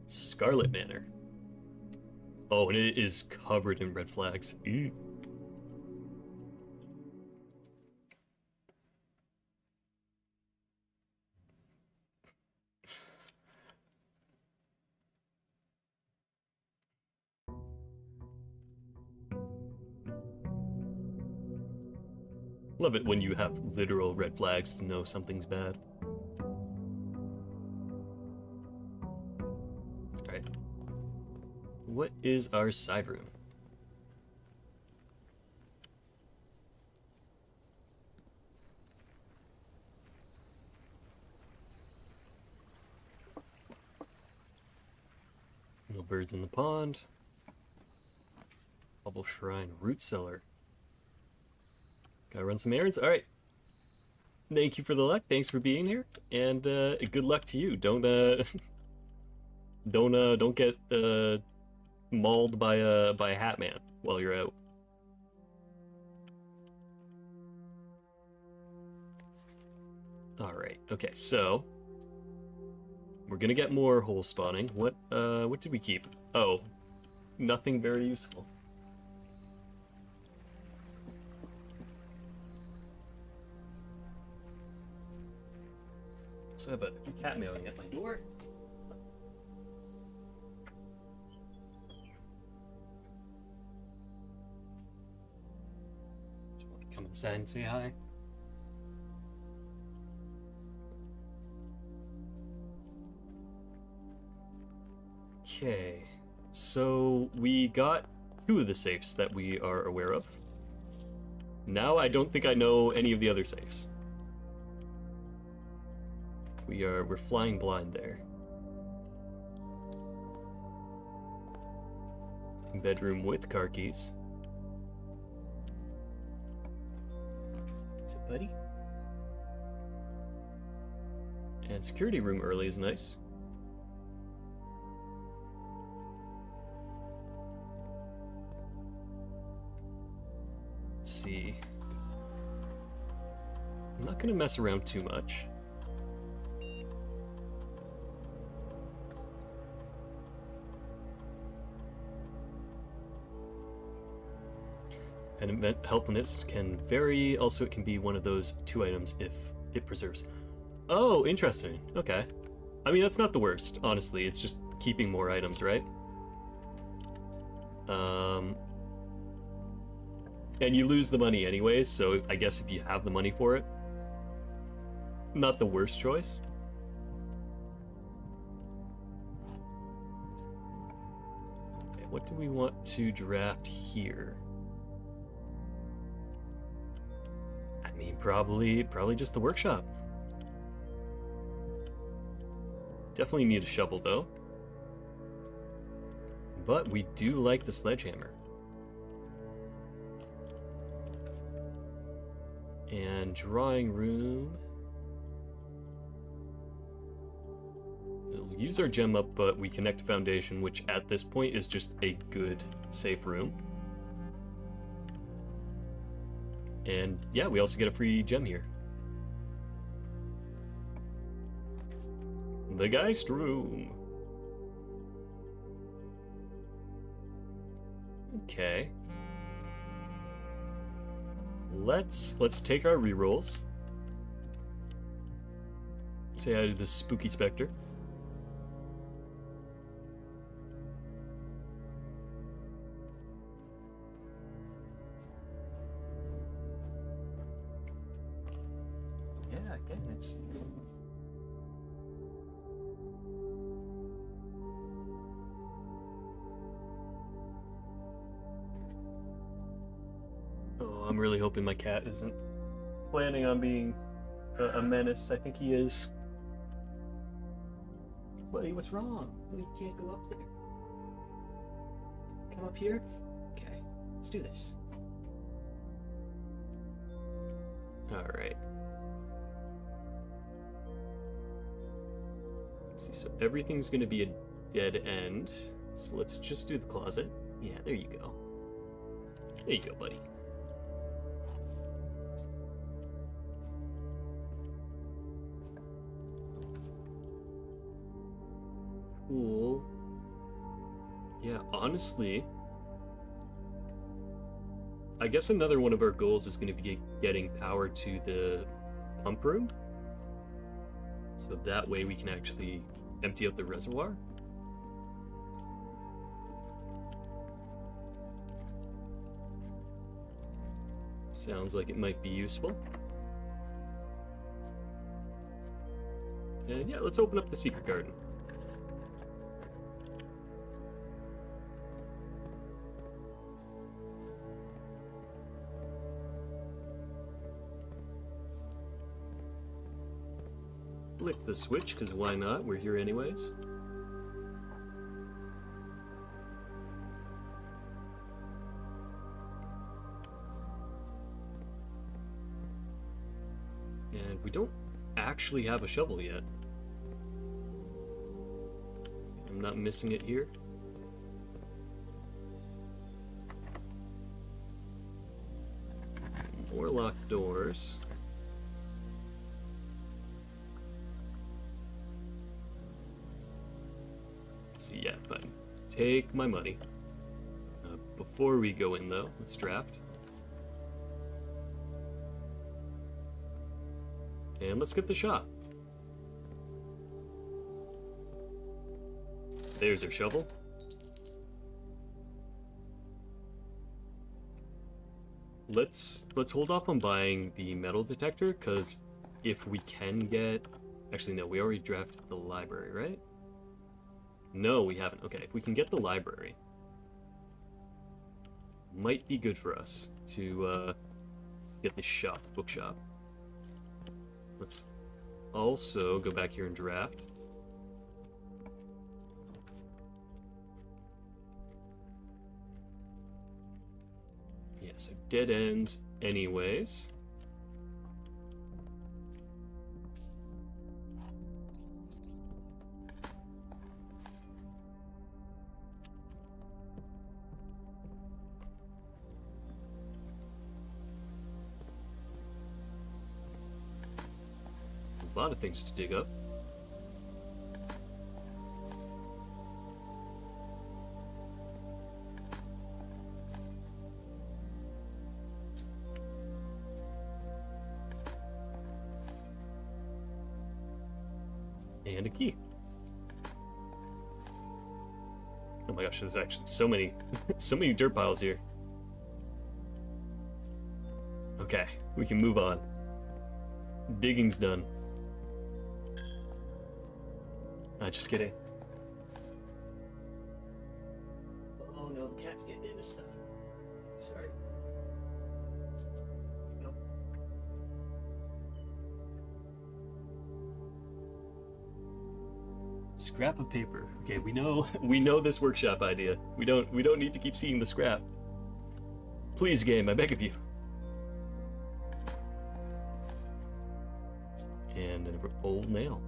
Scarlet Manor. Oh, and it is covered in red flags. Ew. Love it when you have literal red flags to know something's bad. Alright. What is our side room? No birds in the pond. Bubble Shrine Root Cellar. Gotta run some errands. All right. Thank you for the luck. Thanks for being here, and good luck to you. Don't don't get mauled by a hat man while you're out. All right. Okay. So we're gonna get more hole spawning. What did we keep? Oh, nothing very useful. So I have a cat meowing at my door. Just want to come inside and say hi. Okay, so we got 2 of the safes that we are aware of. Now I don't think I know any of the other safes. We're flying blind there. Bedroom with car keys. Is it buddy? And security room early is nice. Let's see. I'm not gonna mess around too much. And event helpfulness can vary. Also, it can be one of those 2 items if it preserves. Oh, interesting. Okay. I mean, that's not the worst, honestly. It's just keeping more items, right? And you lose the money anyways, so I guess if you have the money for it, not the worst choice. Okay, what do we want to draft here? I mean, probably just the workshop. Definitely need a shovel, though. But we do like the sledgehammer. And drawing room. We'll use our gem up, but we connect foundation, which at this point is just a good, safe room. And yeah, we also get a free gem here. The Geist room. Okay. Let's take our rerolls. Say hi to the spooky specter. Yeah, again, it's I'm really hoping my cat isn't planning on being a menace. I think he is. Buddy, what's wrong? You can't go up there. Come up here? Okay, let's do this. Alright. Let's see, so everything's gonna be a dead end. So let's just do the closet. Yeah, there you go. There you go, buddy. Cool. Yeah, honestly, I guess another one of our goals is going to be getting power to the pump room. So that way we can actually empty out the reservoir. Sounds like it might be useful. And yeah, let's open up the secret garden. Flick the switch, because why not? We're here anyways. And we don't actually have a shovel yet. I'm not missing it here. More locked doors. So yeah, fine. Take my money. Before we go in, though, let's draft. And let's get the shop. There's our shovel. Let's hold off on buying the metal detector, because if we can get... Actually, no, we already drafted the library, right? No, we haven't. Okay, if we can get the library, might be good for us to get the shop, bookshop. Let's also go back here and draft. Yeah, so dead ends anyways. lot of things to dig up. And a key. Oh my gosh, there's actually so many, so many dirt piles here. Okay, we can move on. Digging's done. Just kidding. Oh no, the cat's getting into stuff. Sorry. Nope. Scrap of paper. Okay, we know this workshop idea. We don't need to keep seeing the scrap. Please, game, I beg of you. And an old nail.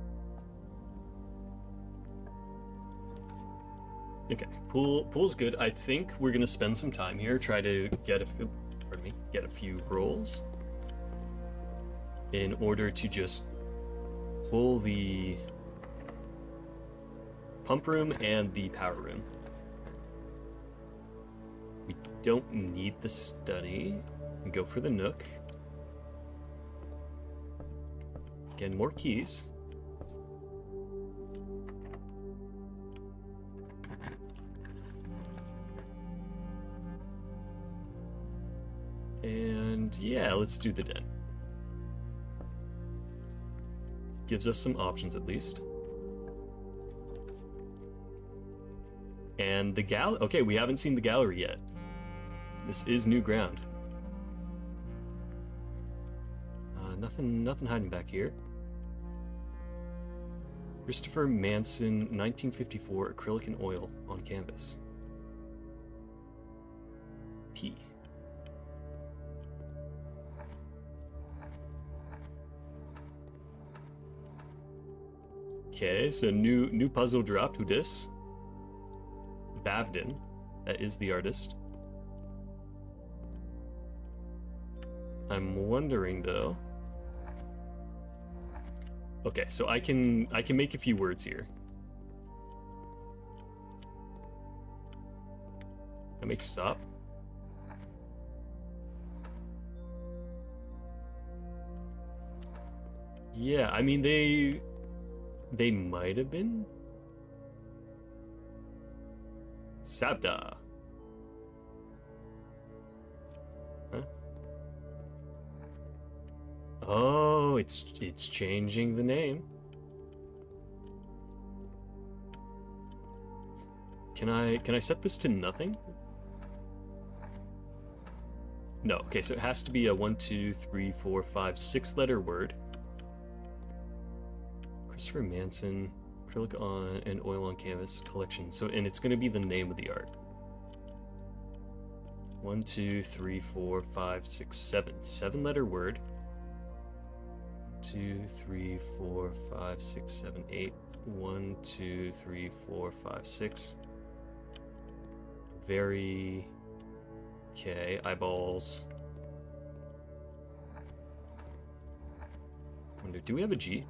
Okay, pool's good. I think we're gonna spend some time here, try to get a few rolls in order to just pull the pump room and the power room. We don't need the study. We go for the Nook. Again, more keys. And yeah, let's do the den. Gives us some options at least. And the gallery. Okay, we haven't seen the gallery yet. This is new ground. Nothing hiding back here. Christopher Manson, 1954, acrylic and oil on canvas. P. Okay, so new puzzle dropped. Who dis? Bavden, that is the artist. I'm wondering though. Okay, so I can make a few words here. I make stop. Yeah, I mean they might have been Savda. Huh? Oh, it's changing the name. Can I set this to nothing? No. Okay, so it has to be a 1, 2, 3, 4, 5, 6 letter word. Christopher Manson, acrylic on and oil on canvas collection. So, and it's going to be the name of the art. 1, 2, 3, 4, 5, 6, 7. 7-letter word. 2, 3, 4, 5, 6, 7, 8. 1, 2, 3, 4, 5, 6. Very. Okay, eyeballs. Wonder, do we have a G?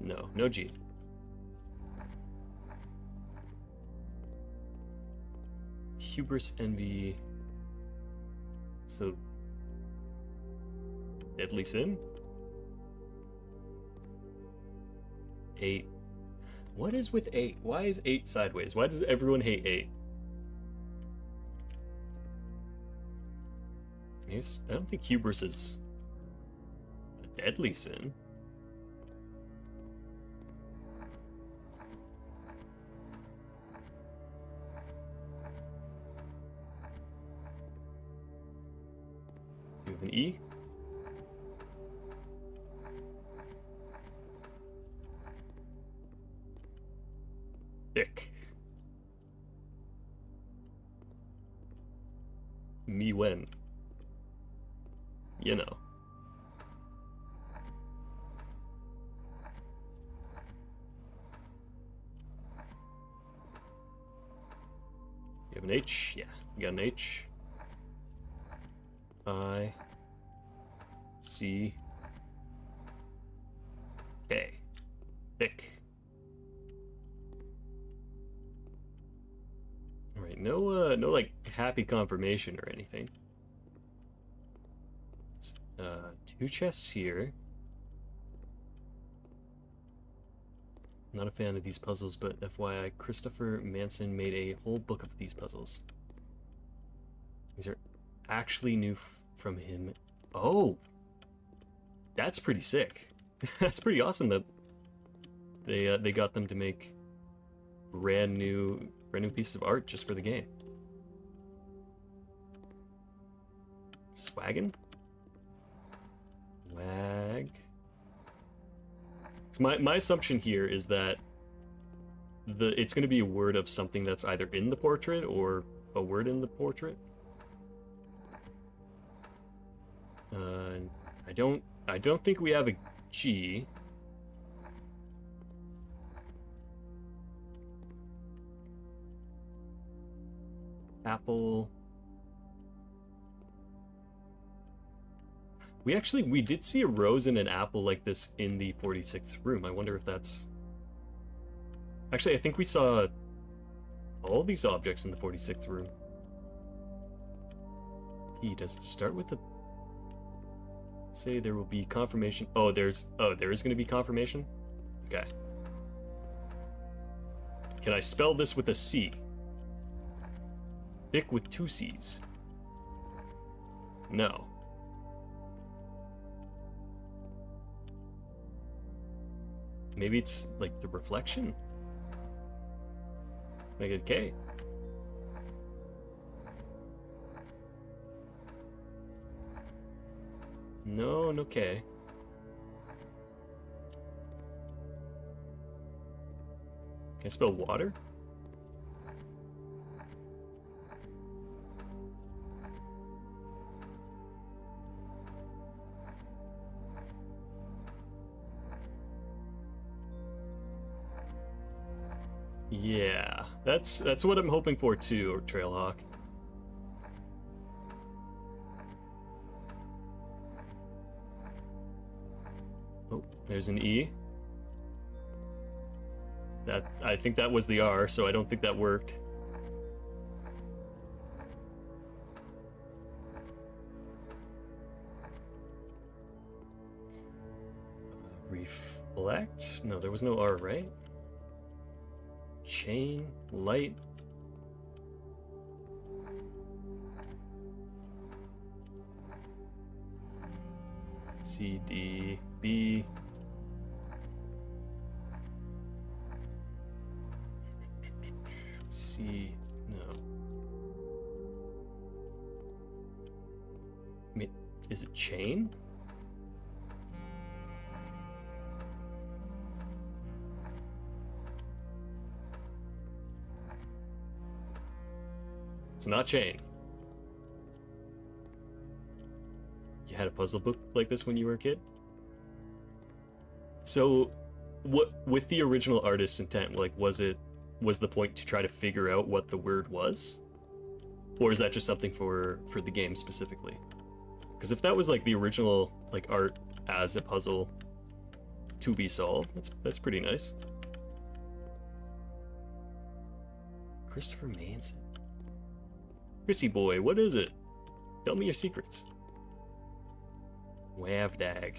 No, no G. Hubris, envy. So, deadly sin? 8. What is with 8? Why is 8 sideways? Why does everyone hate 8? Yes, I don't think hubris is a deadly sin. Do you have an E? Thick. Me when? You know. You have an H? Yeah, you got an H. I C K. Thick. Alright, no like happy confirmation or anything. Two chests here. Not a fan of these puzzles, but FYI, Christopher Manson made a whole book of these puzzles. These are actually new from him. Oh! That's pretty sick. That's pretty awesome that they got them to make brand new pieces of art just for the game. Swaggin'? Wag. So my assumption here is that it's going to be a word of something that's either in the portrait or a word in the portrait. I don't think we have a G. Apple. We did see a rose and an apple like this in the 46th room. I wonder if that's... Actually, I think we saw all these objects in the 46th room. Does it start with a... Say there will be confirmation. Oh, there is going to be confirmation? Okay. Can I spell this with a C? Thick with two C's. No. Maybe it's like the reflection. Make it K. No, no K. Can I spell water? Yeah, that's what I'm hoping for too, Trailhawk. Oh, there's an E. I think that was the R, so I don't think that worked. Reflect? No, there was no R, right? Chain, light. C, D, B. C, no. Is it chain? It's not chain. You had a puzzle book like this when you were a kid? So, what with the original artist's intent, like was the point to try to figure out what the word was? Or is that just something for the game specifically? Because if that was like the original like art as a puzzle to be solved, that's pretty nice. Christopher Manson. Chrissy boy, what is it? Tell me your secrets. Wavdag.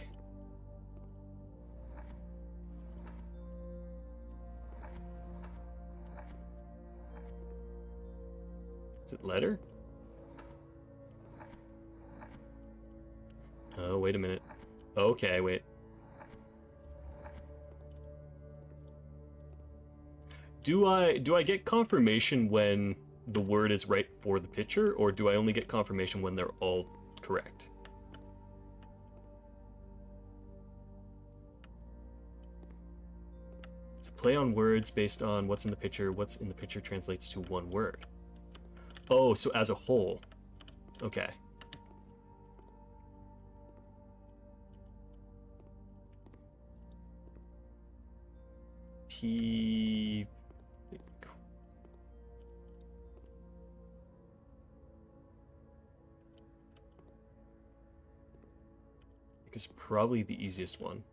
Is it letter? Oh, wait a minute. Okay, wait. Do I get confirmation when the word is right for the picture, or do I only get confirmation when they're all correct? It's a play on words based on what's in the picture. What's in the picture translates to one word. Oh, so as a whole. Okay. P... is probably the easiest one.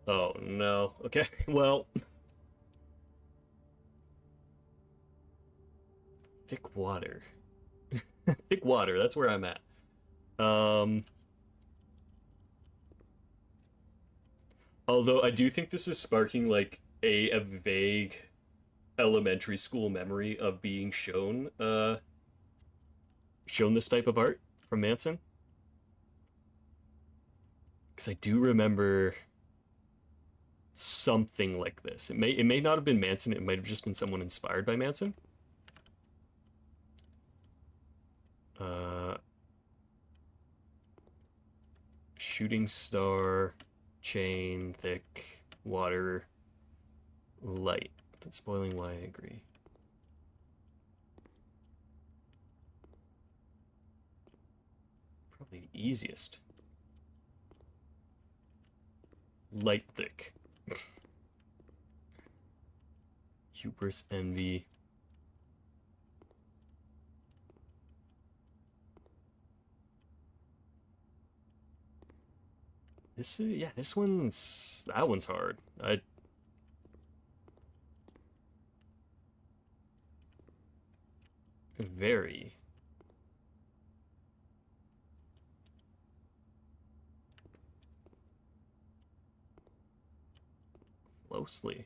Oh, no. Okay, well... Thick water. Thick water, that's where I'm at. Although I do think this is sparking, like, a vague elementary school memory of being shown this type of art from Manson. Because I do remember something like this. It may not have been Manson, it might have just been someone inspired by Manson. Shooting star, chain, thick, water, light. That's spoiling why I agree. Probably the easiest. Light thick. Hubris, envy. That one's hard. Very closely.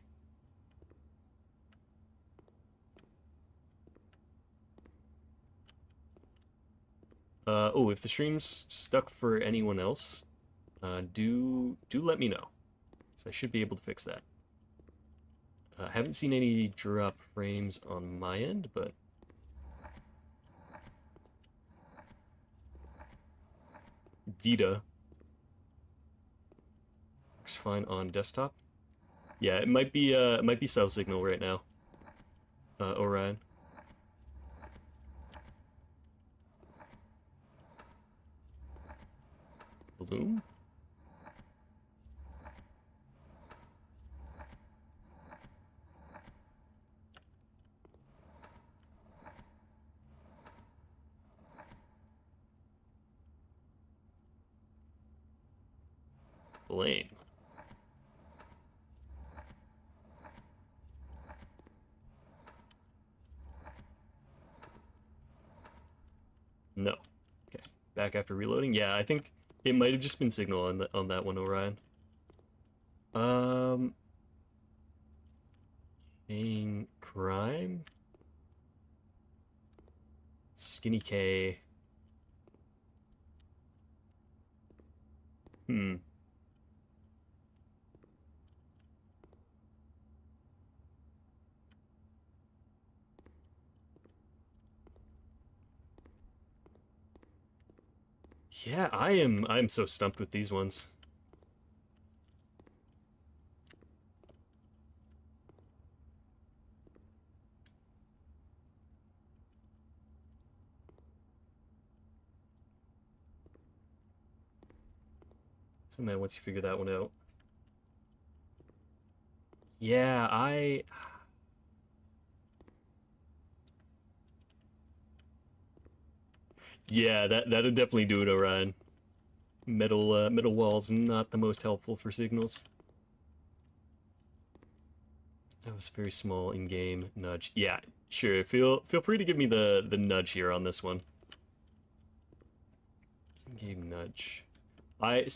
Oh, if the stream's stuck for anyone else, do let me know. So I should be able to fix that. I haven't seen any drop frames on my end, but Dita works fine on desktop. Yeah, it might be cell signal right now. Orion. Bloom? Blame. No. Okay. Back after reloading? Yeah, I think it might have just been signal on that one, Orion. Chain crime? Skinny K. Hmm. Yeah, I'm so stumped with these ones. So man, once you figure that one out. Yeah, yeah, that'd definitely do it, Orion. Metal walls not the most helpful for signals. That was very small in game nudge. Yeah, sure. Feel free to give me the nudge here on this one. In game nudge. I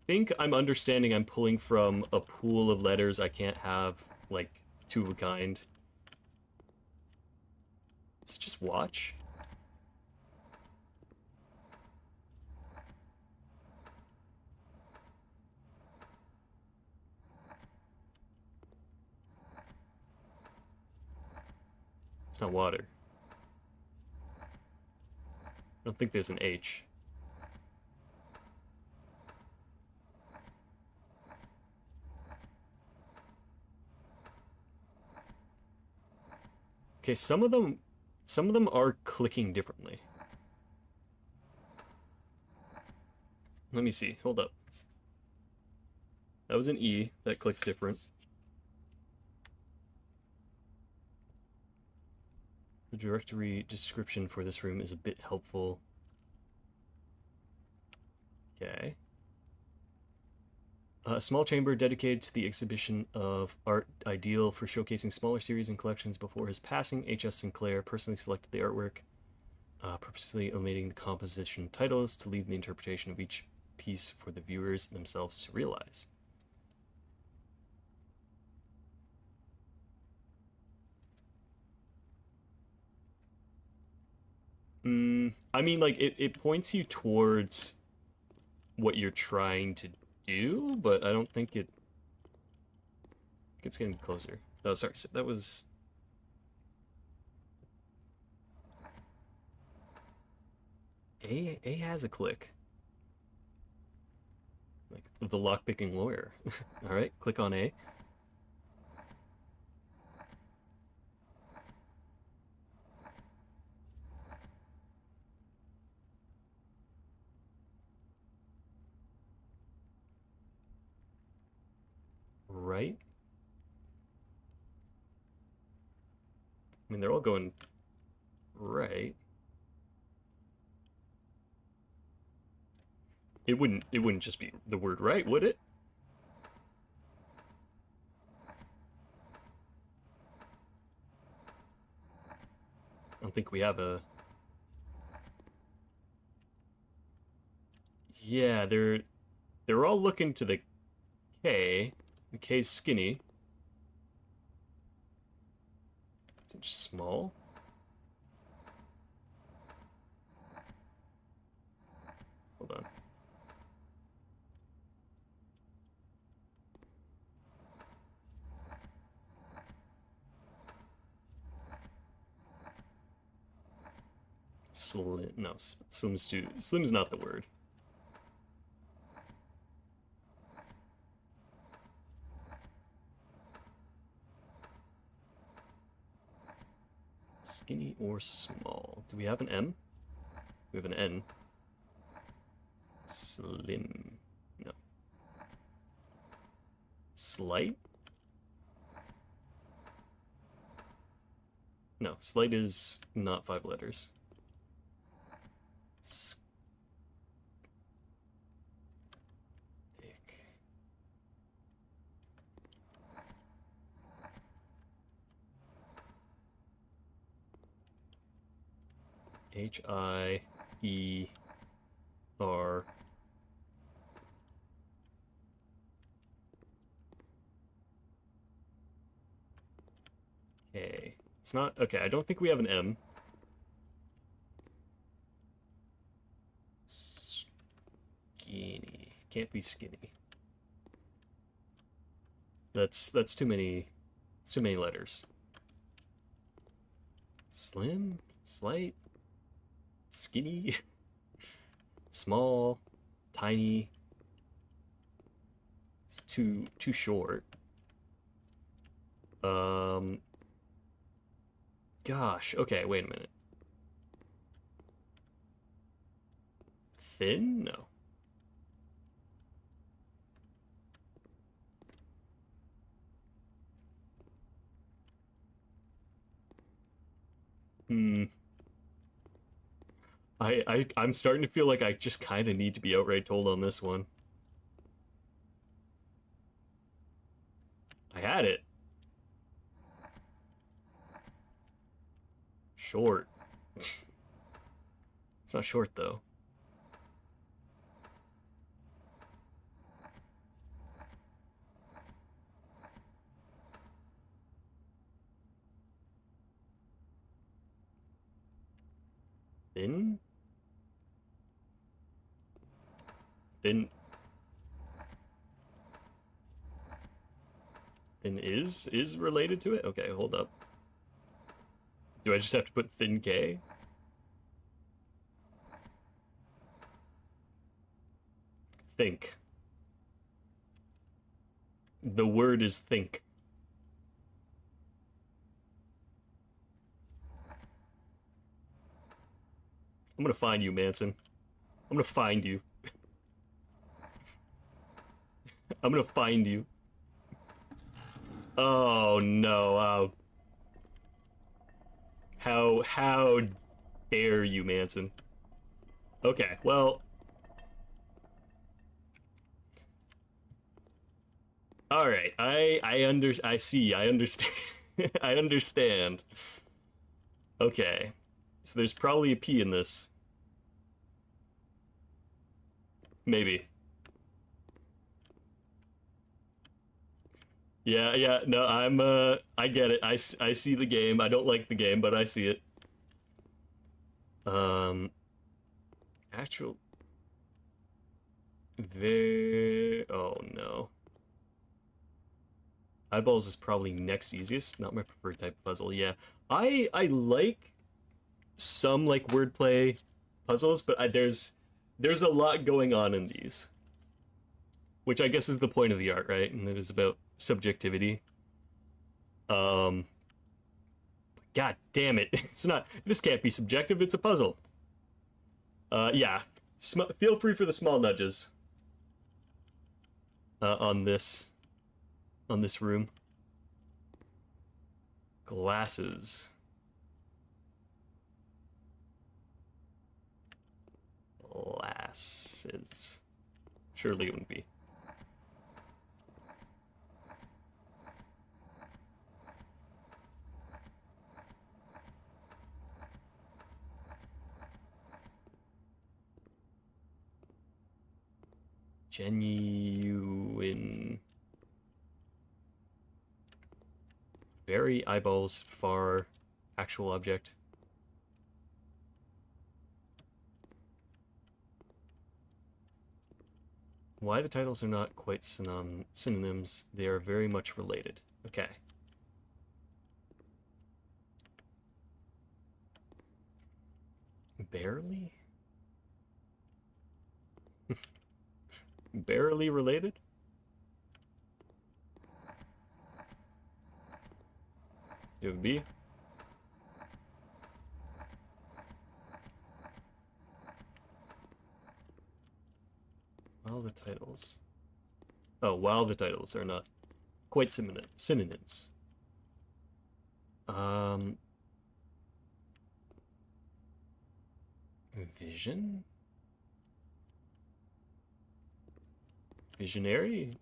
think I'm understanding I'm pulling from a pool of letters I can't have like two of a kind. Is it just watch? It's not water. I don't think there's an H. Okay, some of them are clicking differently. Let me see. Hold up. That was an E that clicked different. The directory description for this room is a bit helpful. Okay. A small chamber dedicated to the exhibition of art ideal for showcasing smaller series and collections. Before his passing, H.S. Sinclair personally selected the artwork, purposely omitting the composition titles to leave the interpretation of each piece for the viewers themselves to realize. I mean, like, it points you towards what you're trying to do, but I don't think it's getting closer. Oh, sorry, so that was... A has a click. Like, the lockpicking lawyer. Alright, click on A. Right? I mean, they're all going right. It wouldn't just be the word right, would it? I don't think we have a... Yeah, they're all looking to the K. The K's skinny. Is it just small? Hold on. Slim, no, slim's not the word. Skinny or small? Do we have an M? We have an N. Slim. No. Slight? No, slight is not 5 letters. Stick. H-I-E-R. K. It's not... Okay, I don't think we have an M. Skinny. Can't be skinny. That's too many... It's too many letters. Slim? Slight? Skinny? Small? Tiny? It's too short. Gosh, okay, wait a minute. Thin? No. Hmm. I'm starting to feel like I just kind of need to be outright told on this one. I had it. Short. It's not short, though. Thin? Thin... Thin is related to it? Okay, hold up. Do I just have to put thin K? Think. The word is think. I'm gonna find you, Manson. I'm gonna find you. I'm gonna find you. Oh no, how dare you, Manson? Okay, well, All right. I see. I understand. I understand. Okay. So there's probably a P in this. Maybe. Yeah, yeah. No, I get it. I see the game. I don't like the game, but I see it. Um actual very oh no. Eyeballs is probably next easiest. Not my preferred type of puzzle. Yeah. I like some like wordplay puzzles, but there's a lot going on in these, which I guess is the point of the art, right? And it is about subjectivity. Um, God damn it! It's not. This can't be subjective. It's a puzzle. Yeah. Feel free for the small nudges on this room. Glasses. Glasses. Surely it wouldn't be. Genuine. Very eyeballs far actual object. Why the titles are not quite synonyms, they are very much related. Okay. Barely? Barely related? It would be. While the titles. Oh, while the titles are not quite synonyms. Vision? Visionary?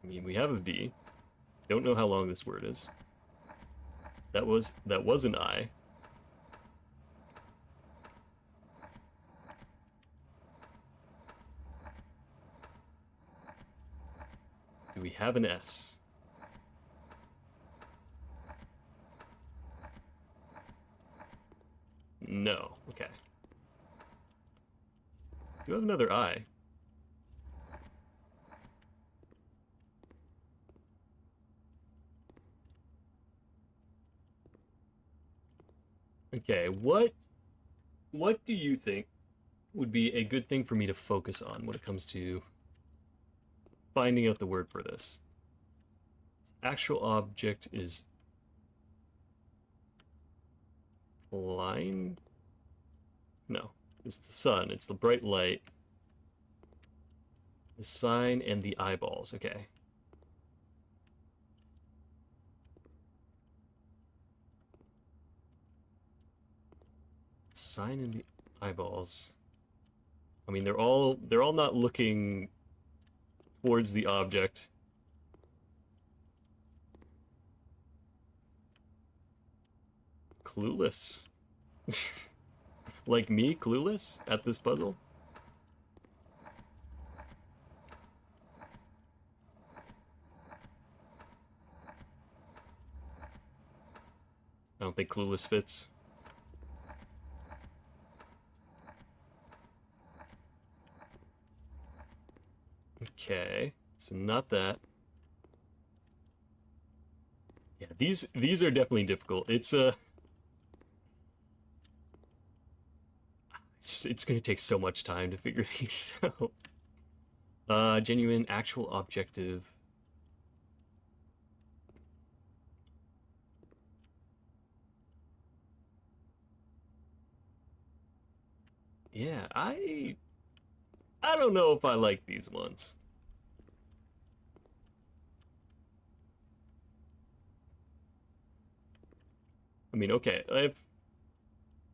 I mean, we have a V. Don't know how long this word is. That was an I. Do we have an S? No. Okay. Do you have another I? Okay, what do you think would be a good thing for me to focus on when it comes to finding out the word for this? Actual object is line? No, it's the sun. It's the bright light. The sign and the eyeballs. Okay. Sign and the eyeballs. I mean, they're all not looking towards the object. Clueless. Like me, clueless at this puzzle? I don't think clueless fits. Okay, so not that. Yeah, these are definitely difficult. It's gonna take so much time to figure these out. Genuine, actual, objective. Yeah, I don't know if I like these ones. I mean, okay,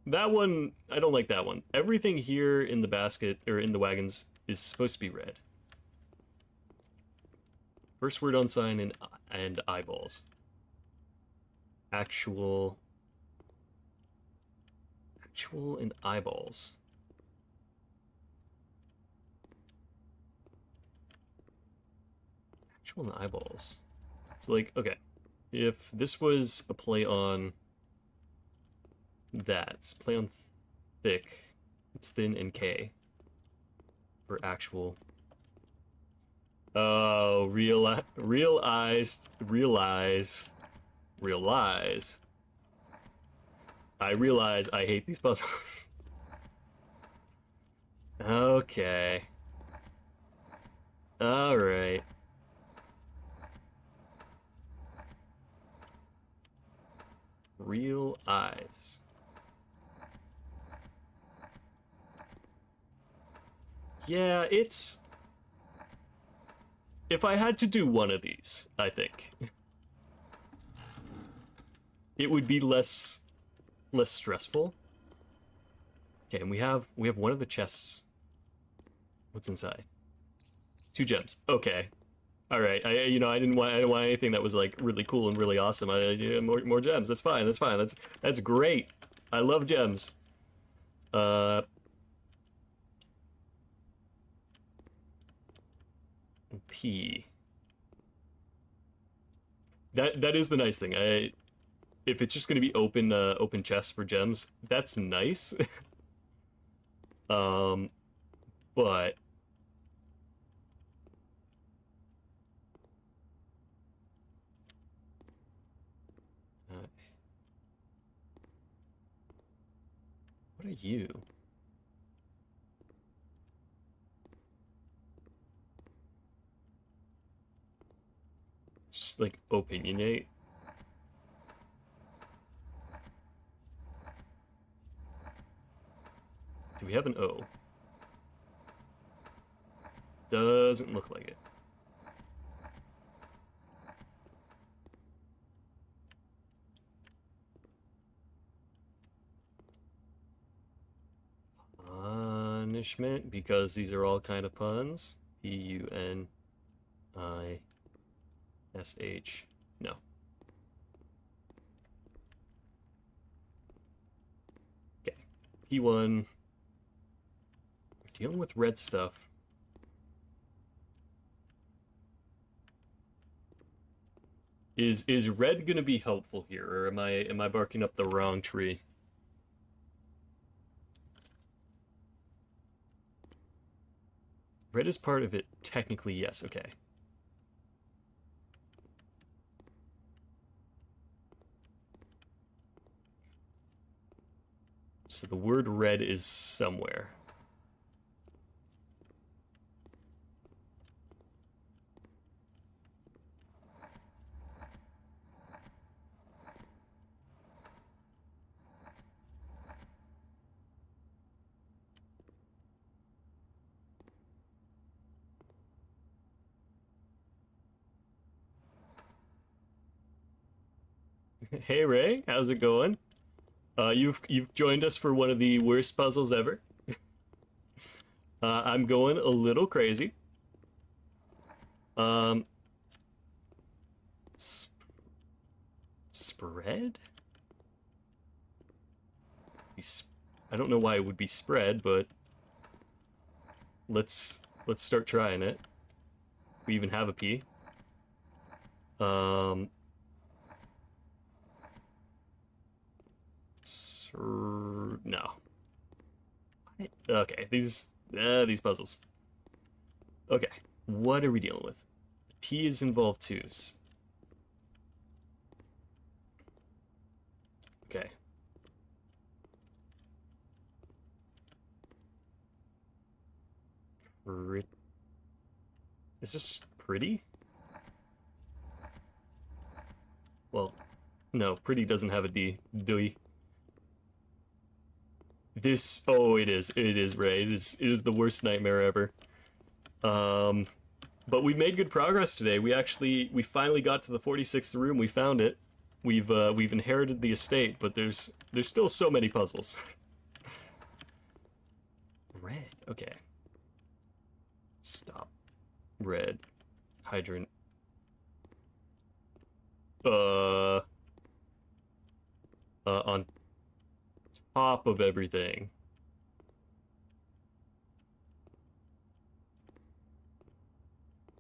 That one, I don't like that one. Everything here in the basket, or in the wagons, is supposed to be red. First word on sign and eyeballs. Actual and eyeballs. Actual and eyeballs. So, like, okay. If this was a play on that, it's a play on thick, it's thin and K for actual. Oh, realize. I realize I hate these puzzles. Okay. Alright. Real eyes. Yeah, it's... If I had to do one of these, I think it would be less stressful. Okay, and we have one of the chests. What's inside? 2 gems. Okay. All right. I didn't want anything that was like really cool and really awesome. More gems. That's fine. That's great. I love gems. P. That is the nice thing. If it's just going to be open chests for gems, that's nice. But what are you? Just like opinionate. Do we have an O? Doesn't look like it. Punishment, because these are all kind of puns. P-U-N-I-S-H. No. Okay. P1. We're dealing with red stuff. Is red gonna be helpful here, or am I barking up the wrong tree? Red is part of it, technically, yes, okay. So the word red is somewhere. Hey Ray, how's it going? You've joined us for one of the worst puzzles ever. I'm going a little crazy. Spread? I don't know why it would be spread, but let's start trying it. We even have a P. No. Okay, these puzzles. Okay, what are we dealing with? P is involved too. Okay. Is this just pretty? Well, no, pretty doesn't have a D, do we? This, oh, it is, Ray. It is the worst nightmare ever. But we made good progress today. We finally got to the 46th room. We found it. we've inherited the estate, but there's still so many puzzles. Red. Okay. Stop. Red. Hydrant. On top of everything.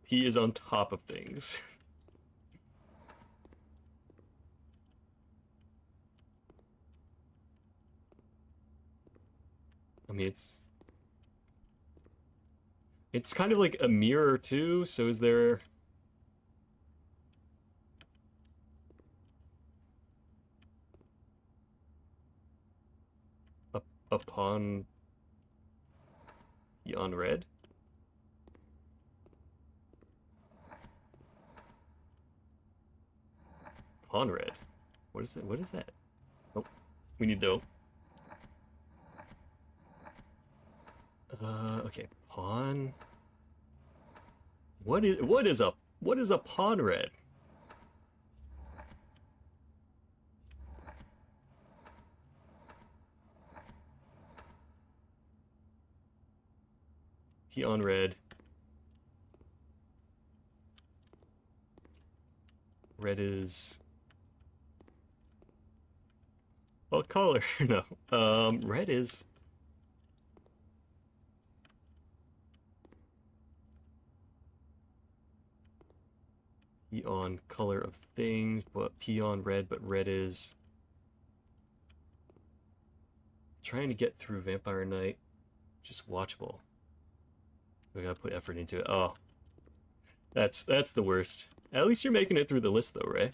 He is on top of things. I mean, it's kind of like a mirror too, so is there a pawn on red? Pawn red. What is that? What is that? Oh, we need though. Okay, pawn. What is a pawn red? Peon red. Red is what color? No. Red is peon color of things, but peon red, but red is trying to get through Vampire Knight. Just watchable. So I gotta put effort into it. Oh. That's the worst. At least you're making it through the list though, right?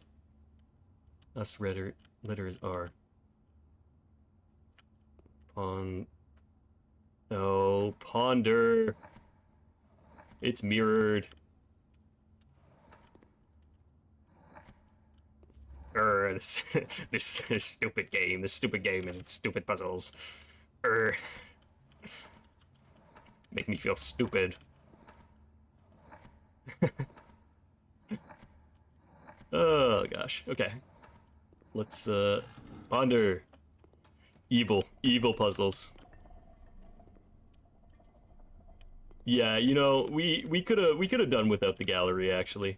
Us letters are pawn. Oh, ponder. It's mirrored. This this stupid game, and stupid puzzles. Make me feel stupid. Oh gosh. Okay. Let's ponder evil puzzles. Yeah, you know, we could have done without the gallery actually.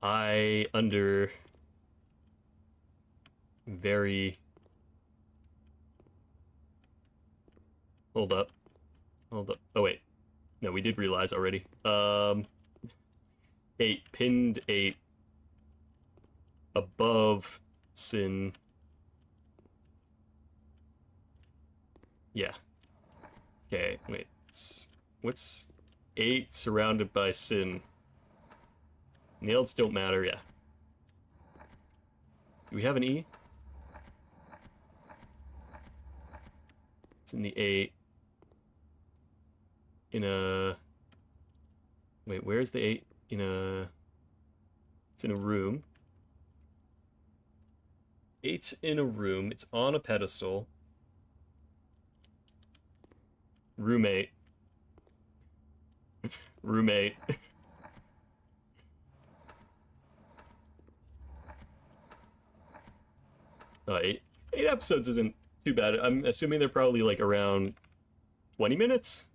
I under very hold up. Hold up. Oh wait. No, we did realize already. 8 pinned 8 above sin. Yeah. Okay, wait. What's 8 surrounded by sin? Nails don't matter, yeah. Do we have an E? It's in the 8. In a... Wait, where's the 8? In a... It's in a room. 8's in a room. It's on a pedestal. Roommate. Roommate. Eight episodes isn't too bad. I'm assuming they're probably like around 20 minutes.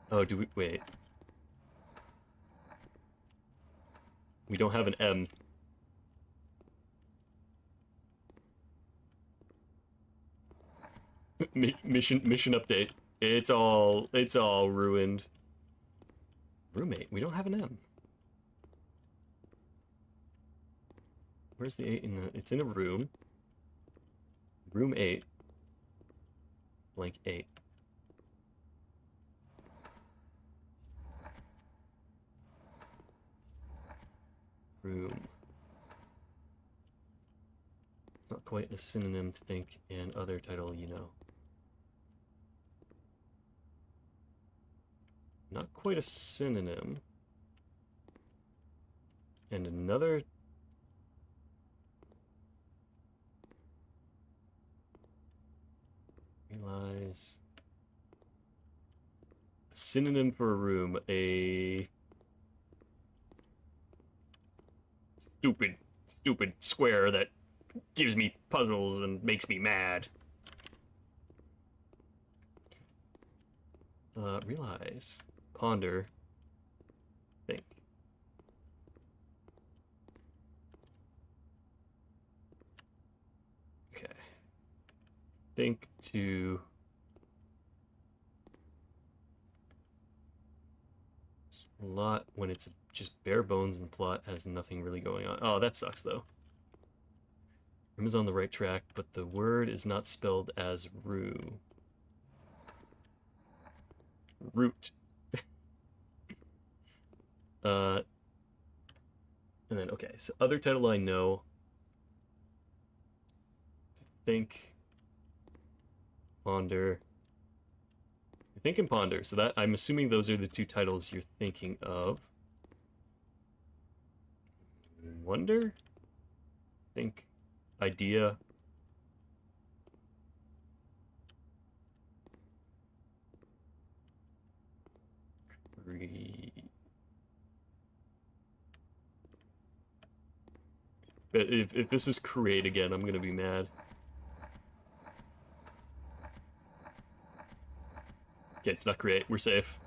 Oh, do we wait? We don't have an M. Mission update. It's all ruined. Roommate. We don't have an M. Where's the 8 in the? It's in a room. Room 8. Blank 8. Room. It's not quite a synonym, think, and other title, you know. Not quite a synonym. And another... Realize. A synonym for a room. A stupid square that gives me puzzles and makes me mad. Realize. Ponder. Think. Okay. Think to... a lot when it's just bare bones and the plot has nothing really going on. Oh, that sucks, though. Room is on the right track, but the word is not spelled as rue. Root. And then, okay, so other title I know. To think. Ponder. Think and ponder. So that, I'm assuming those are the two titles you're thinking of. Wonder? Think. Idea. But if this is create again, I'm gonna be mad. Okay, it's not create. We're safe.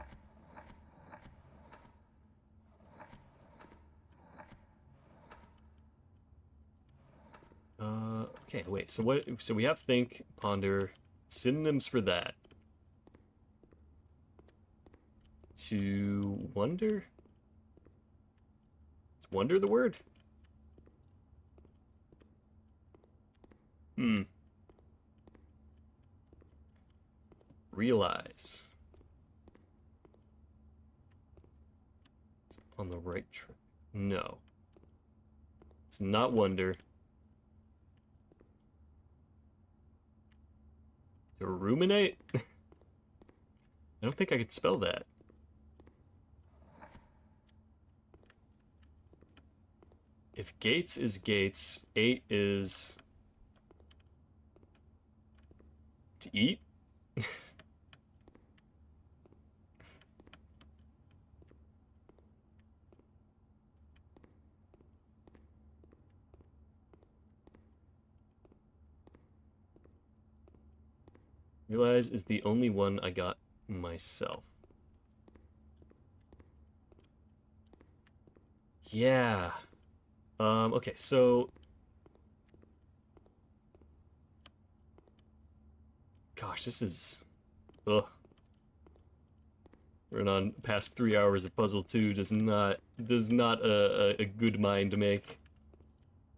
Okay, wait. So what? So we have think, ponder, synonyms for that. To wonder. Is wonder the word? Realize. It's on the right track. No. It's not wonder. To ruminate? I don't think I could spell that. If Gates is Gates, 8 is... to eat? Realize is the only one I got myself. Yeah. Okay, so... gosh, this is... ugh. Running on past 3 hours of puzzle 2 does not a good mind make.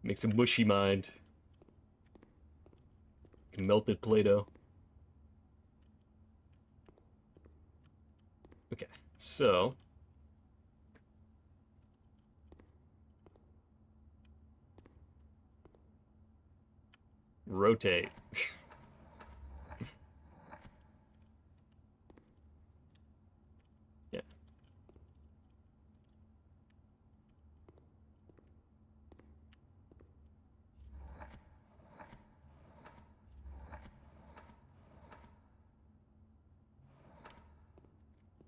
Makes a mushy mind. Melted Play-Doh. Okay, so... rotate. Yeah.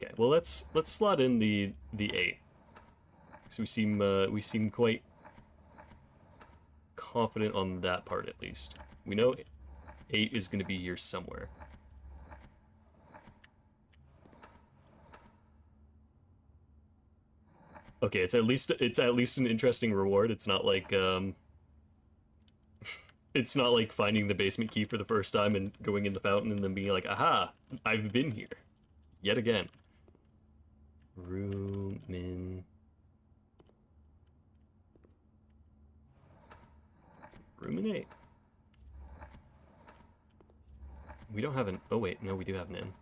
Okay, well let's slot in the 8. So we seem quite confident on that part at least. We know 8 is going to be here somewhere. Okay, it's at least an interesting reward. It's not like it's not like finding the basement key for the first time and going in the fountain and then being like, aha, I've been here yet again. Ruminate. We don't have an... oh wait, no, we do have an N.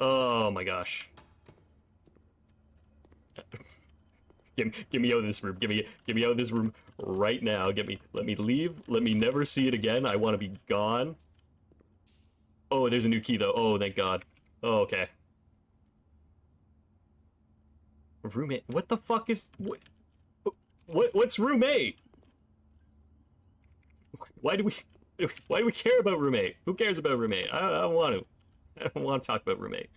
Oh my gosh. Get me out of this room. Get me out of this room right now. Let me leave. Let me never see it again. I want to be gone. Oh, there's a new key though. Oh, thank God. Oh, okay. Roommate. What the fuck is what's roommate? Why do we care about roommate? Who cares about roommate? I don't want to. I don't want to talk about roommate.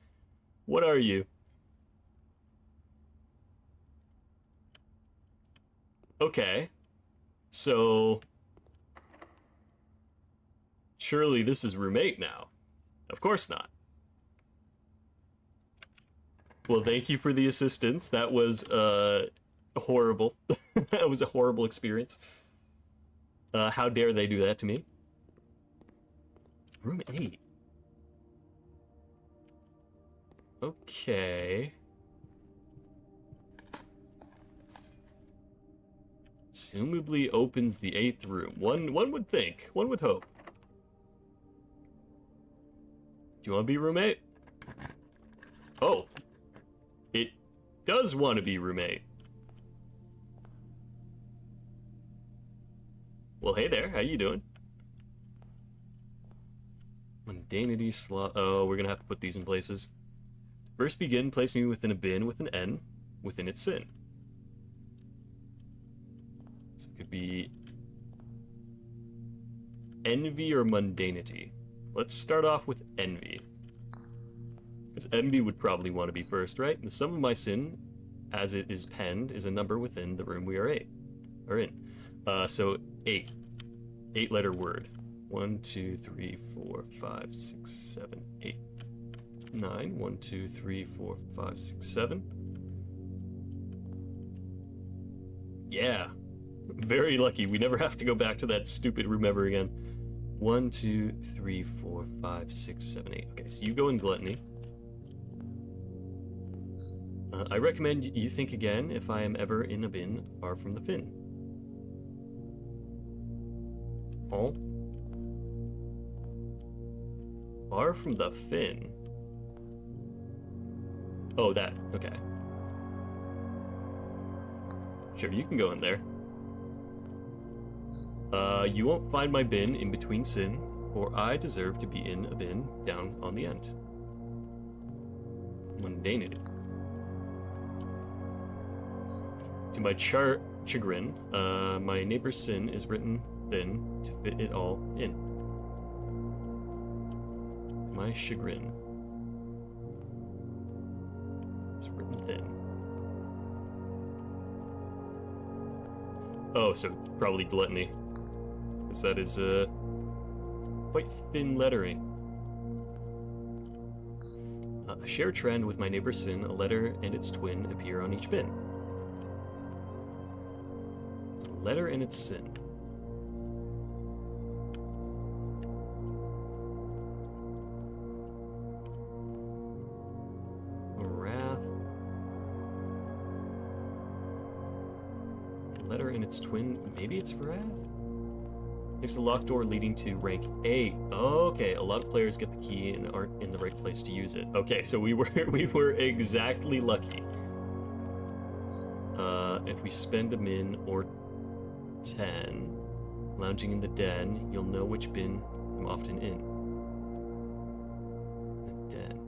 What are you? Okay. So surely this is roommate now. Of course not. Well, thank you for the assistance. That was horrible. That was a horrible experience. How dare they do that to me? Room 8. Okay. Presumably opens the 8th room. One would think. One would hope. Do you want to be roommate? Oh. It does want to be roommate. Well, hey there. How you doing? Mundanity slot. Oh, we're gonna have to put these in places. First begin, place me within a bin with an N within its sin. So it could be envy or mundanity. Let's start off with envy. Because envy would probably want to be first, right? The sum of my sin, as it is penned, is a number within the room we are in. So 8. 8-letter word. 1, 2, 3, 4, 5, 6, 7, 8. 9. 1, 2, 3, 4, 5, 6, 7. Yeah. Very lucky. We never have to go back to that stupid room ever again. 1, 2, 3, 4, 5, 6, 7, 8. Okay, so you go in gluttony. I recommend you think again if I am ever in a bin far from the fin. Oh? Far from the fin? Oh, that. Okay. Sure, you can go in there. You won't find my bin in between sin, for I deserve to be in a bin down on the end. Mundanity. To my chagrin, my neighbor's sin is written thin to fit it all in. My chagrin. It's written thin. Oh, so probably gluttony. Because that is, quite thin lettering. I share a trend with my neighbor's sin. A letter and its twin appear on each bin. A letter and its sin. Letter and its twin. Maybe it's wrath? It's a locked door leading to rank 8. Okay, a lot of players get the key and aren't in the right place to use it. Okay, so we were exactly lucky. If we spend a min or 10 lounging in the den, you'll know which bin I'm often in. The den.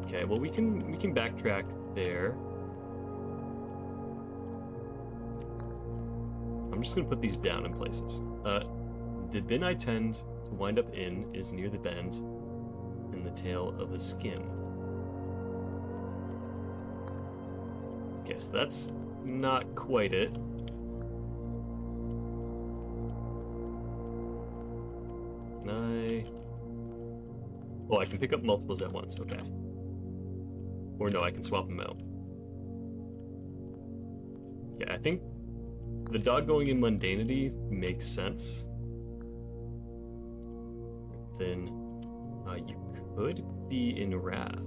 Okay, well we can backtrack there. I'm just going to put these down in places. The bin I tend to wind up in is near the bend in the tail of the skin. Okay, so that's not quite it. Can I... Oh, I can pick up multiples at once, okay. Or no, I can swap them out. Yeah, I think the dog going in mundanity makes sense. Then you could be in wrath.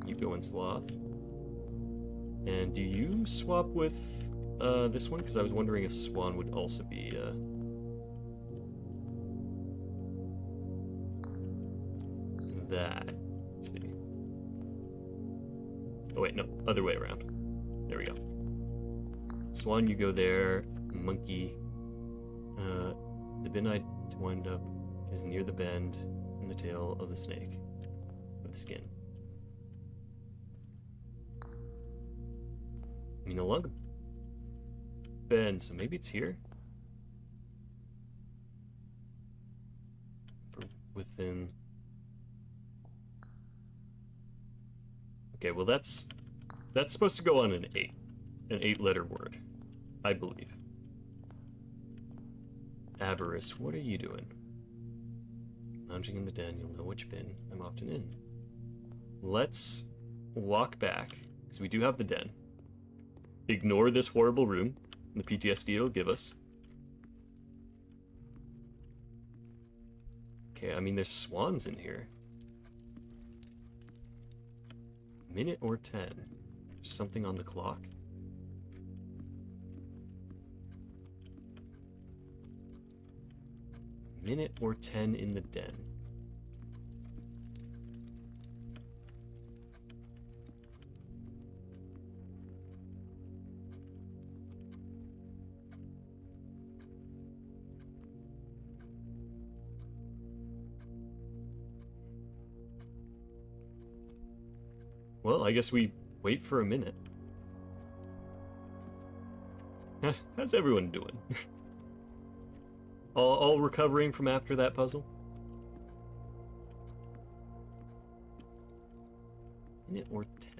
You go in sloth. And do you swap with this one? Because I was wondering if swan would also be that. Let's see. Oh wait, no, other way around. There we go. Swan, you go there. Monkey. The bin I wind up is near the bend in the tail of the snake. Of the skin. I mean, no longer bend, so maybe it's here? Within... Okay, well that's supposed to go on an 8-letter word, I believe. Avarice, what are you doing? Lounging in the den, you'll know which bin I'm often in. Let's walk back, because we do have the den. Ignore this horrible room, the PTSD it'll give us. Okay, I mean, there's swans in here. Minute or 10? There's something on the clock? Minute or 10 in the den. Well, I guess we wait for a minute. How's everyone doing? all recovering from after that puzzle? Minute or 10?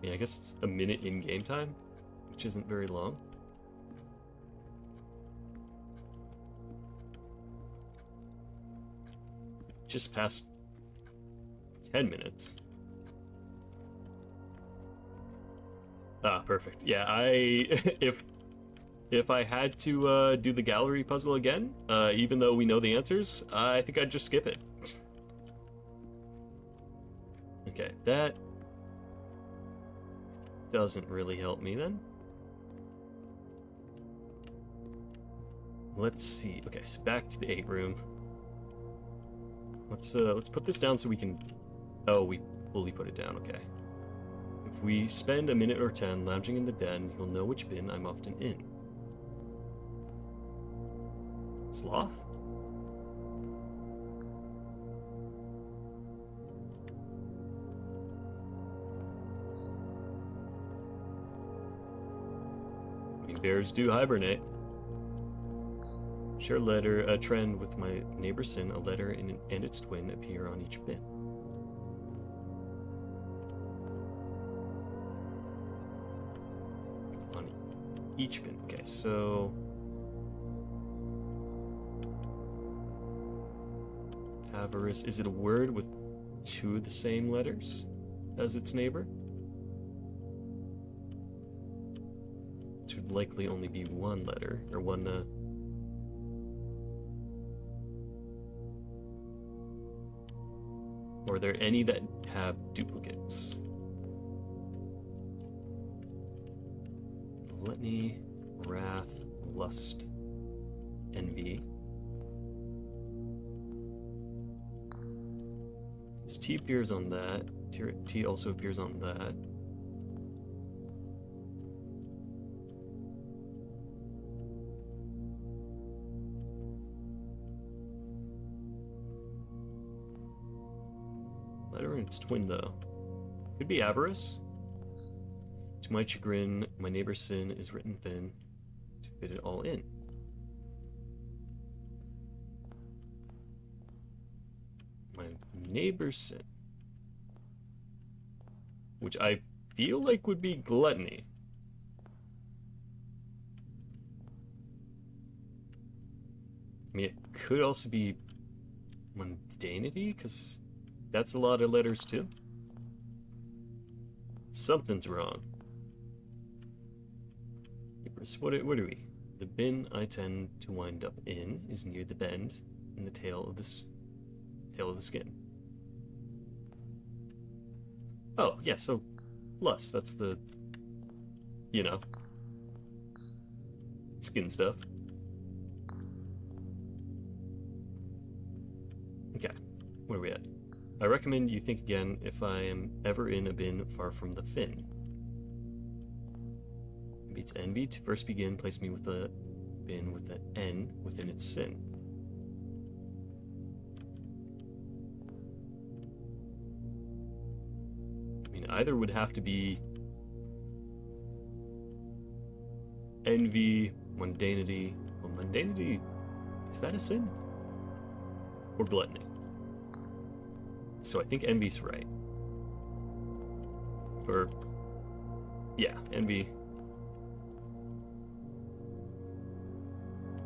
I guess it's a minute in game time, which isn't very long. Just past 10 minutes. Ah, perfect. Yeah, if I had to do the gallery puzzle again, even though we know the answers, I think I'd just skip it. Okay, that doesn't really help me then. Let's see. Okay, so back to the 8 room. Let's put this down so we can... Oh, we fully put it down, okay. If we spend a minute or 10 lounging in the den, you'll know which bin I'm often in. Sloth? Bears do hibernate. Share a trend with my neighbor Sin. A letter and its twin appear on each bin. On each bin. Okay, so avarice. Is it a word with 2 of the same letters as its neighbor? Should likely only be 1 letter, or one, Or are there any that have duplicates? Gluttony, wrath, lust, envy. This T appears on that. T also appears on that. Letter and its twin, though. Could be avarice. To my chagrin, my neighbor's sin is written thin to fit it all in. My neighbor's sin. Which I feel like would be gluttony. I mean, it could also be mundanity, because that's a lot of letters, too. Something's wrong. What are we? The bin I tend to wind up in is near the bend in the tail of the skin. Oh, yeah, so lust, that's the, you know, skin stuff. Where are we at? I recommend you think again if I am ever in a bin far from the fin. Maybe it's envy. To first begin, place me with a bin with an N within its sin. I mean, either would have to be envy, mundanity. Well, mundanity, is that a sin? Or gluttony? So I think envy's right. Or, yeah, envy.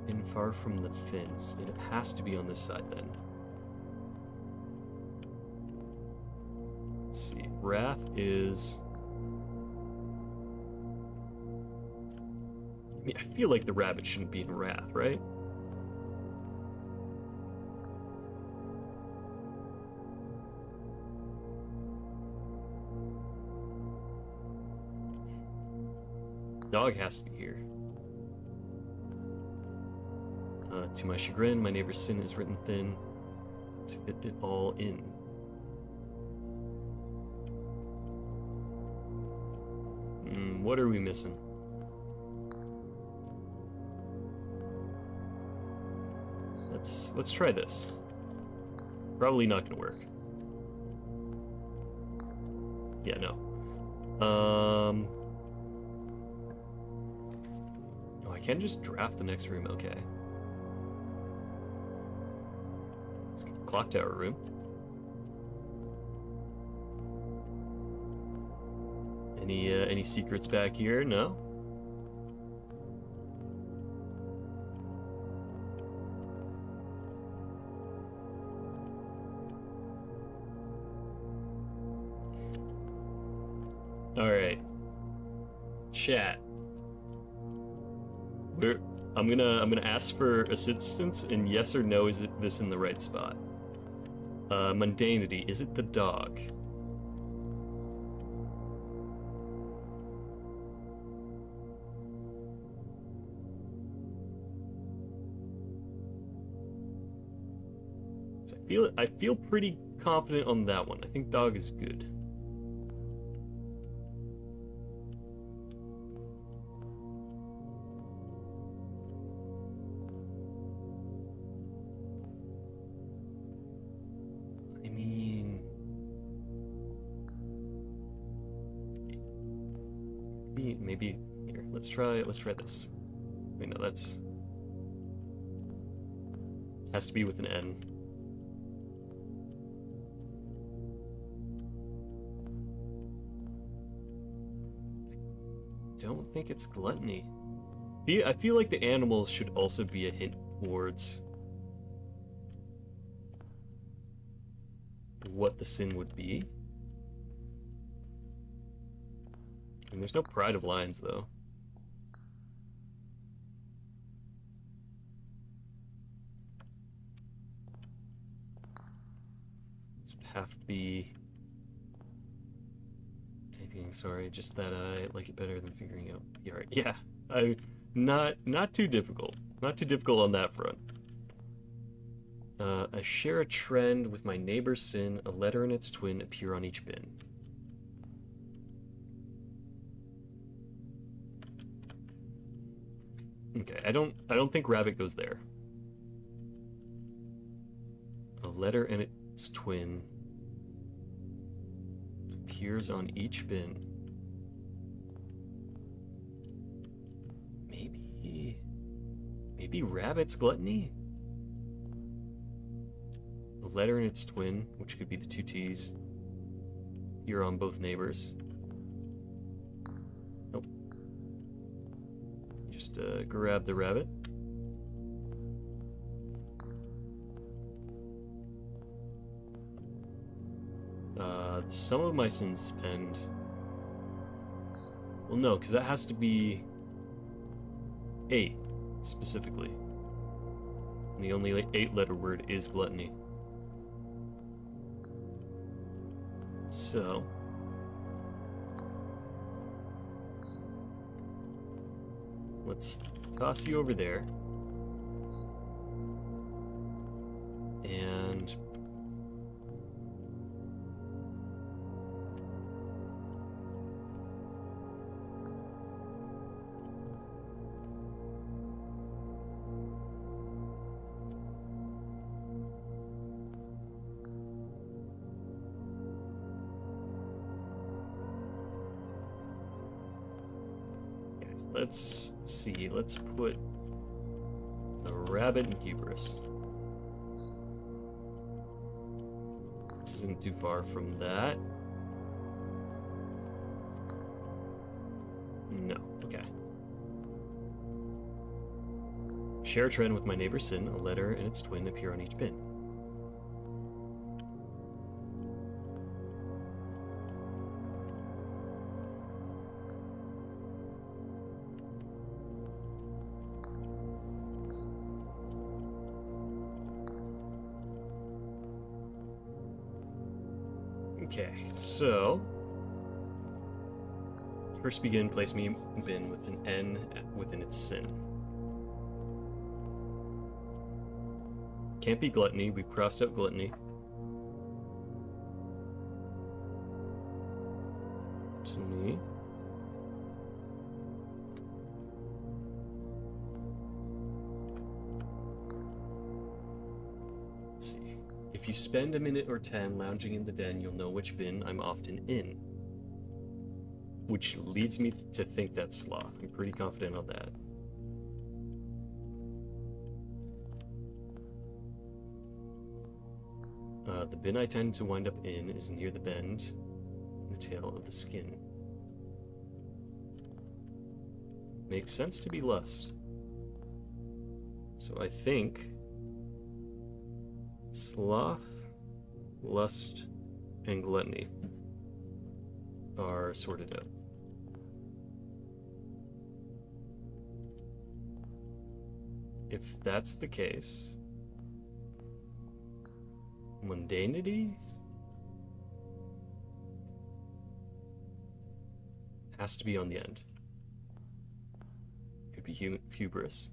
In far from the fins, and it has to be on this side then. Let's see, wrath is... I mean, I feel like the rabbit shouldn't be in wrath, right? Dog has to be here. To my chagrin, my neighbor's sin is written thin to fit it all in. What are we missing? Let's try this. Probably not gonna work. Yeah, no. Oh, I can just draft the next room. Okay. Let's get clock tower room. Any secrets back here? No. All right. Chat. I'm gonna ask for assistance, and yes or no, is this in the right spot? Mundanity, is it the dog? So I feel pretty confident on that one. I think dog is good. Maybe here. Let's try this. Wait, no, that's has to be with an N. I don't think it's gluttony. I feel like the animals should also be a hint towards what the sin would be. And there's no pride of lions, though. This would have to be anything. Sorry, just that I like it better than figuring out the art. Yeah, not too difficult. Not too difficult on that front. I share a trend with my neighbor's sin. A letter and its twin appear on each bin. Okay, I don't think rabbit goes there. A letter and its twin appears on each bin. Maybe rabbit's gluttony? A letter and its twin, which could be the two T's, here on both neighbors. Nope. Just grab the rabbit. Some of my sins is penned. Well, no, because that has to be 8, specifically. And the only 8-letter word is gluttony. So... let's toss you over there. And let's see. Let's put the rabbit and hubris. This isn't too far from that. No, okay. Share a trend with my neighbor Sin. A letter and its twin appear on each bin. Okay, so first begin, place me bin with an N within its sin. Can't be gluttony, we've crossed out gluttony. Gluttony. Let's see. If you spend a minute or 10 lounging in the den, you'll know which bin I'm often in. Which leads me to think that's sloth. I'm pretty confident on that. The bin I tend to wind up in is near the bend in the tail of the skin. Makes sense to be lust. So I think sloth, lust, and gluttony are sorted out. If that's the case, mundanity has to be on the end. Could be hubris.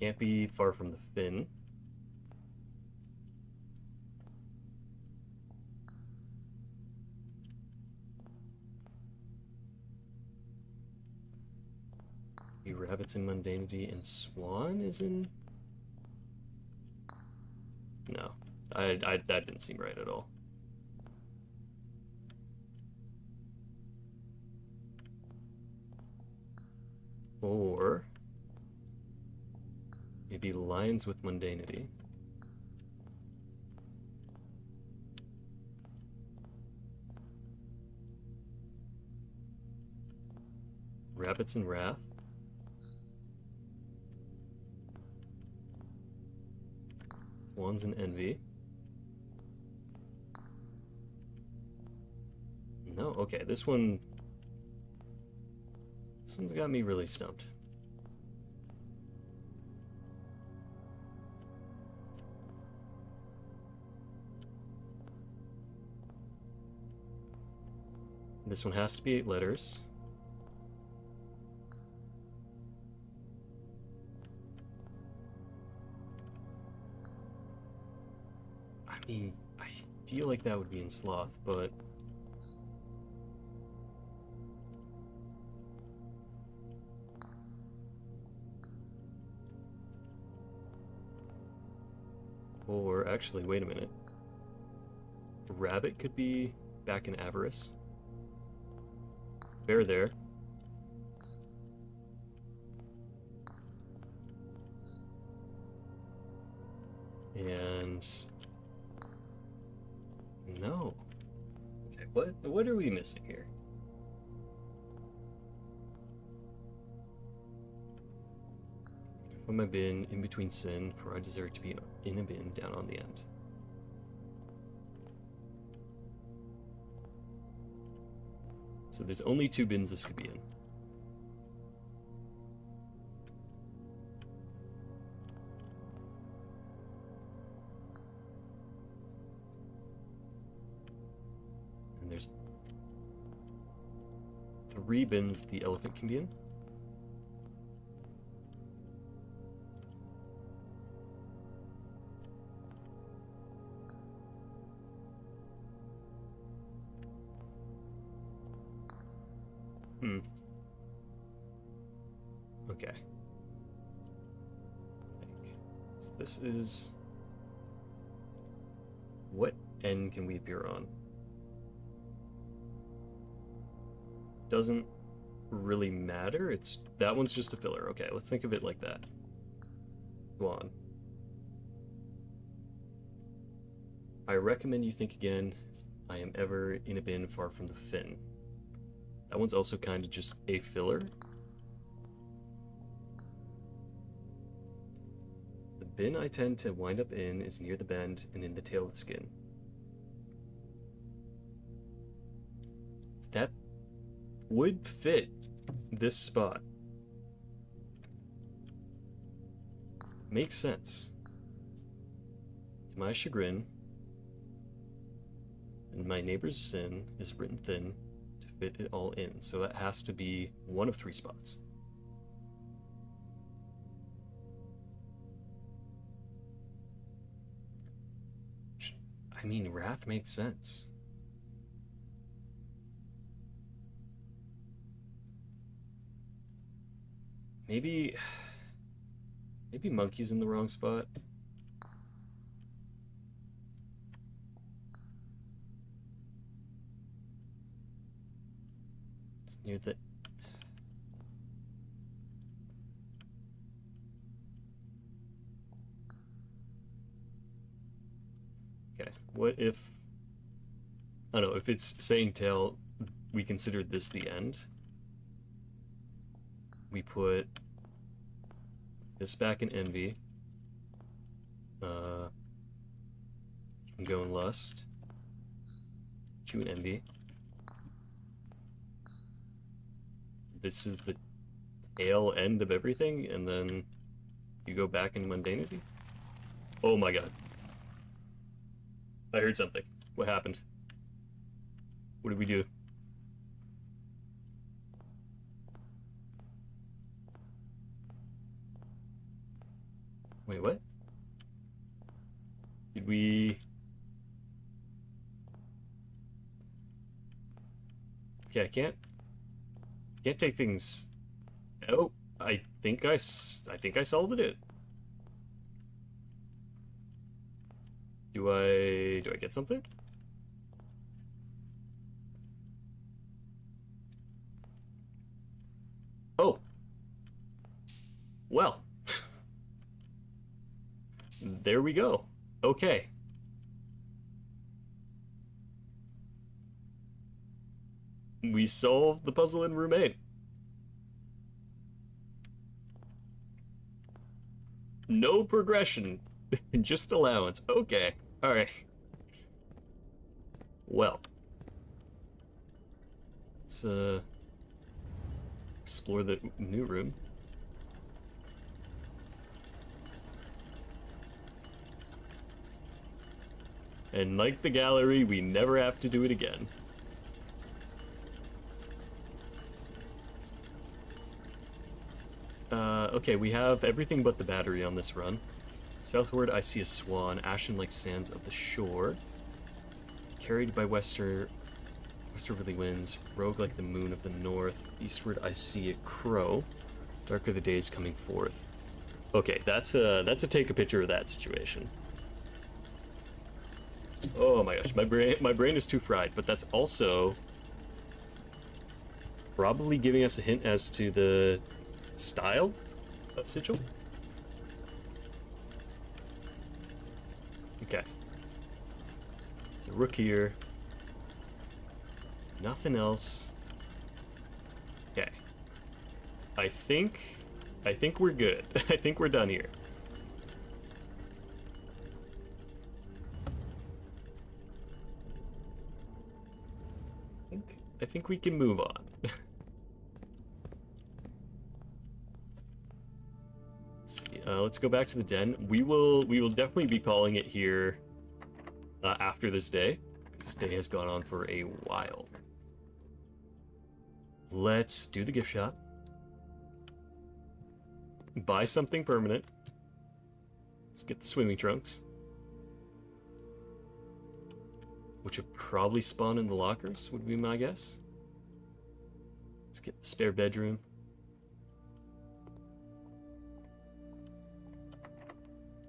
Can't be far from the fin. Be rabbits in mundanity, and swan is in. No, that didn't seem right at all. Or maybe lions with mundanity. Rabbits in wrath. Swans in envy. No, okay, this one's got me really stumped. This one has to be 8 letters. I mean, I feel like that would be in sloth, but or actually, wait a minute. Rabbit could be back in avarice. Bear there. And no. Okay, what are we missing here? Put my bin in between sin, for I deserve to be in a bin down on the end. So there's only 2 bins this could be in. And there's 3 bins the elephant can be in. Okay. So this is... What end can we appear on? Doesn't really matter. That one's just a filler. Okay, let's think of it like that. Go on. I recommend you think again. I am ever in a bin far from the fin. That one's also kind of just a filler. The bin I tend to wind up in is near the bend and in the tail of the skin. That would fit this spot. Makes sense. To my chagrin, and my neighbor's sin is written thin to fit it all in, so that has to be one of 3 spots. I mean, Wrath made sense. Maybe Monkey's in the wrong spot. Near the... Okay, what if... I don't know, if it's saying tail, we consider this the end. We put this back in Envy. You can go in Lust. Put you in Envy. This is the tail end of everything, and then you go back in Mundanity? Oh my god. I heard something. What happened? What did we do? Wait, what? Did we... Okay, I can't take things... Oh, I think I solved it. Do I get something? Oh. Well. There we go. Okay. We solved the puzzle in room 8. No progression, just allowance. Okay, all right. Well, let's explore the new room. And like the gallery, we never have to do it again. Okay, we have everything but the battery on this run. Southward, I see a swan, ashen like sands of the shore. Carried by westerly winds, rogue like the moon of the north. Eastward, I see a crow. Dark are the days coming forth. Okay, that's a take a picture of that situation. Oh my gosh, my brain is too fried, but that's also probably giving us a hint as to the style of sigil. Okay. So rook here. Nothing else. Okay. I think we're good. I think we're done here. I think we can move on. Let's see. Let's go back to the den. We will definitely be calling it here after this day. This day has gone on for a while. Let's do the gift shop. Buy something permanent. Let's get the swimming trunks, which would probably spawn in the lockers, would be my guess. Let's get the spare bedroom.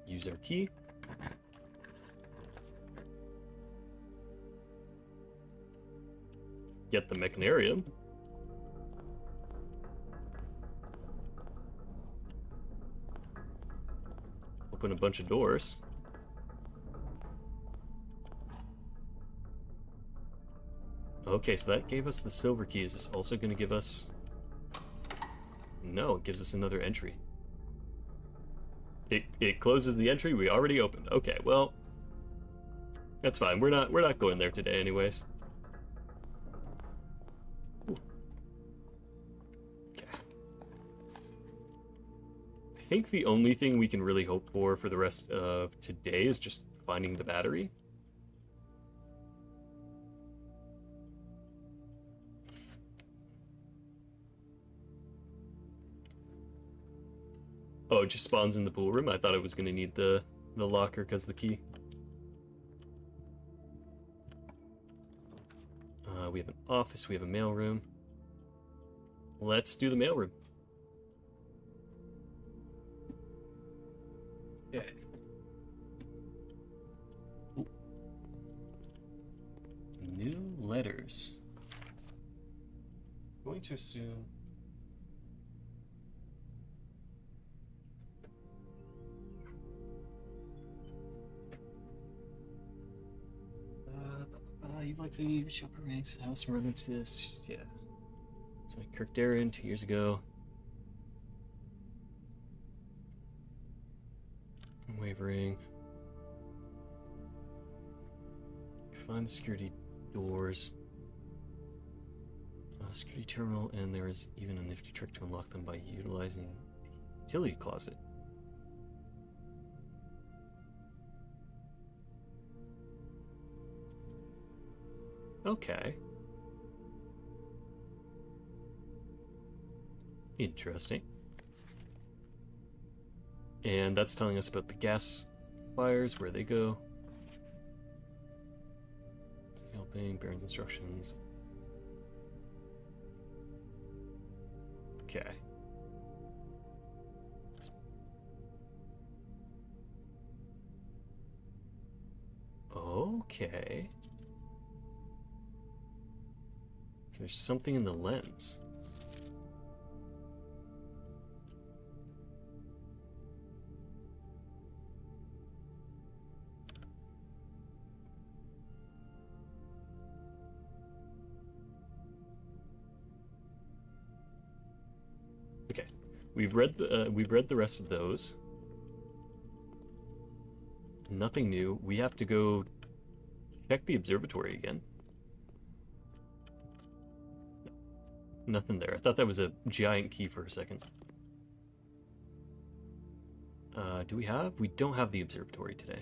Use use our key. Get the mechanarium. Open a bunch of doors. Okay, so that gave us the silver key. Is this also going to give us... No, it gives us another entry. It closes the entry we already opened. Okay, well, that's fine. We're not going there today anyways. Ooh. Okay. I think the only thing we can really hope for the rest of today is just finding the battery. Oh, it just spawns in the pool room? I thought I was going to need the locker because the key. We have an office, we have a mail room. Let's do the mail room. Okay. Ooh. New letters. I'm going to assume... you'd like the shopper ranks, house emergence this, yeah. It's like Kirk Darren 2 years ago. Wavering. Find the security doors. Security terminal, and there is even a nifty trick to unlock them by utilizing the utility closet. Okay. Interesting. And that's telling us about the gas fires, where they go. Helping, Baron's instructions. Okay. Okay. There's something in the lens. Okay, we've read the rest of those. Nothing new. We have to go check the observatory again. Nothing there. I thought that was a giant key for a second. Do we have? We don't have the observatory today.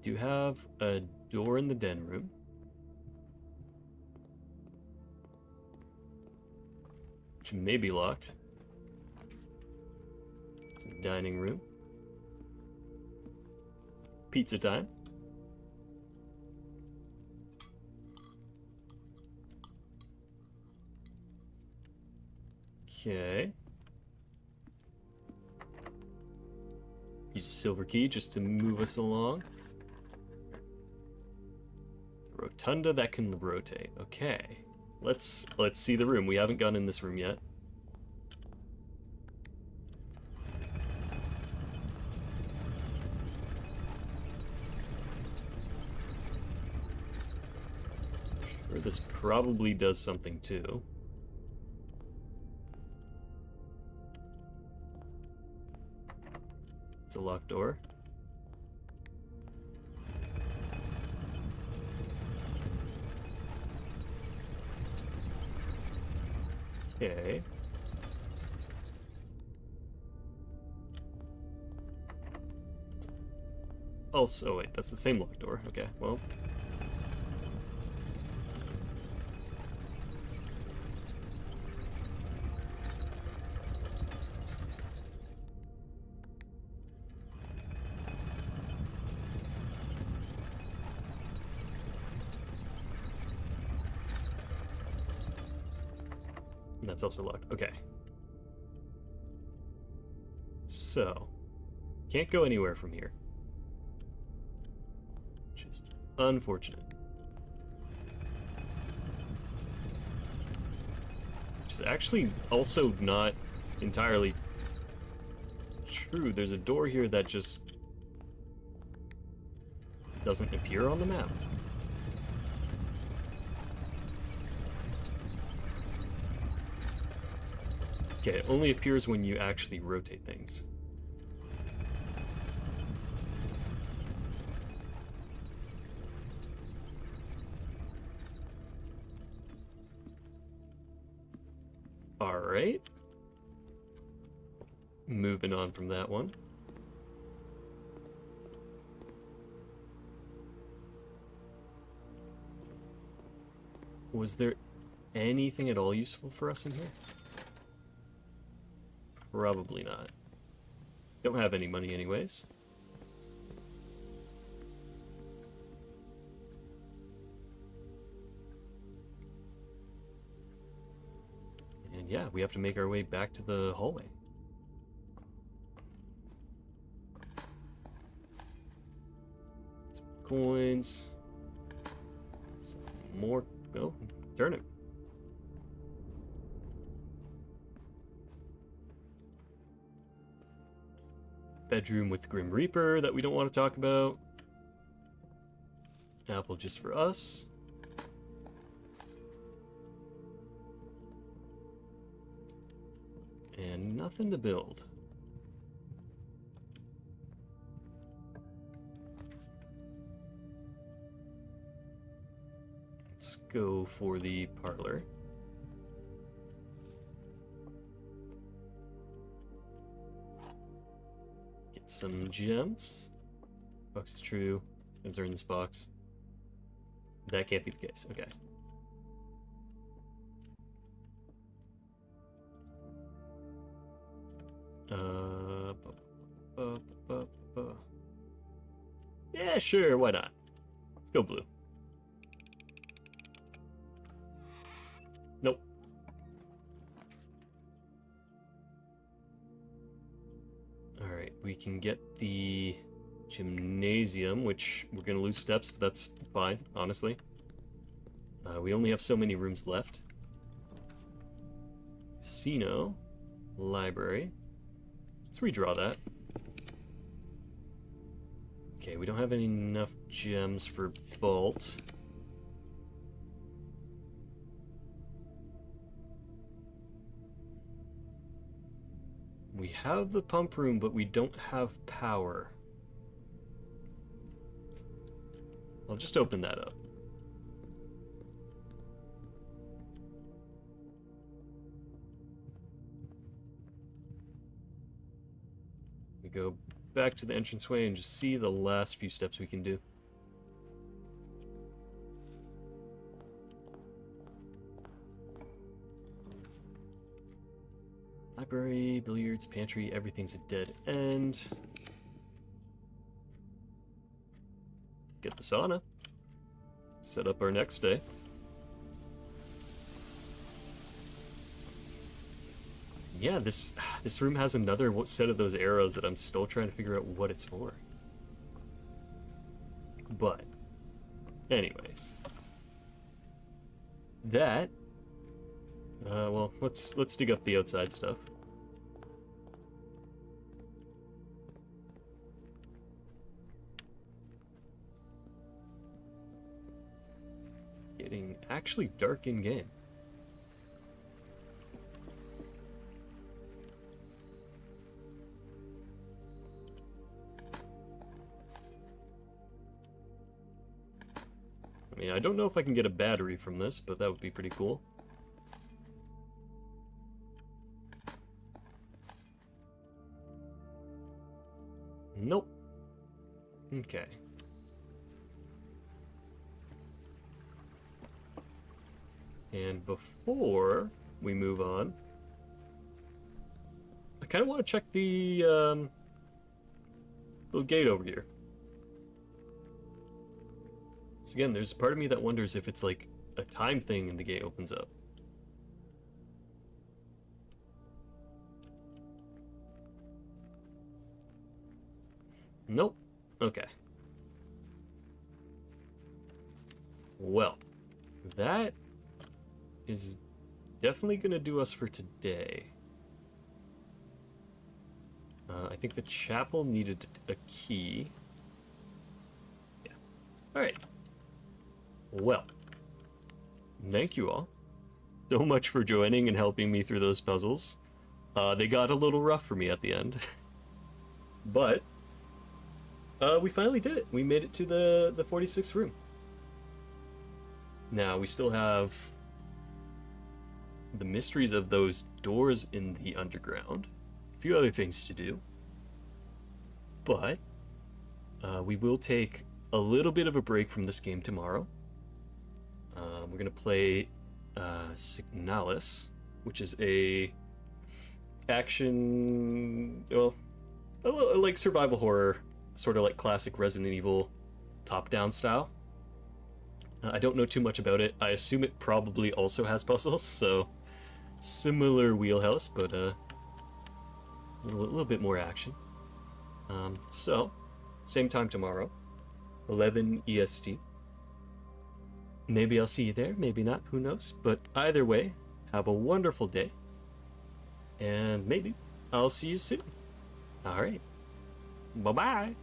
Do have a door in the den room. Which may be locked. Some dining room. Pizza time. Okay. Use a silver key just to move us along. Rotunda that can rotate. Okay. Let's see the room. We haven't gone in this room yet. Sure, this probably does something too. It's a locked door. Okay. Also, wait, that's the same locked door. Okay, well. And that's also locked. Okay. So, can't go anywhere from here. Which is unfortunate. Which is actually also not entirely true. There's a door here that just doesn't appear on the map. Okay, it only appears when you actually rotate things. Alright. Moving on from that one. Was there anything at all useful for us in here? Probably not. Don't have any money anyways. And yeah, we have to make our way back to the hallway. Some coins. Some more. Oh, turnip. Bedroom with Grim Reaper that we don't want to talk about. Apple just for us. And nothing to build. Let's go for the parlor. Get some gems. Box is true. Gems are in this box. That can't be the case. Okay. Yeah, sure, why not? Let's go blue. Nope. Alright, we can get the gymnasium, which we're gonna lose steps, but that's fine, honestly. We only have so many rooms left. Casino. Library. Let's redraw that. Okay, we don't have enough gems for Bolt. We have the pump room, but we don't have power. I'll just open that up. We go back to the entranceway and just see the last few steps we can do. Library, billiards, pantry, everything's a dead end. Get the sauna. Set up our next day. Yeah, this room has another set of those arrows that I'm still trying to figure out what it's for. But, anyways, that. Well, let's dig up the outside stuff. Getting actually dark in game. I mean, I don't know if I can get a battery from this, but that would be pretty cool. Nope. Okay. And before we move on, I kind of want to check the little gate over here. So again, there's a part of me that wonders if it's like a time thing and the gate opens up. Nope. Okay. Well, that is definitely gonna do us for today. I think the chapel needed a key. Yeah. Alright. Well, thank you all so much for joining and helping me through those puzzles. They got a little rough for me at the end. But we finally did it. We made it to the 46th room. Now, we still have the mysteries of those doors in the underground. A few other things to do. But we will take a little bit of a break from this game tomorrow. We're going to play Signalis, which is a action, well, like survival horror, sort of like classic Resident Evil top-down style. I don't know too much about it. I assume it probably also has puzzles, so similar wheelhouse, but a little bit more action. So, same time tomorrow, 11 EST. Maybe I'll see you there, maybe not, who knows? But either way, have a wonderful day, and maybe I'll see you soon. Alright, bye-bye!